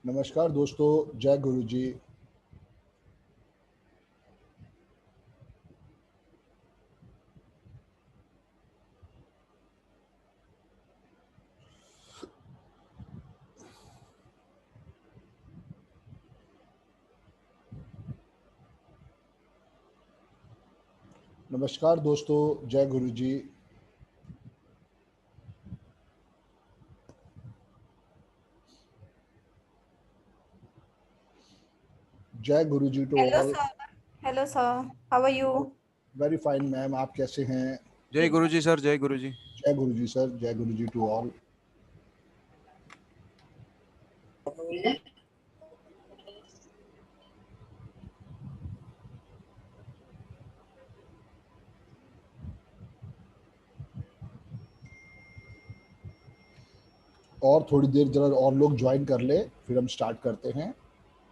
नमस्कार दोस्तों, जय गुरु जी। नमस्कार दोस्तों, जय गुरु जी। जय गुरु ji to Hello, all. sir. Hello, sir. How are you? Very fine ma'am, आप कैसे हैं? जय गुरु जी सर, जय गुरु जी। जय गुरु जी सर, जय गुरु जी टू ऑल। और थोड़ी देर जरा और लोग ज्वाइन कर ले, फिर हम स्टार्ट करते हैं।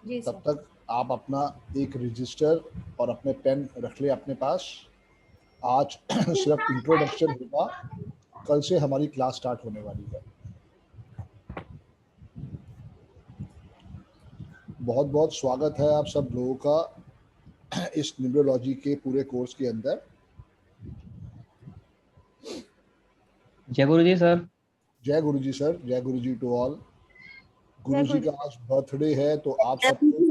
जी तब सर। तक आप अपना एक रजिस्टर और अपने पेन रख ले अपने पास। आज सिर्फ इंट्रोडक्शन होगा, कल से हमारी क्लास स्टार्ट होने वाली है। बहुत बहुत स्वागत है आप सब लोगों का इस न्यूमरोलॉजी के पूरे कोर्स के अंदर। जय गुरु जी सर। जय गुरु जी सर, जय गुरु जी टू ऑल। गुरु जय जी गुरु का आज बर्थडे है, तो आप सबको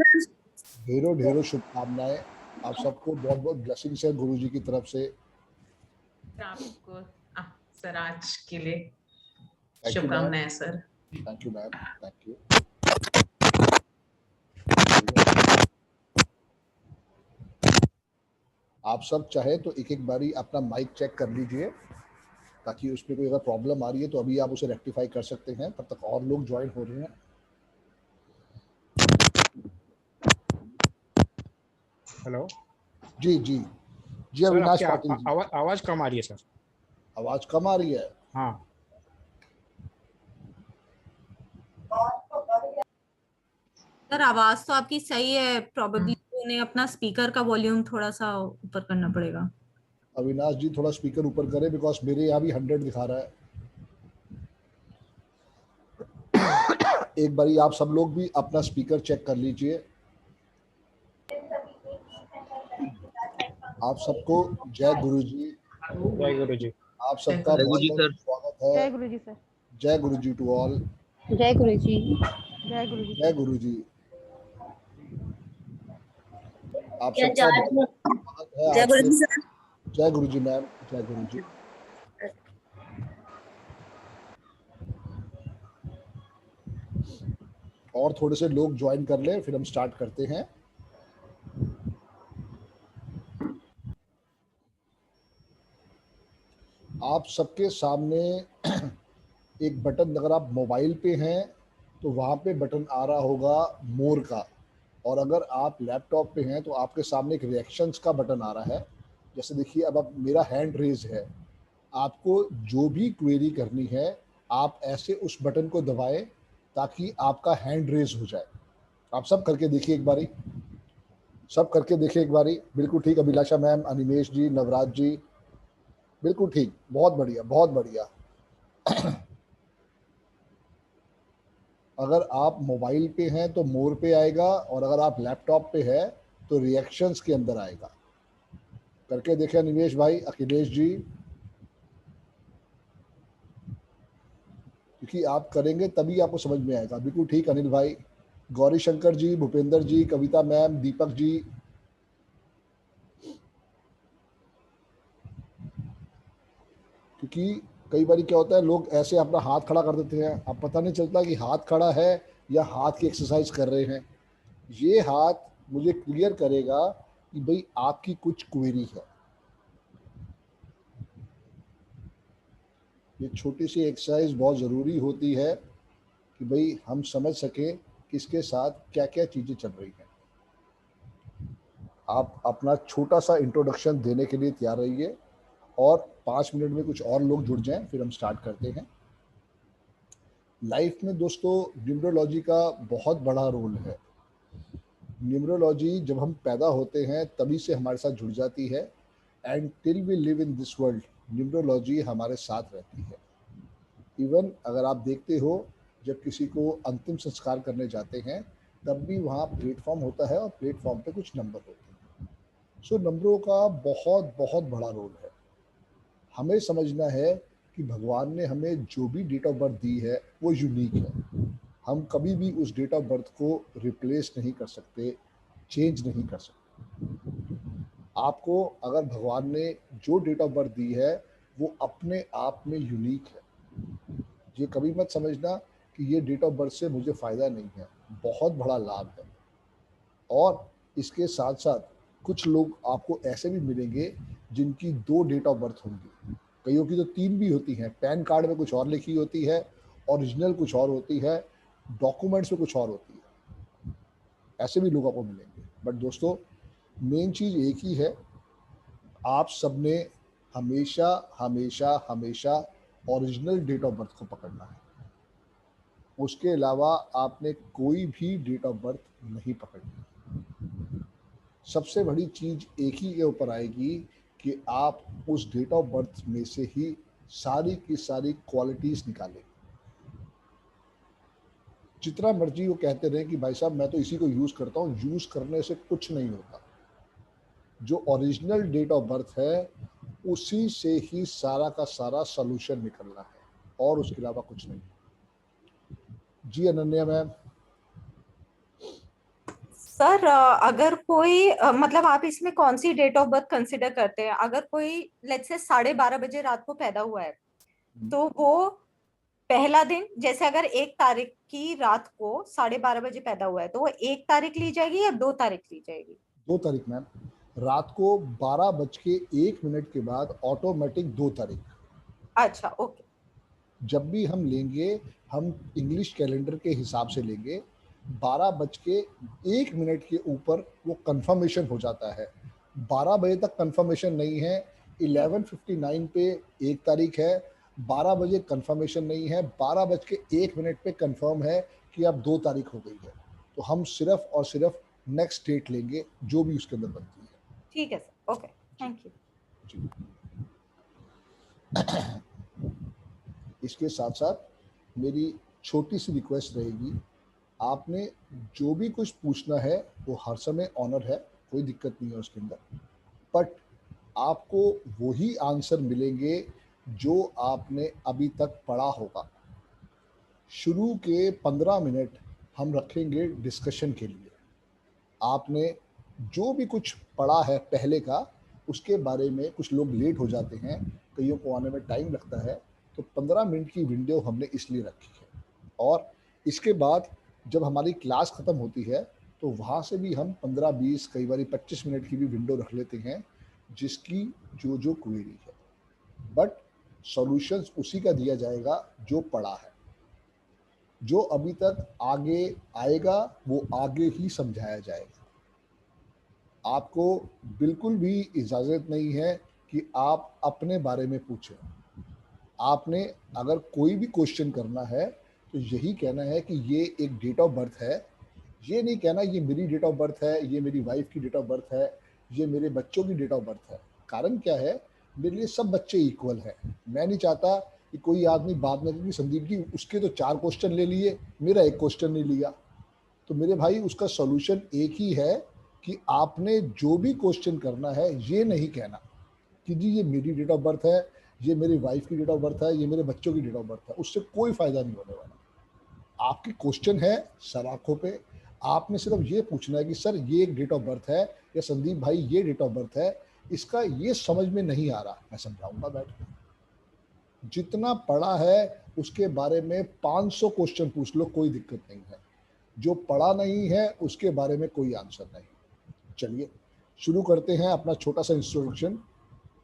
ढेरों ढेरों शुभकामनाएं। आप सबको बहुत बहुत ब्लेसिंग्स है गुरु जी की तरफ से। आपको सर आज के लिए थैंक यू मैम, शुभकामनाएं sir. Thank you ma'am, thank you. आप सब चाहे तो एक एक बारी अपना माइक चेक कर लीजिए, ताकि उसमें कोई अगर प्रॉब्लम आ रही है तो अभी आप उसे रेक्टिफाई कर सकते हैं। तब तक और लोग ज्वाइन हो रहे हैं। हेलो जी जी जी, सर, अविनाश आपकी पाटिल जी। आवाज कम आ रही है सर। आवाज कम आ रही है? हाँ सर, आवाज तो आपकी सही है। प्रॉबेबली उन्हें अपना स्पीकर का वॉल्यूम थोड़ा सा ऊपर करना पड़ेगा। अविनाश जी थोड़ा स्पीकर ऊपर करें, बिकॉज मेरे यहाँ भी 100 दिखा रहा है। एक बारी आप सब लोग भी अपना स्पीकर चेक कर लीजिए। आप सबको जय गुरु जी। जय गुरु जी। आप सबका जय गुरु बहुत जी बहुत सर। स्वागत है। जय गुरु जी सर। जय गुरु जी टू ऑल। जय गुरु जी। जय गुरु जी। जय गुरु जी। आप सबका बहुत बहुत स्वागत है जय आज गुरु के। जी सर। जय गुरु जी मैम, जय गुरु जी। और थोड़े से लोग ज्वाइन कर ले, फिर हम स्टार्ट करते हैं। आप सबके सामने एक बटन, अगर आप मोबाइल पे हैं तो वहाँ पे बटन आ रहा होगा मोर का, और अगर आप लैपटॉप पे हैं तो आपके सामने एक रिएक्शंस का बटन आ रहा है। जैसे देखिए, अब मेरा हैंड रेज है। आपको जो भी क्वेरी करनी है, आप ऐसे उस बटन को दबाएं ताकि आपका हैंड रेज हो जाए। आप सब करके देखिए एक बारी, सब करके देखिए एक बारी। बिल्कुल ठीक, अभिलाषा मैम, अनिमेश जी, नवराज जी, बिल्कुल ठीक, बहुत बढ़िया, बहुत बढ़िया। अगर आप मोबाइल पे हैं तो मोर पे आएगा, और अगर आप लैपटॉप पे है तो रिएक्शंस के अंदर आएगा। करके देखें अनिमेश भाई, अखिलेश जी, क्योंकि आप करेंगे तभी आपको समझ में आएगा। बिल्कुल ठीक अनिल भाई, गौरी शंकर जी, भूपेंद्र जी, कविता मैम, दीपक जी। क्योंकि कई बार क्या होता है, लोग ऐसे अपना हाथ खड़ा कर देते हैं, अब पता नहीं चलता कि हाथ खड़ा है या हाथ की एक्सरसाइज कर रहे हैं। ये हाथ मुझे क्लियर करेगा कि भाई आपकी कुछ क्वेरी है। ये छोटी सी एक्सरसाइज बहुत ज़रूरी होती है कि भाई हम समझ सकें किसके साथ क्या क्या चीज़ें चल रही हैं। आप अपना छोटा सा इंट्रोडक्शन देने के लिए तैयार रहिए, और 5 मिनट में कुछ और लोग जुड़ जाएं, फिर हम स्टार्ट करते हैं। लाइफ में दोस्तों न्यूमरोलॉजी का बहुत बड़ा रोल है। न्यूमरोलॉजी जब हम पैदा होते हैं तभी से हमारे साथ जुड़ जाती है, and till we live in this world numerology हमारे साथ रहती है। इवन अगर आप देखते हो जब किसी को अंतिम संस्कार करने जाते हैं तब भी वहाँ प्लेटफॉर्म होता है और प्लेटफॉर्म पे कुछ नंबर होते हैं। सो नंबरों का बहुत बहुत बड़ा रोल है। हमें समझना है कि भगवान ने हमें जो भी डेट ऑफ बर्थ दी है वो यूनिक है। हम कभी भी उस डेट ऑफ बर्थ को रिप्लेस नहीं कर सकते, चेंज नहीं कर सकते। आपको अगर भगवान ने जो डेट ऑफ बर्थ दी है वो अपने आप में यूनिक है। ये कभी मत समझना कि ये डेट ऑफ बर्थ से मुझे फ़ायदा नहीं है, बहुत बड़ा लाभ है। और इसके साथ साथ कुछ लोग आपको ऐसे भी मिलेंगे जिनकी 2 डेट ऑफ बर्थ होंगी, कईयों की तो 3 भी होती हैं। पैन कार्ड में कुछ और लिखी होती है, ओरिजिनल कुछ और होती है, डॉक्यूमेंट्स में कुछ और होती है। ऐसे भी लोग आपको मिलेंगे। बट दोस्तों, मेन चीज़ एक ही है, आप सबने हमेशा हमेशा हमेशा ओरिजिनल डेट ऑफ बर्थ को पकड़ना है। उसके अलावा आपने कोई भी डेट ऑफ बर्थ नहीं पकड़नी। सबसे बड़ी चीज़ एक ही के ऊपर आएगी कि आप उस डेट ऑफ बर्थ में से ही सारी की सारी क्वालिटीज़ निकालें। जितना मर्जी वो कहते रहे कि भाई साहब मैं तो इसी को यूज़ करता हूँ, यूज़ करने से कुछ नहीं होता। जो ओरिजिनल डेट ऑफ बर्थ है उसी से ही सारा का सारा सॉल्यूशन निकलना है और उसके अलावा कुछ नहीं। जी अनन्या मैम। सर अगर कोई मतलब आप इसमें कौन सी डेट ऑफ बर्थ कंसिडर करते हैं? अगर कोई लेट्स से 12:30 बजे रात को पैदा हुआ है तो वो पहला दिन, जैसे अगर 1 तारीख की रात को 12:30 बजे पैदा हुआ है तो वो 1 तारीख ली जाएगी या 2 तारीख ली जाएगी? 2 तारीख मैम। रात को 12:01 के बाद ऑटोमेटिक 2 तारीख। अच्छा, ओके। जब भी हम लेंगे हम इंग्लिश कैलेंडर के हिसाब से लेंगे। 12:01 के ऊपर वो कंफर्मेशन हो जाता है। 12 बजे तक कंफर्मेशन नहीं है, 11:59 पे 1 तारीख है, 12 बजे कंफर्मेशन नहीं है, 12:01 पे कंफर्म है कि अब 2 तारीख हो गई है। तो हम सिर्फ और सिर्फ नेक्स्ट डेट लेंगे जो भी उसके अंदर बनती है। ठीक है सर, ओके, थैंक यू। जी। इसके साथ साथ मेरी छोटी सी रिक्वेस्ट रहेगी, आपने जो भी कुछ पूछना है वो हर समय ऑनर है, कोई दिक्कत नहीं है उसके अंदर। बट आपको वही आंसर मिलेंगे जो आपने अभी तक पढ़ा होगा। शुरू के 15 मिनट हम रखेंगे डिस्कशन के लिए। आपने जो भी कुछ पढ़ा है पहले का उसके बारे में, कुछ लोग लेट हो जाते हैं, कईयों को आने में टाइम लगता है, तो 15 मिनट की विंडो हमने इसलिए रखी है। और इसके बाद जब हमारी क्लास ख़त्म होती है तो वहाँ से भी हम 15-20 कई बार 25 मिनट की भी विंडो रख लेते हैं जिसकी जो जो क्वेरी है। बट सॉल्यूशंस उसी का दिया जाएगा जो पढ़ा है। जो अभी तक आगे आएगा वो आगे ही समझाया जाएगा। आपको बिल्कुल भी इजाज़त नहीं है कि आप अपने बारे में पूछें। आपने अगर कोई भी क्वेश्चन करना है तो यही कहना है कि ये एक डेट ऑफ बर्थ है। ये नहीं कहना ये मेरी डेट ऑफ बर्थ है, ये मेरी वाइफ की डेट ऑफ बर्थ है, ये मेरे बच्चों की डेट ऑफ बर्थ है। कारण क्या है, मेरे लिए सब बच्चे इक्वल हैं। मैं नहीं चाहता कि कोई आदमी बाद में कि संदीप जी उसके तो 4 क्वेश्चन ले लिए, मेरा 1 क्वेश्चन नहीं लिया। तो मेरे भाई उसका सॉल्यूशन एक ही है कि आपने जो भी क्वेश्चन करना है ये नहीं कहना कि जी ये मेरी डेट ऑफ बर्थ है, ये मेरी वाइफ की डेट ऑफ बर्थ है, ये मेरे बच्चों की डेट ऑफ बर्थ है। उससे कोई फ़ायदा नहीं होने वाला। आपकी क्वेश्चन है सर आँखों पे, आपने सिर्फ ये पूछना है कि सर ये एक डेट ऑफ बर्थ है या संदीप भाई ये डेट ऑफ बर्थ है, इसका ये समझ में नहीं आ रहा, मैं समझाऊंगा बैठ के। जितना पढ़ा है उसके बारे में 500 क्वेश्चन पूछ लो, कोई दिक्कत नहीं है। जो पढ़ा नहीं है उसके बारे में कोई आंसर नहीं। चलिए शुरू करते हैं अपना छोटा सा इंट्रोडक्शन।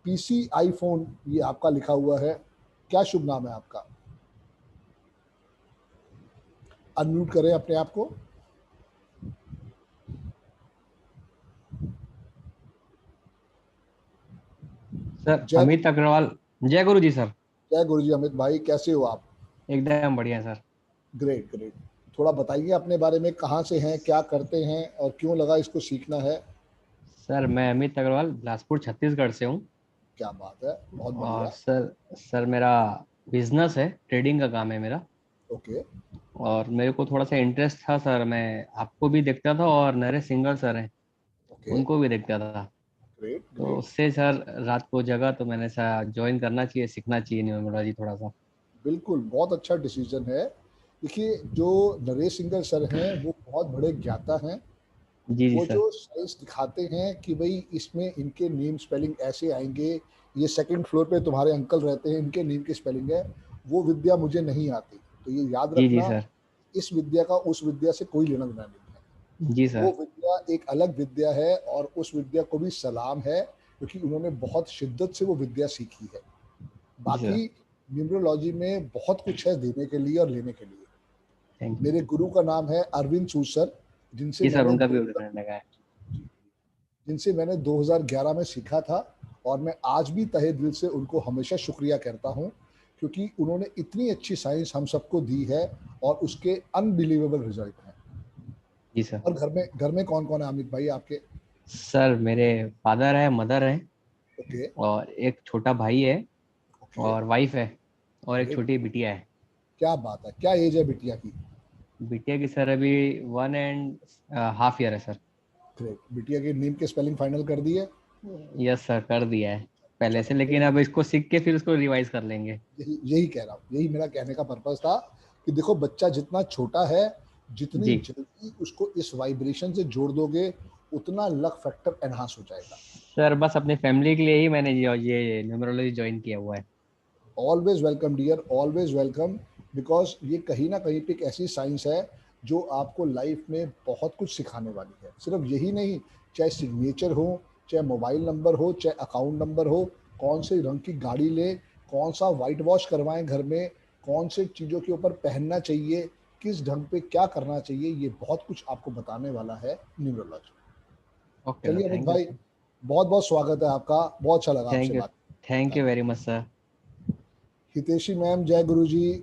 पीसी आईफोन ये आपका लिखा हुआ है, क्या शुभ नाम है आपका? अनम्यूट करें अपने आप को। सर जय अमित अग्रवाल। जय गुरु जी सर। जय गुरु जी। अमित भाई कैसे हो आप? एकदम बढ़िया सर। Great great. थोड़ा बताइए अपने बारे में, कहाँ से हैं, क्या करते हैं और क्यों लगा इसको सीखना है? सर मैं अमित अग्रवाल बिलासपुर छत्तीसगढ़ से हूँ। क्या बात है, बहुत और बढ़िया। सर मेरा बिजनेस है, ट्रेडिंग का काम है मेरा। ओके। और मेरे को थोड़ा सा इंटरेस्ट था सर, मैं आपको भी देखता था और नरे सिंगर सर हैं ओके, उनको भी देखता था। ग्रेट तो ग्रेट। उससे सर रात को जगह तो मैंने सर ज्वाइन करना चाहिए, सीखना चाहिए न्यूमरोलॉजी थोड़ा सा। बिल्कुल, बहुत अच्छा डिसीजन है। देखिए, जो नरेश सिंगर सर हैं वो बहुत बड़े ज्ञाता हैं। जी जी वो सर। जो साइंस दिखाते हैं कि भाई इसमें इनके नेम स्पेलिंग ऐसे आएंगे, ये सेकंड फ्लोर पे तुम्हारे अंकल रहते हैं, इनके नेम की स्पेलिंग है, वो विद्या मुझे नहीं आती। तो ये याद जी जी रखना, सर। इस विद्या का उस विद्या से कोई लेना देना नहीं है। जी वो सर। विद्या एक अलग विद्या है और उस विद्या को भी सलाम है, क्योंकि उन्होंने बहुत शिद्दत से वो विद्या सीखी है। जी सर। बाकी न्यूमरोलॉजी में बहुत कुछ है देने के लिए और लेने के लिए। Thank you. मेरे गुरु का नाम है अरविंद सूद सर, जिनसे जी सर, मैंने उनका भी 2000 उदाहरण लगा है। जिनसे मैंने 2011 में सीखा था। और मैं आज भी तहे दिल से उनको हमेशा शुक्रिया कहता हूँ, क्योंकि उन्होंने इतनी अच्छी साइंस हम सबको दी है और उसके अनबिलीवेबल रिजल्ट हैं। जी सर। और घर में कौन कौन है अमित भाई आपके? सर मेरे फादर है, मदर है, ओके और एक छोटा भाई है, ओके, और वाइफ है, और एक ग्रेट। छोटी बिटिया है। क्या बात है, क्या एज है बिटिया की? बिटिया की सर अभी 1.5 ईयर है सर। ग्रेट। बिटिया के नेम के स्पेलिंग फाइनल कर दिए? यस सर, कर दिया है पहले से, चलो, लेकिन अब इसको सीख के फिर उसको रिवाइज कर लेंगे। यही यही कह रहा हूँ, यही मेरा कहने का पर्पस था कि देखो, बच्चा जितना छोटा है, जितनी जी जल्दी उसको इस वाइब्रेशन से जोड़ दोगे, उतना लक फैक्टर एनहांस हो जाएगा। सर, बस अपनी फैमिली के लिए ही मैंने ये न्यूमरोलॉजी ज्वाइन किया हुआ है। Always welcome dear, always welcome. Because ये कहीं ना कहीं पे एक ऐसी साइंस है जो आपको लाइफ में बहुत कुछ सिखाने वाली है। सिर्फ यही नहीं, चाहे सिग्नेचर हो, चाहे मोबाइल नंबर हो, चाहे अकाउंट नंबर हो, कौन से रंग की गाड़ी ले, कौन सा वाइट वॉश करवाएं घर में, कौन से चीज़ों के ऊपर पहनना चाहिए, किस ढंग पे क्या करना चाहिए, ये बहुत कुछ आपको बताने वाला है न्यूमरोलॉजी। ओके सर, चलिए अमित थैंक यू भाई, सर। बहुत बहुत स्वागत है आपका, बहुत अच्छा लगा आपसे थैंक यू। बात। Thank you thank you. Very much sir. Hiteshi ma'am, जय गुरु जी।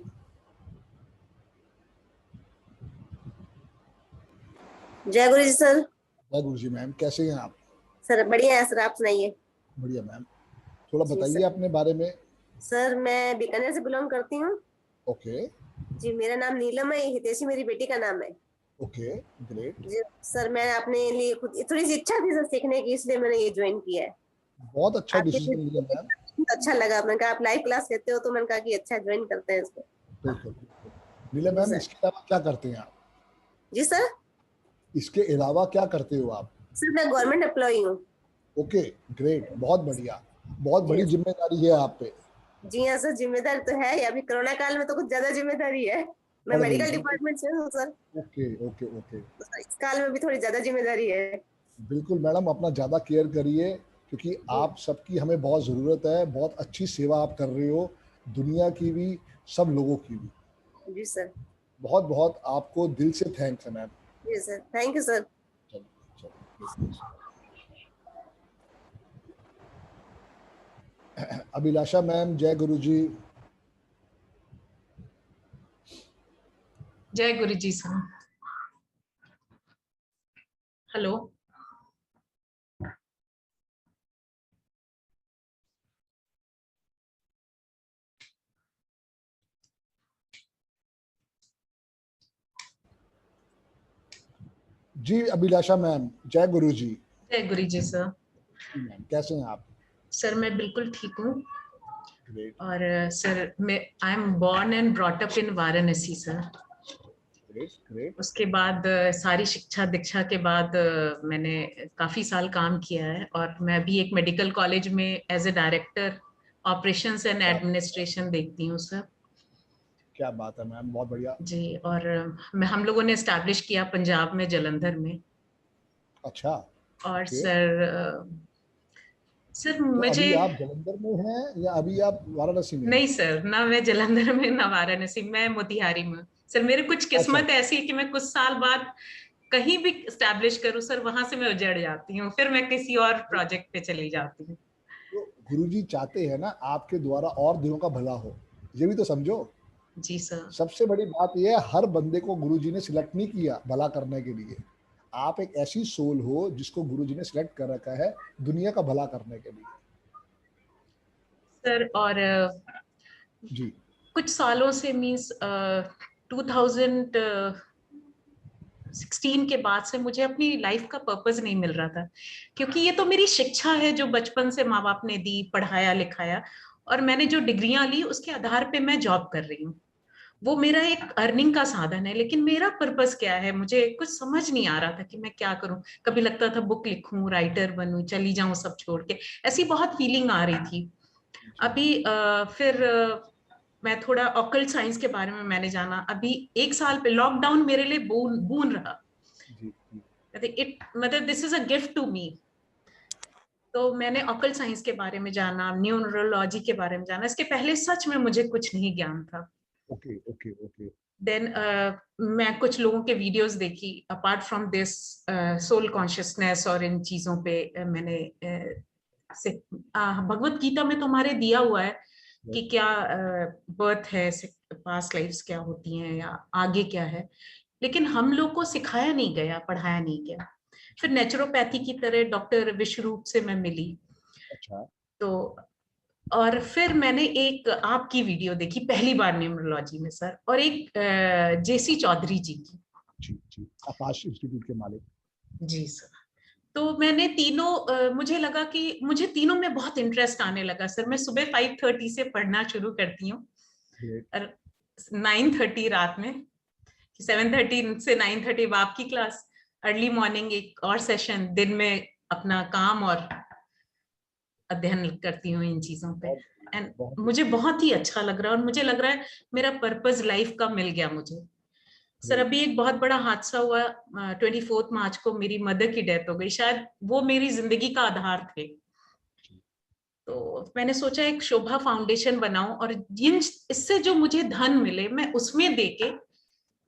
जय गुरु जी सर। जय गुरु जी मैम, कैसे हैं आप? सर बढ़िया है सर, आप सुनाइए। बढ़िया मैम। थोड़ा जी बताइए सर। अपने बारे में। सर मैं बीकानेर से बिलोंग करती हूँ। ओके जी, मेरा नाम नीलम है, हितेशी मेरी बेटी का नाम है। Okay, great. जी सर, मैं अपने लिए खुद थोड़ी सी इच्छा थी सर सीखने की, इसलिए मैंने ये ज्वाइन किया है। बहुत अच्छा आपके डिसीजन लिया मैम। अच्छा लगा, मैंने कहा आप लाइव क्लास लेते हो, तो मैंने कहा कि अच्छा ज्वाइन करते हैं इसको। बिल्कुल बिल्कुल। नीला जी मैम, सर। इसके अलावा क्या करते हैं आप? जी सर। इसके अलावा क्या करते हो आप? सर मैं गवर्नमेंट एम्प्लॉई हूँ। ओके, ग्रेट, बहुत बढ़िया। बहुत जी बड़ी जिम्मेदारी है आप पे। जी हाँ सर, जिम्मेदारी तो है ही, अभी कोरोना काल में तो कुछ ज्यादा जिम्मेदारी है। मैं बढ़ गई मेडिकल बिल्कुल। डिपार्टमेंट से हूँ सर, ओके ओके ओके। तो सर इस काल में भी थोड़ी ज्यादा जिम्मेदारी है। बिल्कुल मैडम, अपना ज़्यादा केयर करिए, क्योंकि जी आप सबकी हमें बहुत ज़रूरत है। बहुत अच्छी सेवा आप कर रहे हो, दुनिया की भी, सब लोगों की भी। जी सर। बहुत बहुत आपको दिल से थैंक्स है मैम। जी सर, थैंक यू सर। चलिए चलिए। अभिलाषा मैम, जय गुरु जी। जय गुरु जी सर। हेलो। जी अभिलाषा मैम, जय गुरु जी। जय गुरु जी सर। जी मैम, कैसे हैं आप? सर मैं बिल्कुल ठीक हूँ। ग्रेट और सर मैं I am born and brought up in Varanasi sir. Great great. उसके बाद सारी शिक्षा दीक्षा के बाद मैंने काफी साल काम किया है, और मैं अभी एक मेडिकल कॉलेज में as a director operations and क्या एडमिनिस्ट्रेशन देखती हूँ सर। क्या बात है मैम, बहुत बढ़िया। जी, और मैं हम लोगों ने एस्टैब्लिश किया पंजाब में जलंधर में। अच्छा, और ओके। सर तो मुझे, अभी आप जलंधर में हैं या अभी आप वाराणसी में हैं? नहीं सर, ना मैं जलंधर में ना वाराणसी, मैं मोतिहारी में। सर मेरी कुछ अच्छा, किस्मत ऐसी है कि मैं कुछ साल बाद कहीं भी स्टैब्लिश करूं सर, वहां से मैं उजड़ जाती हूँ, फिर मैं किसी और प्रोजेक्ट पे चली जाती हूँ। तो गुरुजी चाहते हैं ना आपके द्वारा और दिलों का भला हो, ये भी तो समझो। जी सर। सबसे बड़ी बात यह है, हर बंदे को गुरुजी ने सिलेक्ट नहीं किया भला करने के लिए। आप एक ऐसी सोल हो जिसको गुरुजी ने सिलेक्ट कर रखा है दुनिया का भला करने के लिए। सर और जी। कुछ सालों से मीन्स 2016 के बाद से मुझे अपनी लाइफ का पर्पस नहीं मिल रहा था, क्योंकि ये तो मेरी शिक्षा है जो बचपन से माँ बाप ने दी, पढ़ाया लिखाया, और मैंने जो डिग्रियां ली उसके आधार पे मैं जॉब कर रही हूँ। वो मेरा एक अर्निंग का साधन है, लेकिन मेरा पर्पस क्या है मुझे कुछ समझ नहीं आ रहा था कि मैं क्या करूं। कभी लगता था बुक लिखूं, राइटर बनूं, चली जाऊं सब छोड़ के, ऐसी बहुत फीलिंग आ रही थी। अभी फिर मैं थोड़ा ऑकल्ट साइंस के बारे में मैंने जाना। अभी 1 साल पे लॉकडाउन मेरे लिए बून रहा। मतलब this is a gift to me. तो मैंने ऑकल्ट साइंस के बारे में जाना, न्यूरोलॉजी के बारे में जाना। इसके पहले सच में मुझे कुछ नहीं ज्ञान था। Okay okay okay. देन मैं कुछ लोगों के वीडियोस देखी। Apart from this soul consciousness और इन चीजों पे मैंने भगवत गीता में तो हमारे दिया हुआ है कि क्या बर्थ है, पास्ट लाइफ्स क्या होती हैं या आगे क्या है, लेकिन हम लोग को सिखाया नहीं गया, पढ़ाया नहीं गया। फिर नेचुरोपैथी की तरह डॉक्टर विश्वरूप से मैं मिली। अच्छा। तो और फिर मैंने एक आपकी वीडियो देखी पहली बार न्यूमरोलॉजी में सर, और एक जेसी चौधरी जी की। जी, आकाश इंस्टीट्यूट के मालिक। जी सर। तो मैंने तीनों मुझे लगा कि मुझे तीनों में बहुत इंटरेस्ट आने लगा सर। मैं सुबह 5:30 से पढ़ना शुरू करती हूँ और 9:30 रात में, 7:30 से 9:30 बाप की क्लास, अर्ली मॉर्निंग एक और सेशन, दिन में अपना काम और अध्ययन करती हूँ इन चीजों पे। एंड मुझे बहुत ही अच्छा लग रहा है, और मुझे लग रहा है मेरा पर्पस लाइफ का मिल गया मुझे। सर अभी एक बहुत बड़ा हादसा हुआ, 24 मार्च को मेरी मदर की डेथ हो गई। शायद वो मेरी जिंदगी का आधार थे। तो मैंने सोचा एक शोभा फाउंडेशन बनाऊं, और इससे जो मुझे धन मिले मैं उसमें देके,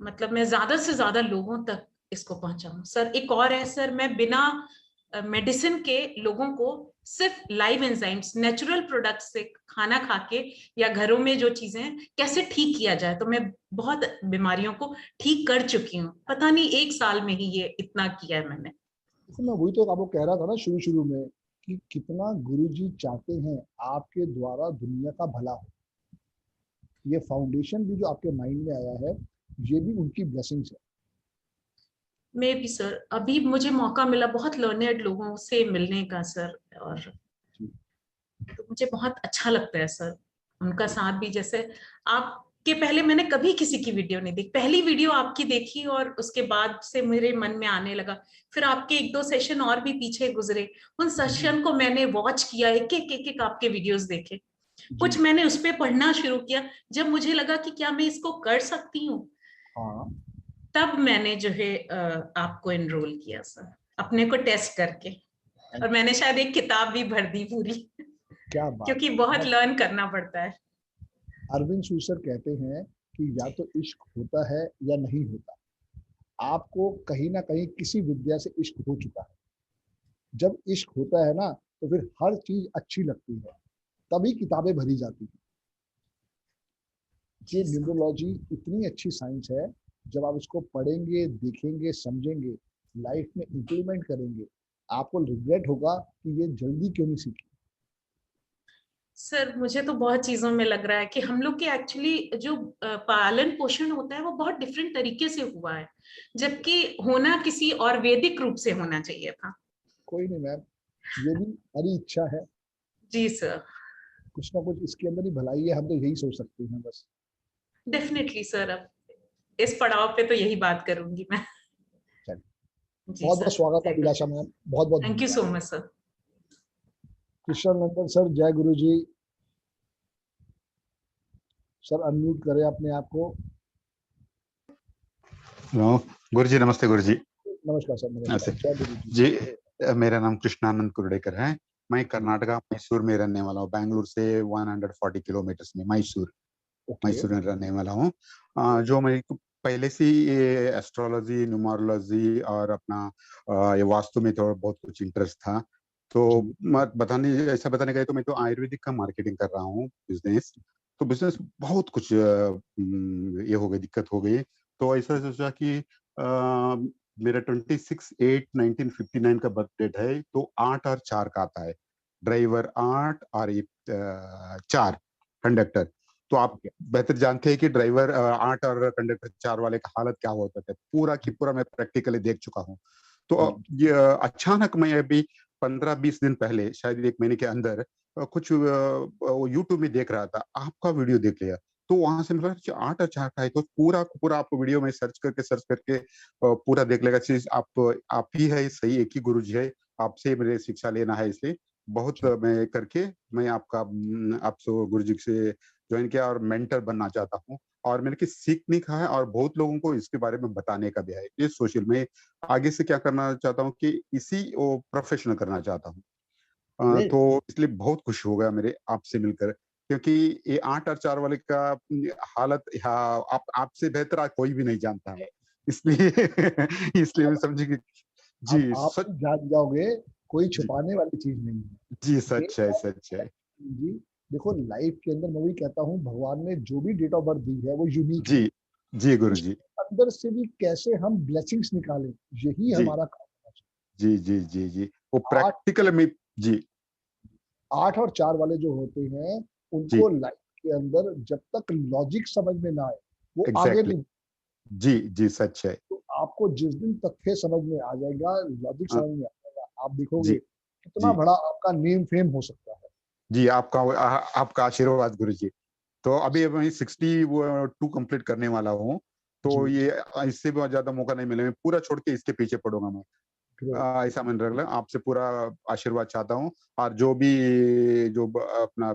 मतलब मैं ज्यादा से ज्यादा लोगों तक इसको पहुंचाऊं। सर एक और है सर, मैं बिना मेडिसिन के लोगों को सिर्फ लाइव एंजाइम्स, नेचुरल प्रोडक्ट्स से खाना खा के या घरों में जो चीजें हैं कैसे ठीक किया जाए। तो मैं बहुत बीमारियों को ठीक कर चुकी हूँ। पता नहीं 1 साल में ही ये इतना किया है मैंने। मैं वही तो आपको कह रहा था ना शुरू शुरू में कि कितना गुरुजी चाहते हैं आपके द्वारा दुनिया का भला हो। ये फाउंडेशन भी जो आपके माइंड में आया है, ये भी उनकी ब्लेसिंग्स है। मैं भी सर, अभी मुझे मौका मिला बहुत लर्नेड लोगों से मिलने का सर, और तो मुझे बहुत अच्छा लगता है सर उनका साथ भी। जैसे आपके पहले मैंने कभी किसी की वीडियो नहीं देखी, पहली वीडियो आपकी देखी, और उसके बाद से मेरे मन में आने लगा। फिर आपके 1-2 सेशन और भी पीछे गुजरे, उन सेशन को मैंने वॉच किया, एक आपके वीडियोस देखे, कुछ मैंने उस पर पढ़ना शुरू किया। जब मुझे लगा कि क्या मैं इसको कर सकती हूँ, तब मैंने जो है आपको एनरोल किया सर, अपने को टेस्ट करके। और मैंने शायद एक किताब भी भर दी पूरी। क्या बात, क्योंकि बहुत लर्न करना पड़ता है। अरविंद सूसर कहते हैं कि या तो इश्क होता है या नहीं होता। आपको कहीं ना कहीं किसी विद्या से इश्क हो चुका है। जब इश्क होता है ना तो फिर हर चीज अच्छी लगती है, तभी किताबें भरी जाती हैं। ये न्यूरोलॉजी इतनी अच्छी साइंस है, जब आप इसको पढ़ेंगे, देखेंगे, समझेंगे, लाइफ में इंप्लीमेंट करेंगे, आपको रिग्रेट होगा कि ये जल्दी क्यों नहीं सीखी। सर मुझे तो बहुत चीजों में लग रहा है कि हम लोग के एक्चुअली जो पालन पोषण होता है वो बहुत डिफरेंट तरीके से हुआ है, जबकि होना किसी और वैदिक रूप से होना चाहिए था। कोई नहीं मैम, ये भी हमारी इच्छा है। जी सर। कुछ ना कुछ इसके अंदर ही भलाई है, हम तो यही सोच सकते हैं बस। डेफिनेटली सर, अब इस पड़ाव पे तो यही बात करूंगी मैं। बहुत बहुत स्वागत है अभिलाषा मैम, बहुत बहुत thank you so much sir. Krishna Nandan sir, जय गुरु जी। सर अनम्यूट करें अपने आप को। गुरु जी नमस्ते। गुरु जी नमस्कार सर। नमस्कार। जय गुरु जी। मेरा नाम कृष्णानंद कुरडेकर है। मैं कर्नाटका मैसूर में रहने वाला हूँ। बैंगलोर से 140 किलोमीटर में मैसूर में रहने वाला हूँ। जो मैं पहले से एस्ट्रोलॉजी, न्यूमरोलॉजी और अपना ये वास्तु में थोड़ा बहुत कुछ इंटरेस्ट था। तो ऐसा बताने गए तो मैं तो आयुर्वेदिक का मार्केटिंग कर रहा हूँ, बिजनेस। तो बिजनेस बहुत कुछ ये हो गई, दिक्कत हो गई। तो ऐसा सोचा कि मेरा 26/8/1959 का बर्थ डेट है, तो 8 और 4 का आता है। ड्राइवर 8 और 4 कंडक्टर। तो आप बेहतर जानते हैं कि ड्राइवर 8 और कंडक्टर 4 वाले का हालत क्या होता है, पूरा की पूरा मैं प्रैक्टिकली देख चुका हूँ। तो ये अचानक मैं अभी 15-20 दिन पहले, शायद 1 महीने के अंदर कुछ यूट्यूब में देख रहा था, आपका वीडियो देख लिया। तो वहां से मतलब 8 और 4 का है, तो पूरा पूरा आपको वीडियो में सर्च करके पूरा देख लेगा चीज। आप ही है सही, एक ही गुरुजी है, आपसे मुझे शिक्षा लेना है, इसलिए बहुत मैं करके मैं आपसे गुरुजी से ज्वाइन किया और मेंटर बनना चाहता हूँ। और मैंने कि सीखने का है और बहुत लोगों को इसके बारे में बताने का भी है। ये सोशल में आगे से क्या करना चाहता हूँ कि इसी वो प्रोफेशनल करना चाहता हूँ। तो इसलिए बहुत खुशी हो गया मेरे आपसे मिलकर, क्योंकि ये 8 और 4 वाले का हालत आपसे बेहतर आज कोई भी नहीं जानता है, इसलिए इसलिए मैं समझी कि जी आप सच, जान जाओगे, कोई जी छुपाने वाली चीज नहीं है। जी सच है, सच है। जी देखो, लाइफ के अंदर मैं वही कहता हूँ, भगवान ने जो भी डेट ऑफ बर्थ दी है वो यूनिक है। जी जी गुरु जी। अंदर से भी कैसे हम ब्लेसिंग्स निकालें, यही जी हमारा काम है। जी जी जी जी वो 8 प्रैक्टिकल में। जी 8 और 4 वाले जो होते हैं, जी उनको लाइफ के अंदर जब तक लॉजिक समझ में ना आए, वो आगे एग्जैक्टली नहीं। जी जी सच है। तो आपको जिस दिन तथ्य समझ में आ जाएगा, लॉजिक हाँ, समझ में आ जाएगा, आप देखोगे जी कितना जी बड़ा आपका नेम फेम हो सकता है। जी आपका आशीर्वाद गुरु जी। तो अभी मैं 62 कंप्लीट करने वाला हूँ, तो जी ये इससे बहुत ज्यादा मौका नहीं मिले, मैं पूरा छोड़ के इसके पीछे पड़ूंगा मैं। ग्रेट। ऐसा मैंने रख लिया, आपसे पूरा आशीर्वाद चाहता हूँ। और जो भी अपना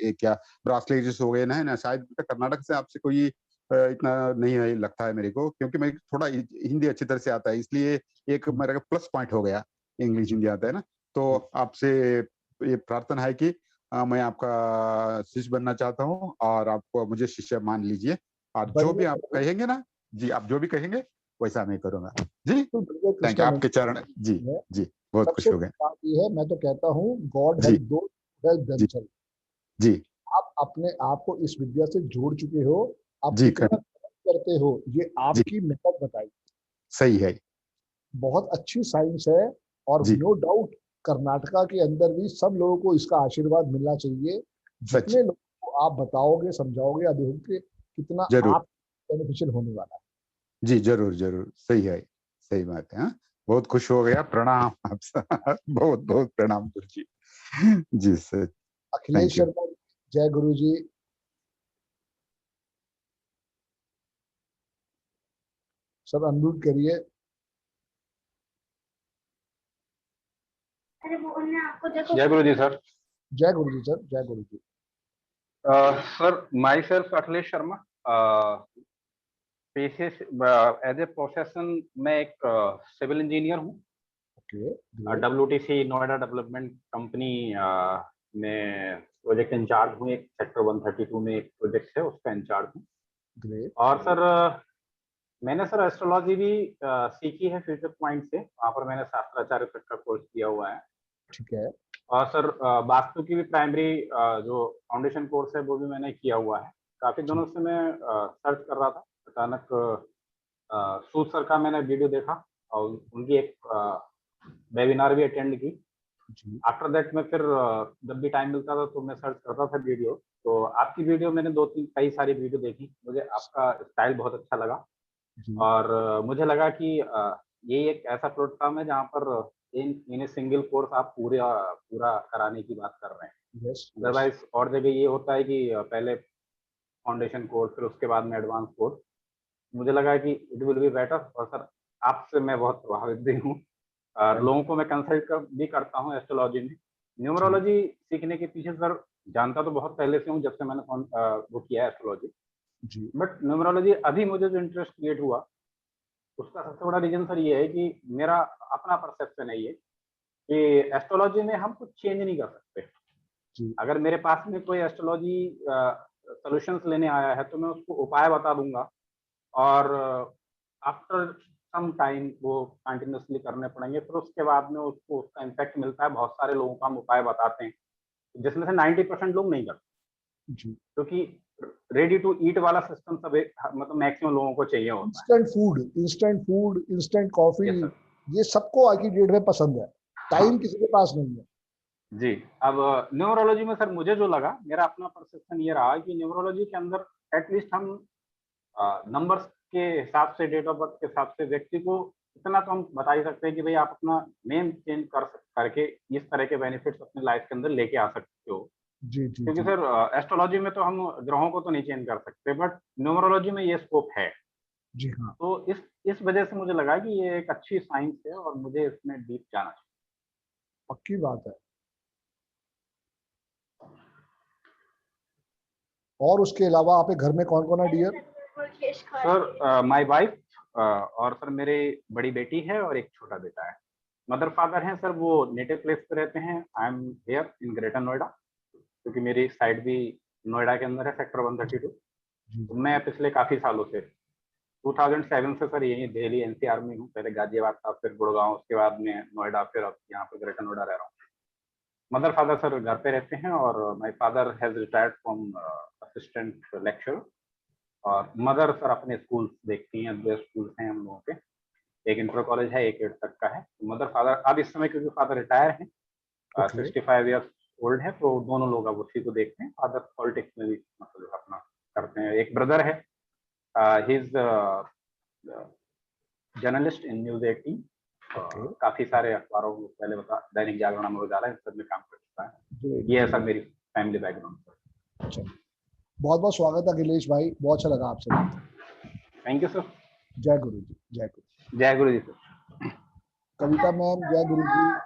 ये क्या ब्रासलेट्स हो गए ना शायद कर्नाटक से आपसे कोई इतना नहीं है लगता है मेरे को, क्योंकि मैं थोड़ा हिंदी अच्छी तरह से आता है, इसलिए एक मेरा प्लस पॉइंट हो गया, इंग्लिश हिंदी आता है ना। तो आपसे ये प्रार्थना है कि मैं आपका शिष्य बनना चाहता हूँ और आपको मुझे शिष्य मान लीजिए, और जो भी आप कहेंगे ना जी, आप जो भी कहेंगे वैसा मैं करूंगा जी। थैंक यू, आपके चरण जी जी, बहुत खुश सबसे हो गए बड़ी बात ये है, मैं तो कहता हूँ गॉड जी हेल्प दो, हेल्प जी देमसेल्फ। जी आप अपने आप को इस विद्या से जोड़ चुके हो, आप जी कितना करते हो ये जी आपकी मेहनत बताई। सही है बहुत अच्छी साइंस है, और जी नो डाउट कर्नाटका के अंदर भी सब लोगों को इसका आशीर्वाद मिलना चाहिए। सच, जितने लोगों को आप बताओगे, समझाओगे, आप देखोगे कितना जरूर आप बेनिफिशियल होने वाला है। जी, जरूर जरूर, सही है, सही बात है। हाँ, बहुत खुश हो गया, प्रणाम आपसे बहुत बहुत प्रणाम गुरु जी। जी sir, Akhilesh thank you. Sharma ji, जय गुरु जी। सब अनम्यूट करिए। जय गुरु जी सर। जय गुरु जी सर, जय गुरु जी। Sir myself Akhilesh Sharma, पेशे एज ए प्रोफेशन मैं एक सिविल इंजीनियर हूँ। WTC नोएडा डेवलपमेंट कंपनी में प्रोजेक्ट इंचार्ज हूँ, एक सेक्टर 132 में एक प्रोजेक्ट है उसका इंचार्ज हूँ। और सर मैंने सर एस्ट्रोलॉजी भी सीखी है फ्यूचर पॉइंट से, वहाँ पर मैंने शास्त्राचार्य तक का कोर्स किया हुआ है। ठीक है। और सर वास्तु की भी प्राइमरी जो फाउंडेशन कोर्स है वो भी मैंने किया हुआ है। काफी दिनों से मैं सर्च कर रहा था, अचानक सूद सर का मैंने वीडियो देखा और उनकी एक वेबिनार भी अटेंड की। आफ्टर दैट मैं फिर जब भी टाइम मिलता था तो मैं सर्च करता था वीडियो। तो आपकी वीडियो मैंने 2-3 कई सारी वीडियो देखी, मुझे आपका स्टाइल बहुत अच्छा लगा। और मुझे लगा कि ये एक ऐसा प्लेटफॉर्म है जहाँ पर इन सिंगल कोर्स आप पूरा कराने की बात कर रहे हैं। अदरवाइज और जगह ये होता है कि पहले फाउंडेशन कोर्स फिर उसके बाद में एडवांस कोर्स। मुझे लगा कि इट विल बी बेटर। और सर आपसे मैं बहुत प्रभावित भी हूँ और लोगों को मैं कंसल्ट भी करता हूँ एस्ट्रोलॉजी में। न्यूमरोलॉजी सीखने के पीछे सर जानता तो बहुत पहले से हूँ, जब से मैंने वो किया है एस्ट्रोलॉजी। बट न्यूमरोलॉजी अभी मुझे जो इंटरेस्ट क्रिएट हुआ उसका सबसे बड़ा रीजन सर ये है कि मेरा अपना परसेप्शन है ये कि एस्ट्रोलॉजी में हम कुछ चेंज नहीं कर सकते। अगर मेरे पास में कोई एस्ट्रोलॉजी सॉल्यूशंस लेने आया है तो मैं उसको उपाय बता दूंगा, और आफ्टर सम टाइम वो कंटिन्यूसली करने पड़ेंगे। फिर उसके बाद में उसको उसका इम्पैक्ट मिलता है। बहुत सारे लोगों को हम उपाय बताते हैं जिसमें से 90% लोग नहीं करते, क्योंकि रेडी टू ईट वाला सिस्टम सब मतलब मैक्सिमम लोगों को चाहिए होता है। इंस्टेंट फूड, इंस्टेंट कॉफी, ये सबको आज की डेट में पसंद है। टाइम किसी के पास नहीं है। जी। अब न्यूमरोलॉजी में सर मुझे जो लगा, मेरा अपना परसेप्शन ये रहा कि न्यूमरोलॉजी के अंदर एटलीस्ट हम नंबर्स के हिसाब से, डेट ऑफ बर्थ के हिसाब से व्यक्ति को इतना तो हम बता ही सकते हैं कि भाई आप अपना नेम चेंज करके इस तरह के बेनिफिट्स अपनी लाइफ के अंदर लेके आ सकते हो। जी जी क्योंकि जी सर एस्ट्रोलॉजी में तो हम ग्रहों को तो नहीं चेंज कर सकते, बट न्यूमरोलॉजी में ये स्कोप है। जी हाँ, तो इस वजह से मुझे लगा कि ये एक अच्छी साइंस है और मुझे इसमें डीप जाना चाहिए। पक्की बात है। और उसके अलावा आपके घर में कौन कौन है डियर? सर माय वाइफ और सर मेरी बड़ी बेटी है और एक छोटा बेटा है। मदर फादर हैं सर, वो नेटिव प्लेस पे रहते हैं। I am here in greater Noida, क्योंकि मेरी साइड भी नोएडा के अंदर है, सेक्टर 132। जी तो मैं पिछले काफी सालों से 2007 से सर यही दिल्ली एनसीआर में हूँ। पहले गाजियाबाद था, फिर गुड़गांव, उसके बाद में नोएडा, फिर अब यहाँ पे ग्रेटर नोएडा रह रहा हूँ। मदर फादर सर घर पे रहते हैं और my father has retired from assistant lecturer. और मदर सर अपने स्कूल देखती हैं, 2 स्कूल्स हैं हम लोगों के, एक इंटर कॉलेज है, एक 8 तक का है। मदर फादर अब इस समय, क्योंकि फादर रिटायर हैं, ओके 65 ईयर्स ओल्ड है, तो दोनों लोग अब उसी को देखते हैं। फादर पॉलिटिक्स में भी मतलब अपना करते हैं। एक ब्रदर है, he is journalist in news 18। Okay काफी सारे अखबारों में, पहले बता दैनिक जागरण, अमर उजाला, इन सब में काम कर चुका है। जी ये है सर मेरी फैमिली बैकग्राउंड सर। अच्छा, बहुत बहुत स्वागत है अखिलेश भाई, बहुत अच्छा लगा आपसे बात। Thank you sir. जय गुरु जी, जय गुरु। जय गुरु जी सर। कविता मैम, जय गुरु जी।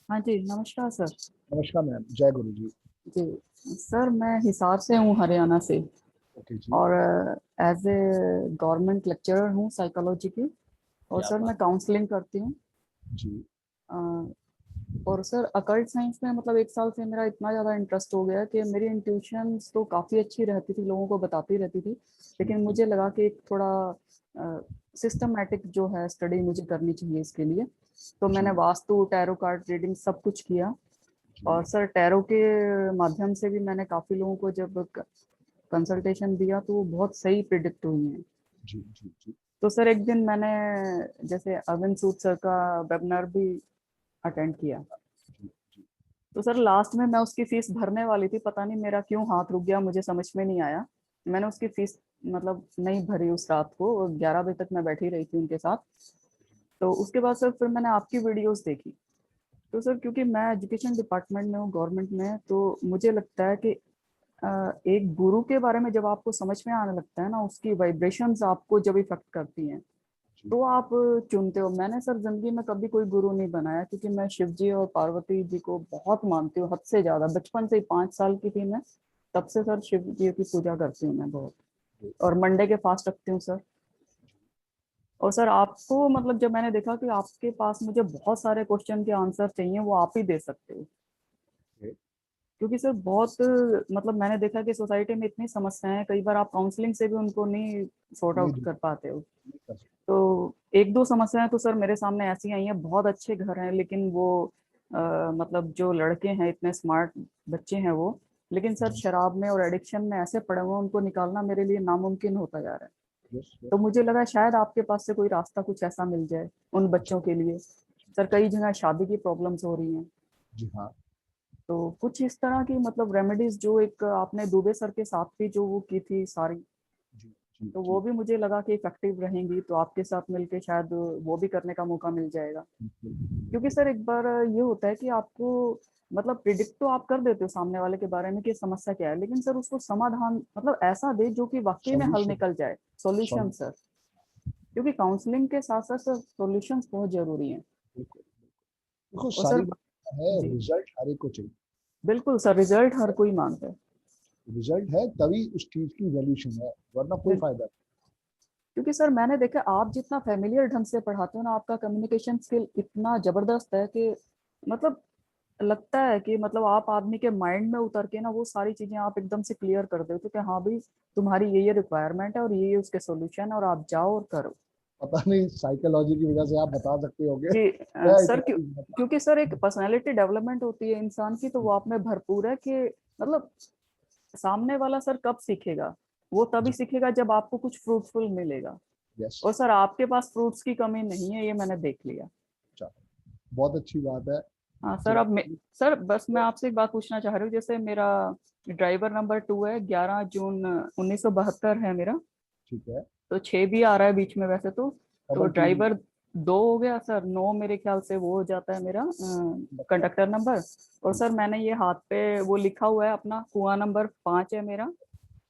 हाँ जी, नमस्कार सर। नमस्कार मैम, जय गुरु जी। जी सर, मैं हिसार से हूँ, हरियाणा से, ओके जी, और एज ए गवर्नमेंट लेक्चरर हूँ साइकोलॉजी की, और क्या सर बात मैं काउंसलिंग करती हूँ। जी। और सर अकल्ट साइंस में मतलब 1 साल से मेरा इतना ज़्यादा इंटरेस्ट हो गया कि मेरी इंट्यूशंस तो काफ़ी अच्छी रहती थी, लोगों को बताती रहती थी, लेकिन मुझे लगा कि एक थोड़ा सिस्टमैटिक जो है स्टडी मुझे करनी चाहिए इसके लिए। तो मैंने वास्तु, टैरो कार्ड रीडिंग सब कुछ किया, और सर टैरो के माध्यम से भी मैंने काफ़ी लोगों को जब कंसल्टेशन दिया तो वो बहुत सही प्रिडिक्ट हुई हैं। जी जी जी तो सर एक दिन मैंने जैसे अरविंद सूद सर का वेबिनार भी अटेंड किया। जी जी तो सर लास्ट में मैं उसकी फीस भरने वाली थी, पता नहीं मेरा क्यों हाथ रुक गया, मुझे समझ में नहीं आया। मैंने उसकी फीस मतलब नहीं भरी उस रात को, 11 बजे तक मैं बैठी रही थी उनके साथ। तो उसके बाद सर फिर मैंने आपकी वीडियोस देखी। तो सर क्योंकि मैं एजुकेशन डिपार्टमेंट में हूँ, गवर्नमेंट में, तो मुझे लगता है कि एक गुरु के बारे में जब आपको समझ में आने लगता है ना, उसकी वाइब्रेशंस आपको जब इफेक्ट करती हैं, तो आप चुनते हो। मैंने सर जिंदगी में कभी कोई गुरु नहीं बनाया, क्योंकि मैं शिव जी और पार्वती जी को बहुत मानती हूँ, हद से ज्यादा। बचपन से ही 5 साल की थी मैं, तब से सर शिव जी की पूजा करती हूँ मैं बहुत, और मंडे के फास्ट रखती हूँ सर। और सर आपको मतलब जब मैंने देखा कि आपके पास मुझे बहुत सारे क्वेश्चन के आंसर चाहिए, वो आप ही दे सकते हो, क्योंकि सर बहुत मतलब मैंने देखा कि सोसाइटी में इतनी समस्याएं हैं, कई बार आप काउंसलिंग से भी उनको नहीं सॉर्ट नहीं आउट जी, कर पाते हो। नहीं कर सकते। तो 1-2 समस्याएं तो सर मेरे सामने ऐसी आई हैं, बहुत अच्छे घर हैं, लेकिन वो मतलब जो लड़के हैं इतने स्मार्ट बच्चे हैं वो, लेकिन सर शराब में और एडिक्शन में ऐसे पड़े हुए हैं, उनको निकालना मेरे लिए नामुमकिन होता जा रहा है। यस यस तो मुझे लगा शायद आपके पास से कोई रास्ता कुछ ऐसा मिल जाए उन बच्चों के लिए। सर कई जगह शादी की प्रॉब्लम्स हो रही हैं, जी हाँ तो कुछ इस तरह की मतलब रेमेडीज जो एक आपने दुबे सर के साथ भी जो वो की थी सारी, जी जी तो जी वो भी मुझे लगा कि इफेक्टिव रहेंगी, तो आपके साथ मिलके शायद वो भी करने का मौका मिल जाएगा। क्योंकि सर एक बार ये होता है कि आपको मतलब प्रिडिक्ट तो आप कर देते हो सामने वाले के बारे में कि समस्या क्या है, लेकिन सर उसको समाधान मतलब ऐसा दे जो कि वाकई में हल सॉल्यूशन निकल जाए, सॉल्यूशन सर। क्योंकि काउंसलिंग के साथ साथ सर सॉल्यूशंस बहुत जरूरी हैं। बिल्कुल देखो, और सारी सर बात है, जी रिजल्ट हर एक को चाहिए। बिल्कुल सर, रिजल्ट हर कोई मांगता है। रिजल्ट है तभी उस चीज की वैल्यूशन है, वरना कोई बिल्कुल, फायदा नहीं। क्योंकि सर मैंने देखा आप जितना फेमिलियर ढंग से पढ़ाते हो ना, आपका कम्युनिकेशन स्किल इतना जबरदस्त है कि मतलब लगता है कि मतलब आप आदमी के माइंड में उतर के ना वो सारी चीजें आप एकदम से क्लियर कर देते हो कि हाँ भाई तुम्हारी ये रिक्वायरमेंट है और ये उसके सॉल्यूशन है, और आप जाओ और करो। पता नहीं साइकोलॉजी की वजह से आप बता सकते होगे, जी मैं सर इतना नहीं बता। क्योंकि सर एक पर्सनालिटी डेवलपमेंट होती है इंसान की, तो वो आप में भरपूर है कि मतलब सामने वाला सर कब सीखेगा, वो तभी जी सीखेगा जब आपको कुछ फ्रूटफुल मिलेगा। यस, और सर आपके पास फ्रूट्स की कमी नहीं है, ये मैंने देख लिया। बहुत अच्छी बात है। हाँ सर, अब सर बस मैं आपसे एक बात पूछना चाह रही हूँ, जैसे मेरा ड्राइवर नंबर 2 है, 11 जून 1972 है मेरा, ठीक है, तो 6 भी आ रहा है बीच में वैसे तो डबल ड्राइवर 2 हो गया सर, 9 मेरे ख्याल से वो हो जाता है मेरा कंडक्टर नंबर। और सर मैंने ये हाथ पे वो लिखा हुआ है अपना, कुआं नंबर 5 है मेरा।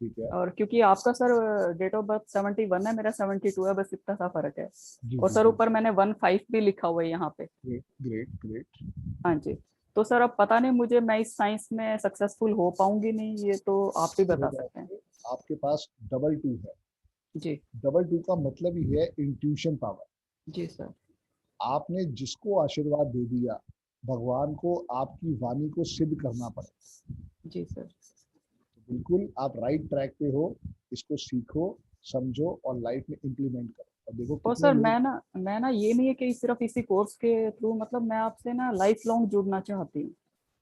ठीक है, और क्योंकि आपका सर डेट ऑफ बर्थ 71 है, मेरा 72 है, बस इतना सा फर्क है। जी, और जी, सर जी। ऊपर मैंने 15 भी लिखा हुआ है यहाँ पे। Great great. हाँ जी, तो सर अब पता नहीं मुझे, मैं इस साइंस में सक्सेसफुल हो पाऊंगी नहीं, ये तो आप ही बता सकते हैं। आपके पास डबल 2 है। जी डबल 2 का मतलब ही है इंट्यूशन पावर। जी सर। आपने जिसको आशीर्वाद दे दिया, भगवान को आपकी वाणी को सिद्ध करना पड़े। जी सर। तो बिल्कुल आप राइट ट्रैक पे हो, इसको सीखो, समझो और लाइफ में इम्प्लीमेंट करो। और देखो और कितने सर लोग, मैं ना ये नहीं है कि सिर्फ इसी कोर्स के थ्रू, मतलब मैं आपसे ना लाइफ लॉन्ग जुड़ना चाहती हूँ,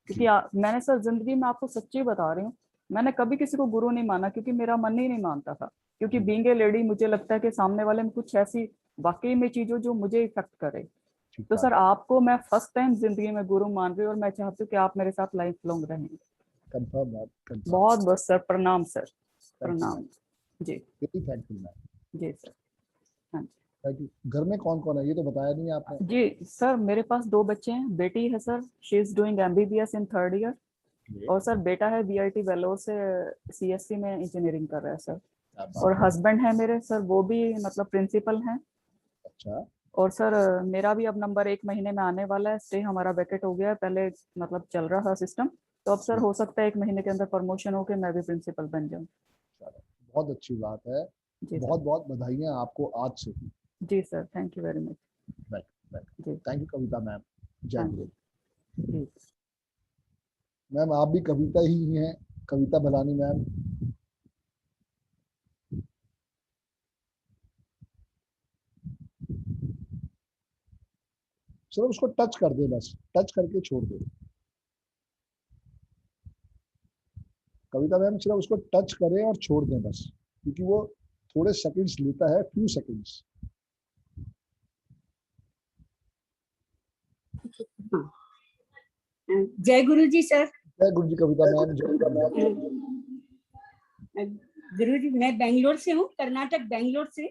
क्योंकि मैंने सर जिंदगी में आपको सच्ची बता रही हूँ, मैंने कभी किसी को गुरु नहीं माना, क्योंकि मेरा मन ही नहीं मानता था। क्योंकि बीइंग ए लेडी मुझे लगता है कि सामने वाले में कुछ ऐसी वाकई में चीज हो जो मुझे इफेक्ट करे। तो सर आपको मैं फर्स्ट टाइम जिंदगी में गुरु मान रही हूँ, और मैं चाहती हूँ कि आप मेरे साथ लाइफ लॉन्ग रहें। कंफर्म है, कंफर्म। बहुत बहुत सर प्रणाम सर, प्रणाम जी। Thankful ma'am. जी सर। हाँ जी, थैंक यू। घर में कौन कौन है, ये तो बताया नहीं आपने। जी सर मेरे पास 2 बच्चे हैं, बेटी है sir, she is doing MBBS in 3rd year, और सर बेटा है VIT वेलोर से CSC में इंजीनियरिंग कर रहा है सर। और हस्बैंड है मेरे सर, वो भी मतलब प्रिंसिपल हैं। अच्छा। और सर मेरा भी अब नंबर 1 महीने में आने वाला है, स्टे हमारा वैकेट हो गया है, पहले मतलब चल रहा था सिस्टम, तो अब सर हो सकता है 1 महीने के अंदर प्रमोशन हो के मैं भी प्रिंसिपल बन जाऊँ। बहुत अच्छी बात है, बहुत बहुत बधाइयाँ आपको आज से ही। जी sir, thank you very much. जी, थैंक यू कविता मैम। जय गुरु। जी मैम आप भी कविता ही हैं, कविता भलानी मैम। सिर्फ उसको टच कर दे, बस टच करके छोड़ दे। कविता मैम सिर्फ उसको टच करें और छोड़ दें बस, क्योंकि वो थोड़े सेकंड्स लेता है, फ्यू सेकंड्स। जय गुरु जी सर। जय गुरु जी कविता मैम। जय गुरु जी, मैं बेंगलोर से हूँ, कर्नाटक बेंगलोर से।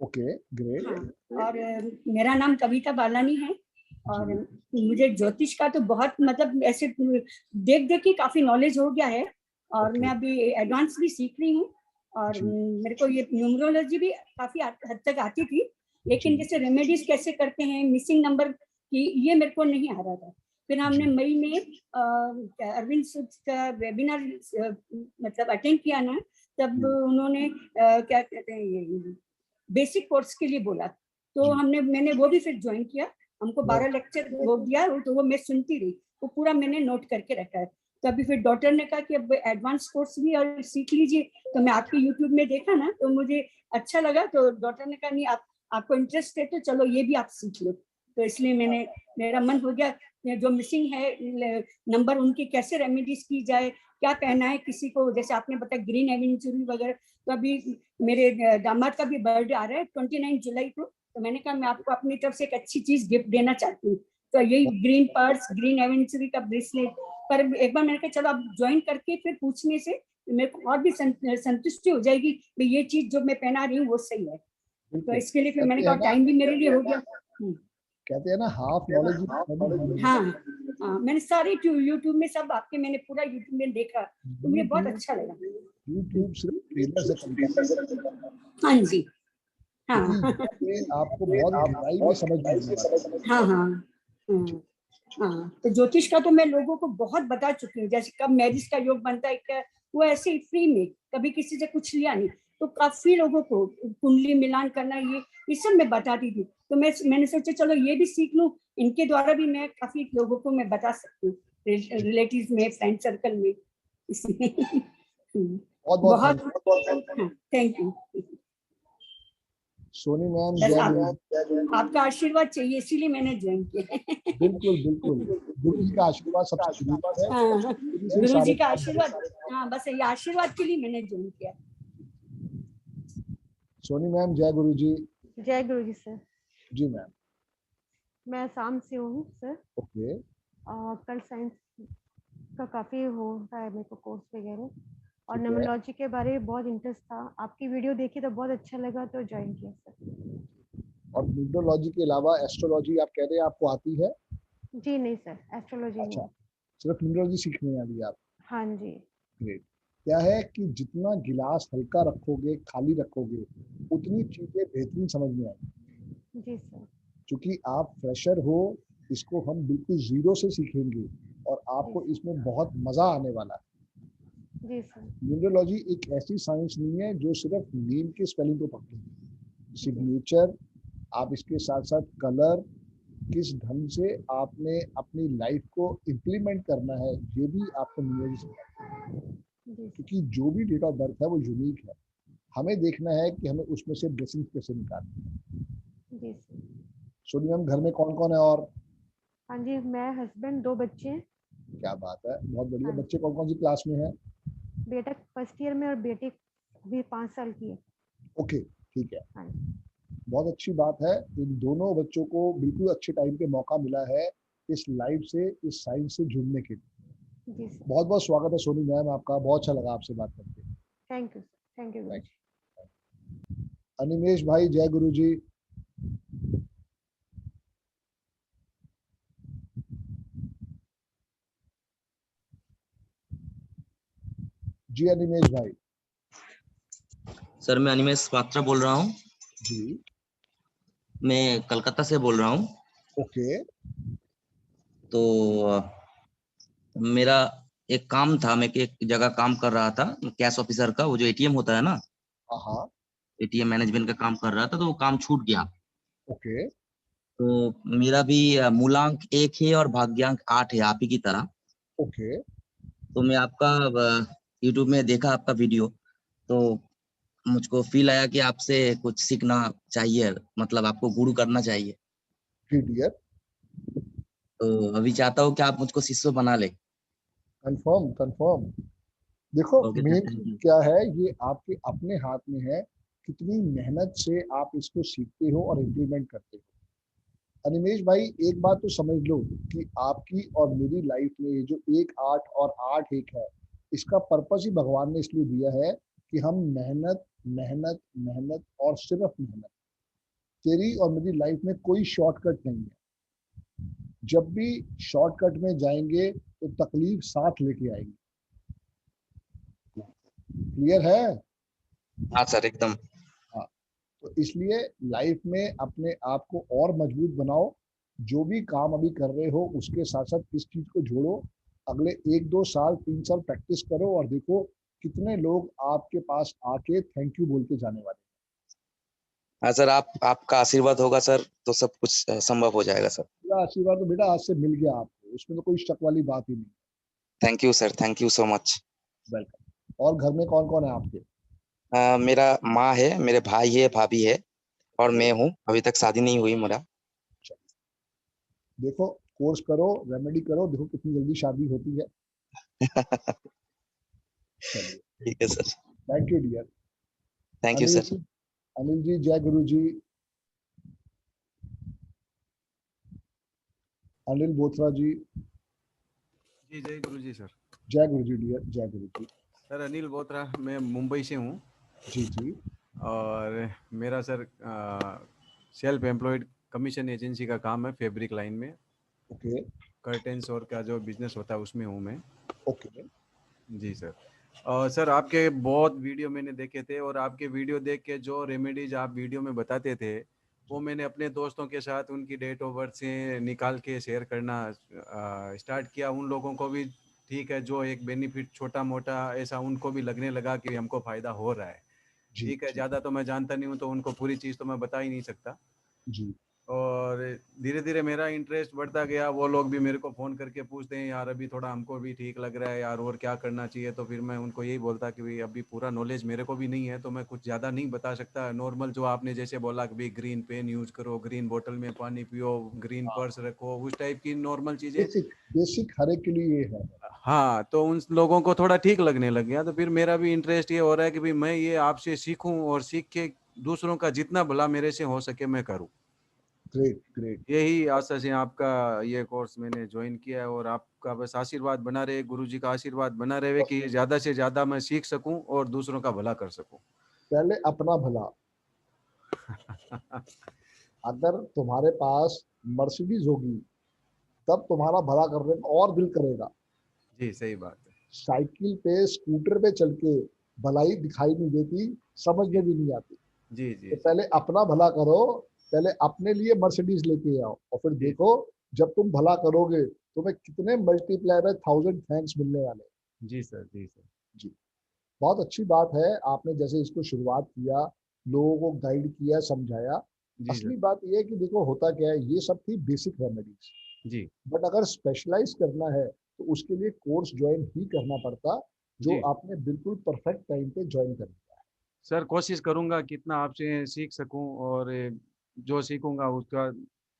Okay great. हाँ, और मेरा नाम कविता बालानी है, और मुझे ज्योतिष का तो बहुत मतलब ऐसे देख के काफी नॉलेज हो गया है, और मैं अभी एडवांस भी सीख रही हूँ, और मेरे को ये न्यूमरोलॉजी भी काफी हद तक आती थी, लेकिन जैसे रेमेडीज कैसे करते हैं, मिसिंग नंबर की, ये मेरे को नहीं आ रहा था। फिर हमने मई में अरविंद सूद का वेबिनार मतलब अटेंड किया ना, तब उन्होंने क्या कहते हैं ये बेसिक कोर्स के लिए बोला, तो मैंने वो भी फिर ज्वाइन किया। हमको 12 लेक्चर वो दिया, तो वो मैं सुनती रही, वो पूरा मैंने नोट करके रखा है। तो अभी फिर डॉक्टर ने कहा कि अब एडवांस कोर्स भी और सीख लीजिए, तो मैं आपके यूट्यूब में देखा ना, तो मुझे अच्छा लगा, तो डॉक्टर ने कहा नहीं आपको इंटरेस्ट है तो चलो ये भी आप सीख लो। तो इसलिए मेरा मन हो गया, जो मिसिंग है नंबर उनकी कैसे रेमेडीज की जाए, क्या कहना है किसी को, जैसे आपने बताया ग्रीन एवेंचुरी वगैरह। तो अभी मेरे दामाद का भी बर्थडे आ रहा है 29 जुलाई को, तो मैंने कहा मैं आपको अपनी तरफ से एक अच्छी चीज गिफ्ट देना चाहती हूँ, तो यही ग्रीन पर्स, ग्रीन एवेंचुरी का ब्रेसलेट। पर एक बार मैंने कहा चलो आप ज्वाइन करके फिर पूछने से मेरे को और भी संतुष्टि हो जाएगी कि ये चीज जो मैं पहना रही हूँ वो सही है। तो इसके लिए फिर मैंने कहा टाइम भी मेरे लिए हो गया। कहते हैं ना हाफ नॉलेज। हाँ हाँ, मैंने सारे यूट्यूब में सब आपके, मैंने पूरा यूट्यूब में देखा, तो मुझे बहुत अच्छा लगा। यूट्यूब सिर्फ ट्रेलर से। हाँ जी, हाँ आपको बहुत गहराई में समझ में आएगा। हाँ हाँ हाँ। तो ज्योतिष का तो मैं लोगों को बहुत बता चुकी हूँ, जैसे कब मैरिज का योग बनता है क्या, वो ऐसे ही फ्री में, कभी किसी से कुछ लिया नहीं, तो काफी लोगों को कुंडली मिलान करना ये सब मैं बताती थी। तो मैंने सोचा चलो ये भी सीख लूं, इनके द्वारा भी मैं काफी लोगों को मैं बता सकती हूँ, रिलेटिव्स में, फ्रेंड सर्कल में, इसलिए बहुत थैंक यू सोनी मैम। आपका आशीर्वाद चाहिए, इसीलिए मैंने ज्वाइन किया। बिल्कुल बिल्कुल, गुरु जी का आशीर्वाद सबसे जरूरी है। गुरु जी का आशीर्वाद, हाँ बस ये आशीर्वाद के लिए मैंने ज्वाइन किया। सोनी मैम जय गुरु जी। जय गुरु जी सर। जी मैम। मैं आसाम से हूँ सर। ओके। कल साइंस का काफ़ी हो रहा है मेरे को कोर्स वगैरह, और ठीक है। न्यूमरोलॉजी के बारे में बहुत इंटरेस्ट था। आपकी वीडियो देखी तो बहुत अच्छा लगा, तो ज्वाइन किया सर। और न्यूमरोलॉजी के अलावा एस्ट्रोलॉजी आप कह रहे हैं आपको आती है? जी नहीं सर, एस्ट्रोलॉजी अच्छा, नहीं। सिर्फ न्यूमरोलॉजी सीखने वाली आप? हाँ जी। ग्रेट। क्या है कि जितना गिलास हल्का रखोगे, खाली रखोगे, उतनी चीजें बेहतरीन समझ में आएंगी। जी सर। क्योंकि आप फ्रेशर हो, इसको हम बिल्कुल जीरो से सीखेंगे और आपको इसमें बहुत मजा आने वाला है। जी सर। न्यूमरोलॉजी एक ऐसी साइंस नहीं है जो सिर्फ नेम के स्पेलिंग को पकड़ेगी। सिग्नेचर, आप इसके साथ साथ कलर, किस ढंग से आपने अपनी लाइफ को इम्प्लीमेंट करना है, ये भी आपको न्यूमरोलॉजी सिखाएगी। क्योंकि जो भी डेट ऑफ बर्थ है वो यूनिक है, हमें देखना है कि हमें उसमें से ब्लेसिंग कैसे निकालनी है। जी सर। सोनी मैम घर में कौन कौन है? और हाँ जी, मैं, हस्बैंड, 2 बच्चे हैं। क्या बात है, बहुत बढ़िया। हाँ। बच्चे कौन कौन सी क्लास में है? बेटा फर्स्ट ईयर में और बेटी भी 5 साल की है। ओके, ठीक है। हाँ। बहुत अच्छी बात है। इन दोनों बच्चों को बिल्कुल अच्छे टाइम पे मौका मिला है इस लाइफ से, इस साइंस से जुड़ने के लिए। जी सर। बहुत बहुत स्वागत है सोनी मैम आपका, बहुत अच्छा लगा आपसे बात करके। Thank you sir. Thank you. Animesh भाई जय गुरु जी। जी अनिमेश भाई। सर मैं अनिमेश पात्रा बोल रहा हूँ। जी। मैं कलकत्ता से बोल रहा हूँ। ओके। तो मेरा एक काम था, मैं एक जगह काम कर रहा था कैश ऑफिसर का, वो जो एटीएम होता है ना, हाँ। एटीएम मैनेजमेंट का काम कर रहा था, तो वो काम छूट गया। ओके। तो मेरा भी मूलांक 1 है और भाग्यांक 8 है, आप ही की तरह। ओके। तो मैं आपका यूट्यूब में देखा आपका वीडियो, तो मुझको फील आया कि आपसे कुछ सीखना चाहिए, मतलब आपको गुरु करना चाहिए। डियर। तो अभी चाहता हूँ कि आप मुझको शिष्य बना ले। Confirm confirm. देखो ओके सर, मेन थैंक चीज यू। क्या है, ये आपके अपने हाथ में है, कितनी मेहनत से आप इसको सीखते हो और इम्प्लीमेंट करते हो। अनिमेश भाई एक बात तो समझ लो कि आपकी और मेरी लाइफ में ये जो 1 8 और 8 1 है, इसका पर्पस ही भगवान ने इसलिए दिया है कि हम मेहनत मेहनत मेहनत और सिर्फ मेहनत। तेरी और मेरी लाइफ में कोई शॉर्टकट नहीं है। जब भी शॉर्टकट में जाएंगे तो तकलीफ साथ लेके आएगी। क्लियर है? हाँ सर, एकदम। हाँ, तो इसलिए लाइफ में अपने आप को और मजबूत बनाओ। जो भी काम अभी कर रहे हो उसके साथ साथ इस चीज को जोड़ो। अगले 1 2 साल 3 साल प्रैक्टिस करो और देखो कितने लोग आपके पास आके थैंक यू बोल के जाने वाले। हाँ सर, आपका आशीर्वाद होगा सर तो सब कुछ संभव हो जाएगा सर। पूरा आशीर्वाद तो बेटा आज से मिल गया आपको, उसमें तो कोई शक वाली बात ही नहीं। Thank you sir, thank you so much. Welcome. और घर में कौन कौन है आपके? मेरा माँ है, मेरे भाई है, भाभी है और मैं हूँ। अभी तक शादी नहीं हुई मेरा। देखो कोर्स करो, रेमेडी करो, देखो कितनी जल्दी शादी होती है। चलिए ठीक है sir. Thank you dear. Thank you sir. Anil ji जय गुरु जी। अनिल बोथरा जी। जी जय गुरु जी सर। जय गुरु जी डियर, जय गुरु जी। सर अनिल बोत्रा, मैं मुंबई से हूँ। जी जी। और मेरा sir self employed commission agency का काम है, फैब्रिक लाइन में। ओके। कर्टेन्स और का जो बिजनेस होता है उसमें हूँ मैं। ओके। जी सर। और सर आपके बहुत वीडियो मैंने देखे थे, और आपके वीडियो देख के जो रेमेडीज आप वीडियो में बताते थे वो मैंने अपने दोस्तों के साथ उनकी डेट ऑफ बर्थ से निकाल के शेयर करना स्टार्ट किया। उन लोगों को भी ठीक है, जो एक बेनिफिट छोटा मोटा ऐसा उनको भी लगने लगा कि हमको फ़ायदा हो रहा है। ठीक है, ज़्यादा तो मैं जानता नहीं हूँ तो उनको पूरी चीज़ तो मैं बता ही नहीं सकता। जी। और धीरे धीरे मेरा इंटरेस्ट बढ़ता गया। वो लोग भी मेरे को फ़ोन करके पूछते हैं यार अभी थोड़ा हमको भी ठीक लग रहा है यार, और क्या करना चाहिए। तो फिर मैं उनको यही बोलता कि भाई अभी पूरा नॉलेज मेरे को भी नहीं है तो मैं कुछ ज़्यादा नहीं बता सकता। नॉर्मल जो आपने जैसे बोला कि भाई ग्रीन पेन यूज़ करो, ग्रीन बोतल में पानी पियो, ग्रीन पर्स रखो, उस टाइप की नॉर्मल चीज़ें। बेसिक हर एक के लिए ये है। हाँ, तो उन लोगों को थोड़ा ठीक लगने लग गया। तो फिर मेरा भी इंटरेस्ट ये हो रहा है कि भाई मैं ये आपसे सीखूं और सीख के दूसरों का जितना भला मेरे से हो सके मैं करूं। Great great. यही आशा से आपका ये कोर्स मैंने ज्वाइन किया है, और आपका बस आशीर्वाद बना रहे, गुरुजी का आशीर्वाद बना रहे कि ज्यादा से ज्यादा मैं सीख सकूं और दूसरों का भला कर सकूं। पहले अपना भला। अगर तुम्हारे पास मर्सिडीज होगी तब तुम्हारा भला करने का और दिल करेगा। जी सही बात है। साइकिल पे स्कूटर पे चल के भलाई दिखाई नहीं देती, समझ में भी नहीं आती। जी जी तो पहले अपना भला करो, पहले अपने लिए मर्सिडीज लेके आओ और फिर देखो जब तुम भला करोगे तुम्हें कितने मल्टीप्लाई बाय 1000 थैंक्स मिलने वाले। जी सर, जी सर। जी बहुत अच्छी बात है, आपने जैसे इसको शुरुआत किया, लोगों को गाइड किया, समझाया। जी असली सर। बात यह है कि देखो होता क्या है, ये सब थी बेसिक रेमेडीज, जी बट अगर स्पेशलाइज करना है तो उसके लिए कोर्स ज्वाइन ही करना पड़ता, जो जी आपने बिल्कुल परफेक्ट टाइम पे ज्वाइन कर दिया है। सर, कोशिश करूंगा कितना आपसे सीख सकूं, और जो सीखूंगा उसका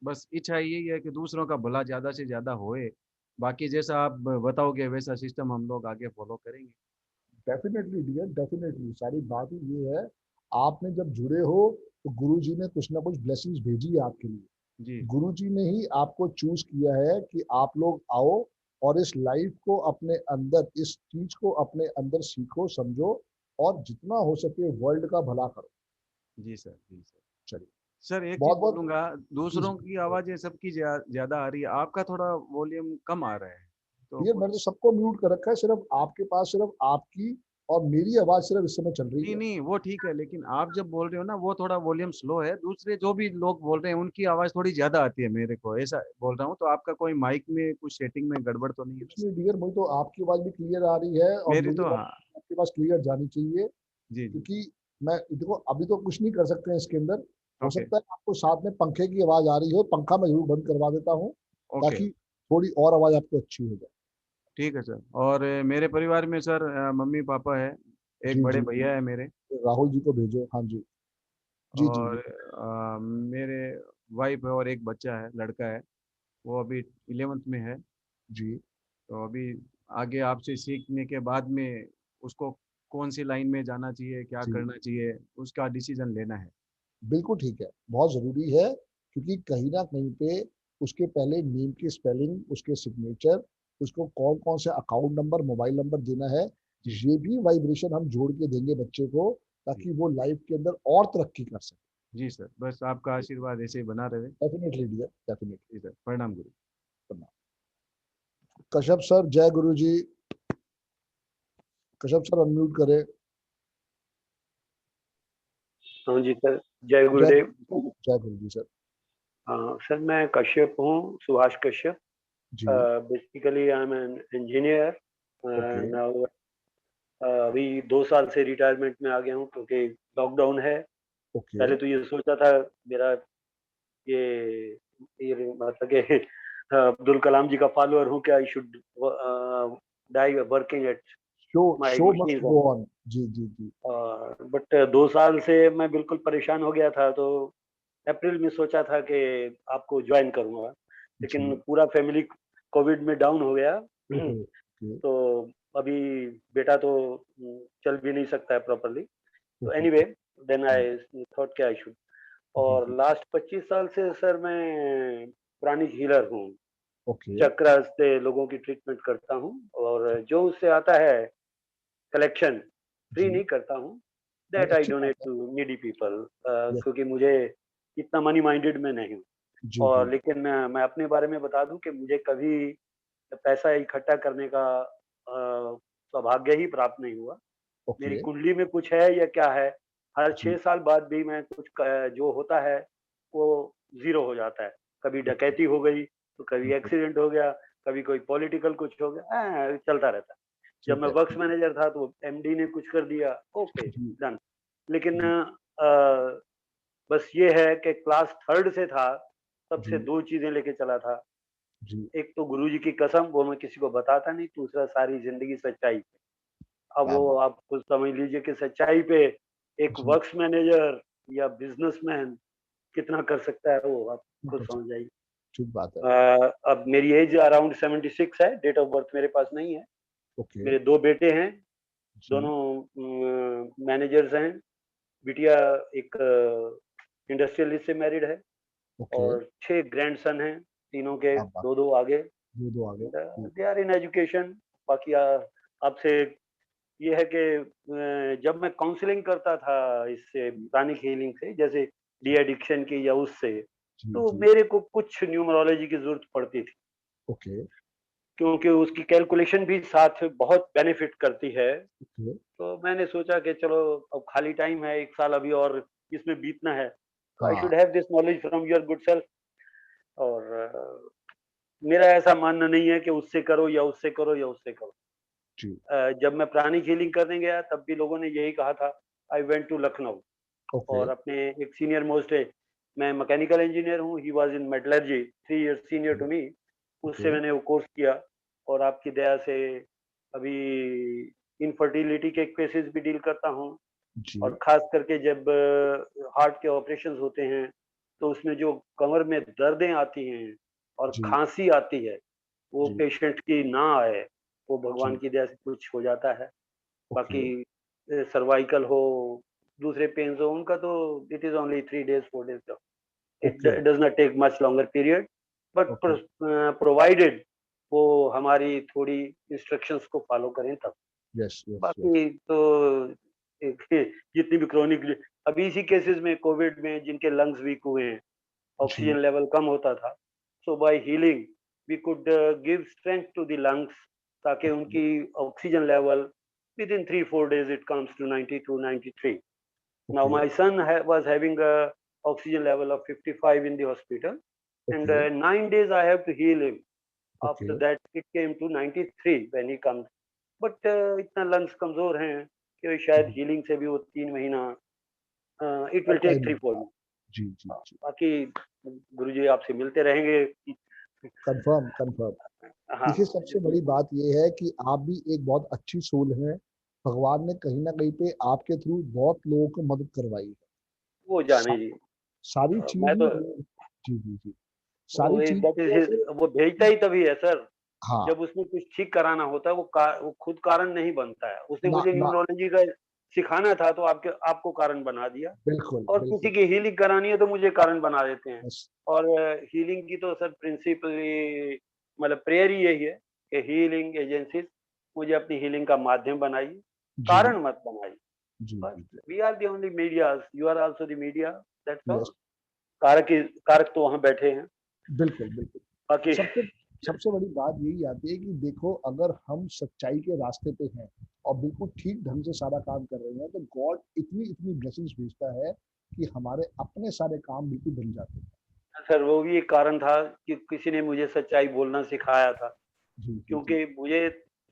बस इच्छा यही है कि दूसरों का भला ज्यादा से ज्यादा होए। बाकी जैसा आप बताओगे वैसा सिस्टम हम लोग आगे फॉलो करेंगे। Definitely dear, definitely. सारी बात ही ये है, आपने जब जुड़े हो तो गुरु जी ने कुछ ना कुछ ब्लेसिंग्स भेजी है आपके लिए। जी गुरु जी ने ही आपको चूज किया है कि आप लोग आओ और इस लाइफ को अपने अंदर, इस चीज को अपने अंदर सीखो, समझो और जितना हो सके वर्ल्ड का भला करो। जी सर, जी सर। चलिए, सर एक चीज बहुत बहुत बोलूंगा, जी दूसरों जी। की आवाजें सबकी ज्यादा आ रही है, आपका थोड़ा वॉल्यूम कम आ रहा है तो ये मैंने तो कुछ। सबको म्यूट कर रखा है, सिर्फ आपके पास सिर्फ आपकी और मेरी आवाज सिर्फ इस समय चल रही नहीं है। नहीं वो ठीक है, लेकिन आप जब बोल रहे हो ना वो थोड़ा वॉल्यूम स्लो है, दूसरे जो भी लोग बोल रहे हैं उनकी आवाज थोड़ी ज्यादा आती है मेरे को, ऐसा बोल रहा हूँ। तो आपका कोई माइक में कुछ सेटिंग में गड़बड़ तो नहीं है कुछ ना? नहीं डियर, मुझे तो आपकी आवाज भी क्लियर आ रही है और मेरी मेरी तो आवाज हाँ। आपके पास क्लियर जानी चाहिए। जी जी। क्योंकि मैं देखो अभी तो कुछ नहीं कर सकते हैं इसके अंदर। हो ओके सकता है आपको साथ में पंखे की आवाज आ रही हो, पंखा मैं जरूर बंद करवा देता हूँ ओके। ताकि थोड़ी और आवाज आपको अच्छी हो जाए। ठीक है सर। और मेरे परिवार में सर मम्मी पापा है, एक जी बड़े जी जी। भैया है मेरे, राहुल जी को भेजो, हाँ जी। जी जी और जी। मेरे वाइफ है और एक बच्चा है, लड़का है, वो अभी 11th में है। जी तो अभी आगे आपसे सीखने के बाद में उसको कौन सी लाइन में जाना चाहिए, क्या जी करना चाहिए, उसका डिसीजन लेना है। बिल्कुल ठीक है, बहुत जरूरी है। क्योंकि कहीं ना कहीं पे उसके पहले नेम की स्पेलिंग, उसके सिग्नेचर, उसको कौन कौन से अकाउंट नंबर, मोबाइल नंबर देना है, जी ये भी वाइब्रेशन हम जोड़ के देंगे बच्चे को, जी ताकि वो लाइफ के अंदर और तरक्की कर सके। जी सर, बस आपका आशीर्वाद ऐसे ही बना रहे। Definitely dear, definitely. जी सर, प्रणाम गुरु। कश्यप सर, जय गुरु जी। कश्यप सर अनम्यूट करें। हाँ जी सर, जय जय गुरुदेव। जय गुरु जी सर। सर मैं कश्यप हूँ, सुभाष कश्यप। जी basically I am an engineer. Okay now अभी 2 साल से रिटायरमेंट में आ गया हूँ क्योंकि लॉकडाउन है। ओके। पहले तो ये सोचा था मेरा ये मतलब कि अब्दुल कलाम जी का फॉलोअर हूँ क्या, I should die working at show my show must machine. Go on. जी जी जी। बट 2 साल से मैं बिल्कुल परेशान हो गया था, तो अप्रैल में सोचा था कि आपको ज्वाइन करूंगा, लेकिन जी पूरा फैमिली कोविड में डाउन हो गया। ओहो ओके तो अभी बेटा तो चल भी नहीं सकता है प्रॉपरली। तो ओहो। एनीवे देन आई थॉट कि आई शुड। जी और जी लास्ट 25 साल से सर मैं प्राणिक हीलर हूँ। ओके चक्र से लोगों की ट्रीटमेंट करता हूँ, और जो उससे आता है कलेक्शन फ्री जी। नहीं करता हूँ, नहीं दैट आई अच्छी बात डोनेट है। To needy people. यस। क्योंकि मुझे इतना मनी माइंडेड में नहीं हूँ। जी जी और लेकिन मैं अपने बारे में बता दूं कि मुझे कभी पैसा इकट्ठा करने का सौभाग्य ही प्राप्त नहीं हुआ। मेरी ओके। कुंडली में कुछ है या क्या है, हर जी 6 साल बाद भी मैं कुछ जो होता है वो जीरो हो जाता है। कभी ओके। डकैती हो गई, तो कभी एक्सीडेंट हो गया, कभी कोई पॉलिटिकल कुछ हो गया, चलता रहता है। जब ठीक मैं है वर्क्स मैनेजर था तो एमडी ने कुछ कर दिया, ओके जी डन। लेकिन जी बस ये है कि क्लास थर्ड से था, तब से जी 2 चीजें लेके चला था। जी। एक तो गुरुजी की कसम, वो मैं किसी को बताता नहीं। दूसरा सारी जिंदगी सच्चाई पे। अब क्या वो बात। आप खुद समझ लीजिए कि सच्चाई पे एक जी वर्क्स मैनेजर या बिजनेसमैन कितना कर सकता है, वो आप ठीक खुद है, समझ जाइए। ठीक बात है। अब मेरी एज अराउंड 76 है, डेट ऑफ बर्थ मेरे पास नहीं है। ओके मेरे 2 बेटे हैं, जी दोनों मैनेजर्स हैं, बिटिया एक इंडस्ट्रियलिस्ट से मैरिड है ओके, और 6 ग्रैंडसन हैं, तीनों के क्या बात, 2-2 आगे। दो आगे। They are in education. बाकी आपसे ये है कि जब मैं काउंसलिंग करता था इससे प्राणिक हीलिंग से, जैसे डी एडिक्शन की या उससे, जी तो जी, मेरे को कुछ न्यूमरोलॉजी की जरूरत पड़ती थी, ओके क्योंकि उसकी कैलकुलेशन भी साथ बहुत बेनिफिट करती है। ओके, तो मैंने सोचा कि चलो अब खाली टाइम है, 1 साल अभी और इसमें बीतना है, तो आई हाँ should have this knowledge from your good self. और मेरा ऐसा मानना नहीं है कि उससे करो या उससे करो या उससे करो। जी, जब मैं प्राणिक हीलिंग करने गया तब भी लोगों ने यही कहा था। I went to Lucknow okay, और अपने एक सीनियर मोस्ट है, मैं मैकेनिकल इंजीनियर हूँ, he was in metallurgy, 3 years senior to me. उससे ओके, मैंने वो कोर्स किया और आपकी दया से अभी इनफर्टिलिटी के केसेस भी डील करता हूँ। जी और खास करके जब हार्ट के ऑपरेशंस होते हैं तो उसमें जो कमर में दर्दें आती हैं और जी खांसी आती है, वो जी पेशेंट की ना आए, वो भगवान जी, की दया से कुछ हो जाता है। ओके, बाकी सर्वाइकल हो, दूसरे पेन्स हो, उनका तो it is only 3 days 4 days का, it okay, does not take much longer period, but okay, provided वो हमारी थोड़ी इंस्ट्रक्शंस को फॉलो करें तब। यस यस यस, बाकी तो एक जितनी भी क्रोनिक, अभी इसी केसेस में कोविड में जिनके लंग्स वीक हुए हैं, जी ऑक्सीजन लेवल कम होता था, so by healing we could give strength to the lungs, ताकि ओके, उनकी oxygen level within 3-4 days it comes to 92 93. Now okay, my son was having a oxygen level of 55 in the hospital, and okay, 9 days I have to heal him. Okay, After that it came to 93 when he comes, but इतना lungs कमजोर हैं कि शायद जी, healing से भी वो 3 महीना, it will और टेक टाइम 3-4 लगता है, मंथ। जी जी जी, बाकी गुरुजी आपसे मिलते रहेंगे। Confirm confirm. हाँ, देखिए, सबसे बड़ी बात ये है कि आप भी एक बहुत अच्छी सोल हैं। भगवान ने कहीं न कहीं पे आपके थ्रू बहुत लोगों को मदद करवाई है। वो सा जाने जी। सारी मैं चीज़ तो जी, जी, जी। वो सारी दैट चीज़ें इज वो भेजता ही तभी है सर, हाँ, जब उसमें कुछ ठीक कराना होता है, वो खुद कारण नहीं बनता है। उसने ना मुझे ना न्यूमरोलॉजी का सिखाना था तो आपको कारण बना दिया, बिल्कुल, और किसी बिल्कुल। की हीलिंग करानी है तो मुझे कारण बना देते हैं। बस और हीलिंग की तो सर प्रिंसिपली मतलब प्रेयर ही यही है कि हीलिंग एजेंसीज मुझे अपनी हीलिंग का माध्यम बनाइए, जी, कारण मत बनाइए। जी, बस जी, जी। We are the only medias, you are also the media, that's all. Yes, कारक तो वहाँ बैठे हैं। बिल्कुल, बिल्कुल। बाकी सबसे सबसे बड़ी बात यही आती है कि देखो, अगर हम सच्चाई के रास्ते पे हैं और बिल्कुल ठीक ढंग से सारा काम कर रहे हैं, तो गॉड इतनी ब्लेसिंग्स भेजता है कि हमारे अपने सारे काम बिल्कुल बन जाते हैं। सर वो भी एक कारण था कि किसी ने मुझे सच्चाई बोलना सिखाया था, जी, जी, जी। क्योंकि मुझे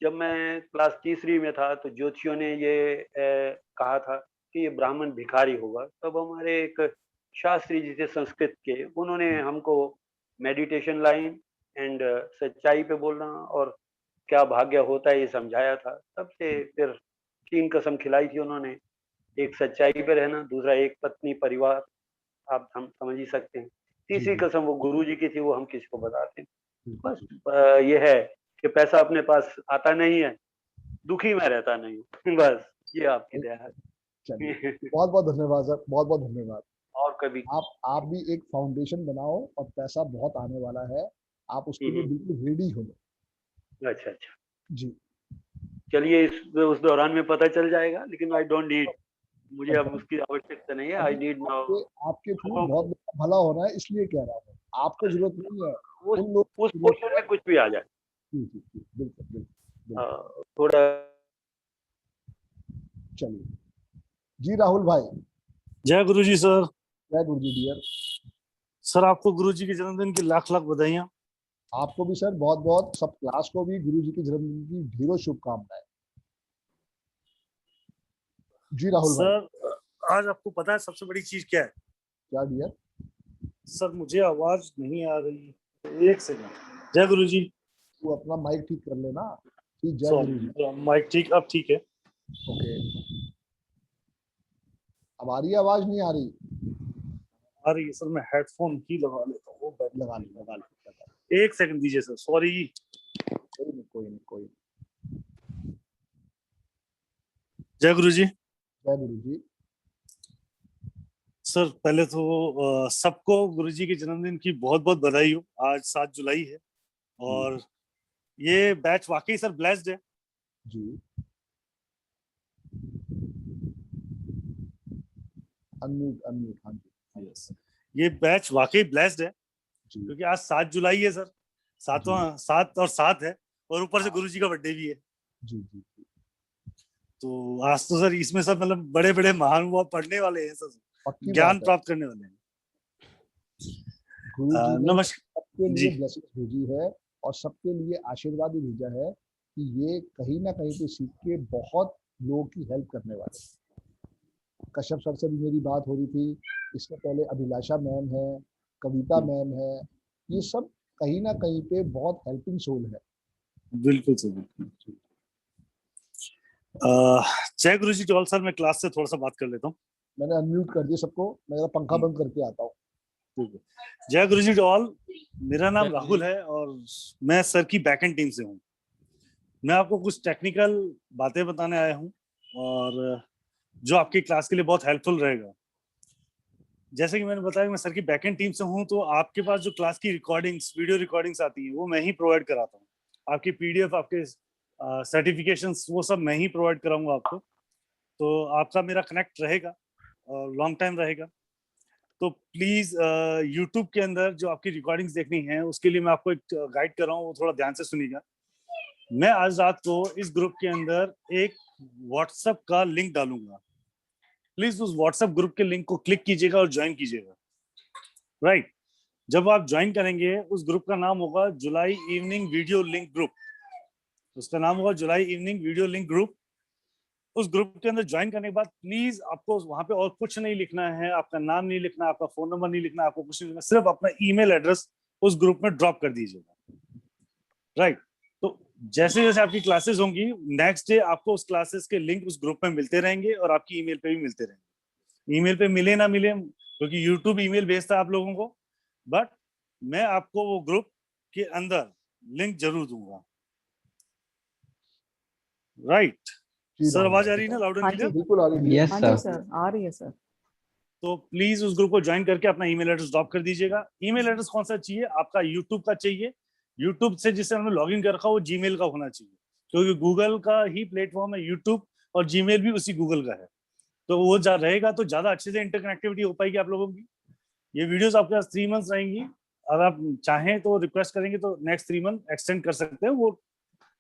जब मैं क्लास तीसरी में था तो ज्योतिषियों ने ये कहा था कि ये ब्राह्मण भिखारी होगा। तब हमारे एक शास्त्री जी थे संस्कृत के, उन्होंने हमको मेडिटेशन लाइन एंड सच्चाई पे बोलना और क्या भाग्य होता है ये समझाया था। तब से फिर 3 कसम खिलाई थी उन्होंने, एक सच्चाई पे रहना, दूसरा एक पत्नी परिवार, आप हम समझ ही सकते हैं। जी, तीसरी जी, कसम वो गुरुजी की थी, वो हम किसी को बताते नहीं। बिल्कुल, बस बिल्कुल। ये है कि पैसा अपने पास आता नहीं है, दुखी मैं रहता नहीं हूँ। बस ये आपकी दया है। चलिए, बहुत-बहुत धन्यवाद सर, बहुत-बहुत धन्यवाद। और कभी आप भी एक फाउंडेशन बनाओ और पैसा बहुत आने वाला है। आप उसके लिए बिल्कुल रेडी हो जाओ। अच्छा, अच्छा। जी। चलिए उस दौरान में पता चल जाएगा, लेकिन आई डोंट नीड, मुझे अब कंफर्म। उसकी आवश्यकता नहीं है। अभी आई नीड नाउ आपके आपके थ्रू लोगों बहुत लोगों का भला हो रहा है, इसलिए कह रहा हूँ। आपको ज़रूरत नहीं है, को उन लोगों उस को ज़रूरत पोर्शन है। में कुछ भी आ जाए। जी, जी, जी। बिल्कुल, बिल्कुल, बिल्कुल। थोड़ा चलिए। जी, राहुल भाई। जय गुरु जी सर। जय गुरु जी डियर। सर आपको गुरु जी के जन्मदिन की लाख लाख बधाइयाँ। आपको भी सर बहुत-बहुत, सब क्लास को भी गुरु जी के जन्मदिन की ढेरों शुभकामनाएं। जी राहुल भाई। सर आज आपको पता है सबसे बड़ी चीज क्या है? क्या डियर? सर मुझे आवाज नहीं आ रही, एक सेकंड। जय गुरु जी। तू अपना माइक ठीक कर लेना। ठीक, जय गुरु जी। सॉरी माइक ठीक, अब ठीक है। ओके, अब आ रही है आवाज, नहीं आ रही? आ रही है सर, मैं हेडफोन ही लगा लेता हूँ। लगा ली। एक सेकंड दीजिए सर, सॉरी। कोई नहीं, कोई नहीं, कोई नहीं। जय गुरु जी। जय गुरु जी। सर पहले तो सबको गुरुजी के जन्मदिन की बहुत बहुत बधाई हो। आज 7 जुलाई है और ये बैच वाकई सर ब्लेस्ड है जी। अनम्यूट हाँ जी। यस, ये बैच वाकई ब्लेस्ड है क्योंकि आज 7 जुलाई है सर, 7 और 7 है और ऊपर से गुरुजी का बर्थडे भी है। जी जी। तो आज तो सर इसमें सब मतलब बड़े बड़े महानुभाव पढ़ने वाले हैं सर, ज्ञान प्राप्त करने वाले हैं। नमस्कार। सबके जी। लिए ब्लेसिंग्स भेजी है और सबके लिए आशीर्वाद भी भेजा है कि ये कहीं ना कहीं पे सीख के बहुत लोगों की हेल्प करने वाले हैं। कश्यप सर से भी मेरी बात हो रही थी, इससे पहले अभिलाषा मैम है, कविता मैम है, ये सब कहीं ना कहीं पे बहुत हेल्पिंग सोल है। बिल्कुल सर, बिल्कुल। जय गुरुजी टू ऑल सर, मैं क्लास से थोड़ा सा बात कर लेता हूँ। मैंने अनम्यूट कर दिया सबको, मेरा पंखा बंद करके आता हूँ। ठीक है। जय गुरुजी टू ऑल, मेरा नाम राहुल है और मैं सर की बैकएंड टीम से हूँ। मैं आपको कुछ टेक्निकल बातें बताने आया हूँ और जो आपकी क्लास के लिए बहुत हेल्पफुल रहेगा। जैसे कि मैंने बताया मैं सर की बैकएंड टीम से हूँ, तो आपके पास जो क्लास की रिकॉर्डिंग्स, वीडियो रिकॉर्डिंग्स आती है वो मैं ही प्रोवाइड कराता हूँ। आपकी पीडीएफ, आपके सर्टिफिकेशंस, वो सब मैं ही प्रोवाइड कराऊंगा आपको। तो आपका मेरा कनेक्ट रहेगा और लॉन्ग टाइम रहेगा। तो प्लीज यूट्यूब के अंदर जो आपकी रिकॉर्डिंग्स देखनी है उसके लिए मैं आपको एक गाइड कर रहा हूँ, वो थोड़ा ध्यान से सुनिएगा। मैं आज रात को इस ग्रुप के अंदर एक व्हाट्सएप का लिंक डालूंगा। प्लीज उस व्हाट्सएप ग्रुप के लिंक को क्लिक कीजिएगा और ज्वाइन कीजिएगा। राइट, जब आप ज्वाइन करेंगे उस ग्रुप का नाम होगा जुलाई इवनिंग वीडियो लिंक ग्रुप। उसका नाम होगा जुलाई इवनिंग वीडियो लिंक ग्रुप। उस ग्रुप के अंदर ज्वाइन करने के बाद प्लीज आपको वहां पे और कुछ नहीं लिखना है, आपका नाम नहीं लिखना, आपका फोन नंबर नहीं लिखना, आपको कुछ नहीं लिखना, सिर्फ अपना ईमेल एड्रेस उस ग्रुप में ड्रॉप कर दीजिएगा। राइट, तो जैसे जैसे आपकी क्लासेस होंगी नेक्स्ट डे आपको उस क्लासेस के लिंक उस ग्रुप में मिलते रहेंगे और आपकी ईमेल पे भी मिलते रहेंगे। ईमेल पे मिले ना मिले, क्योंकि यूट्यूब ईमेल भेजता है आप लोगों को, बट मैं आपको वो ग्रुप के अंदर लिंक जरूर दूंगा। राइट सर, आवाज आ रही है ना लाउड एंड क्लियर? बिल्कुल आ रही है। यस सर, आ रही है सर। तो प्लीज उस ग्रुप को ज्वाइन करके अपना ईमेल एड्रेस ड्रॉप कर दीजिएगा। ईमेल एड्रेस कौन सा चाहिए? आपका यूट्यूब का चाहिए। यूट्यूब से जिससे हमने लॉगिन कर रखा वो जीमेल का होना चाहिए, क्योंकि गूगल का ही प्लेटफॉर्म है यूट्यूब और जीमेल भी उसी गूगल का है। तो वो रहेगा तो ज्यादा अच्छे से इंटरकनेक्टिविटी हो पाएगी आप लोगों की। ये वीडियोस आपके पास 3 मंथ्स रहेंगी। अगर आप चाहें तो रिक्वेस्ट करेंगे तो नेक्स्ट 3 मंथ एक्सटेंड कर सकते हैं, वो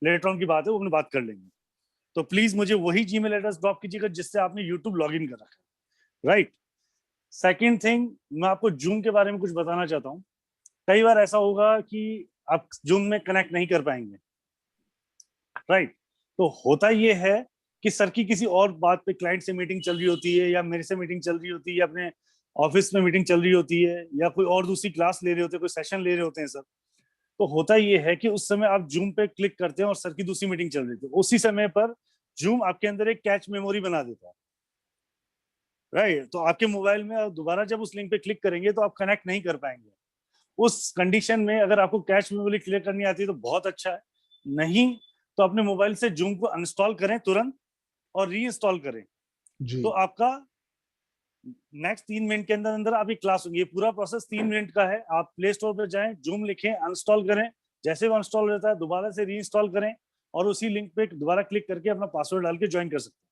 लेटर ऑन की बात है, वो अपनी बात कर लेंगे। तो प्लीज मुझे वही जीमेल एड्रेस ड्रॉप कीजिएगा जिससे आपने यूट्यूब लॉगिन कर रखा है। राइट, सेकेंड थिंग, मैं आपको जूम के बारे में कुछ बताना चाहता हूँ। कई बार ऐसा होगा कि आप जूम में कनेक्ट नहीं कर पाएंगे। राइट, तो होता ये है कि सर की किसी और बात पे क्लाइंट से मीटिंग चल रही होती है, या मेरे से मीटिंग चल रही होती है, या अपने ऑफिस में मीटिंग चल रही होती है, या कोई और दूसरी क्लास ले रहे होते हैं, कोई सेशन ले रहे होते हैं सर। तो होता ये है कि उस समय आप जूम पे क्लिक करते हैं और सर की दूसरी मीटिंग चल रही थी, उसी समय पर जूम आपके अंदर एक कैच मेमोरी बना देता है। राइट, तो आपके मोबाइल में दोबारा जब उस लिंक पे क्लिक करेंगे तो आप कनेक्ट नहीं कर पाएंगे। उस कंडीशन में अगर आपको कैच मेमोरी क्लियर करनी आती है तो बहुत अच्छा है, नहीं तो अपने मोबाइल से जूम को अनइंस्टॉल करें तुरंत और रीइंस्टॉल करें जी। तो आपका नेक्स्ट 3 मिनट के अंदर अंदर आपकी क्लास होगी। ये पूरा प्रोसेस 3 मिनट का है। आप प्ले स्टोर पर जाएं, जूम लिखें, अनइंस्टॉल करें, जैसे वो अनइंस्टॉल रहता है दोबारा से रीइंस्टॉल करें और उसी लिंक पे दोबारा क्लिक करके अपना पासवर्ड डाल के ज्वाइन कर सकते हैं।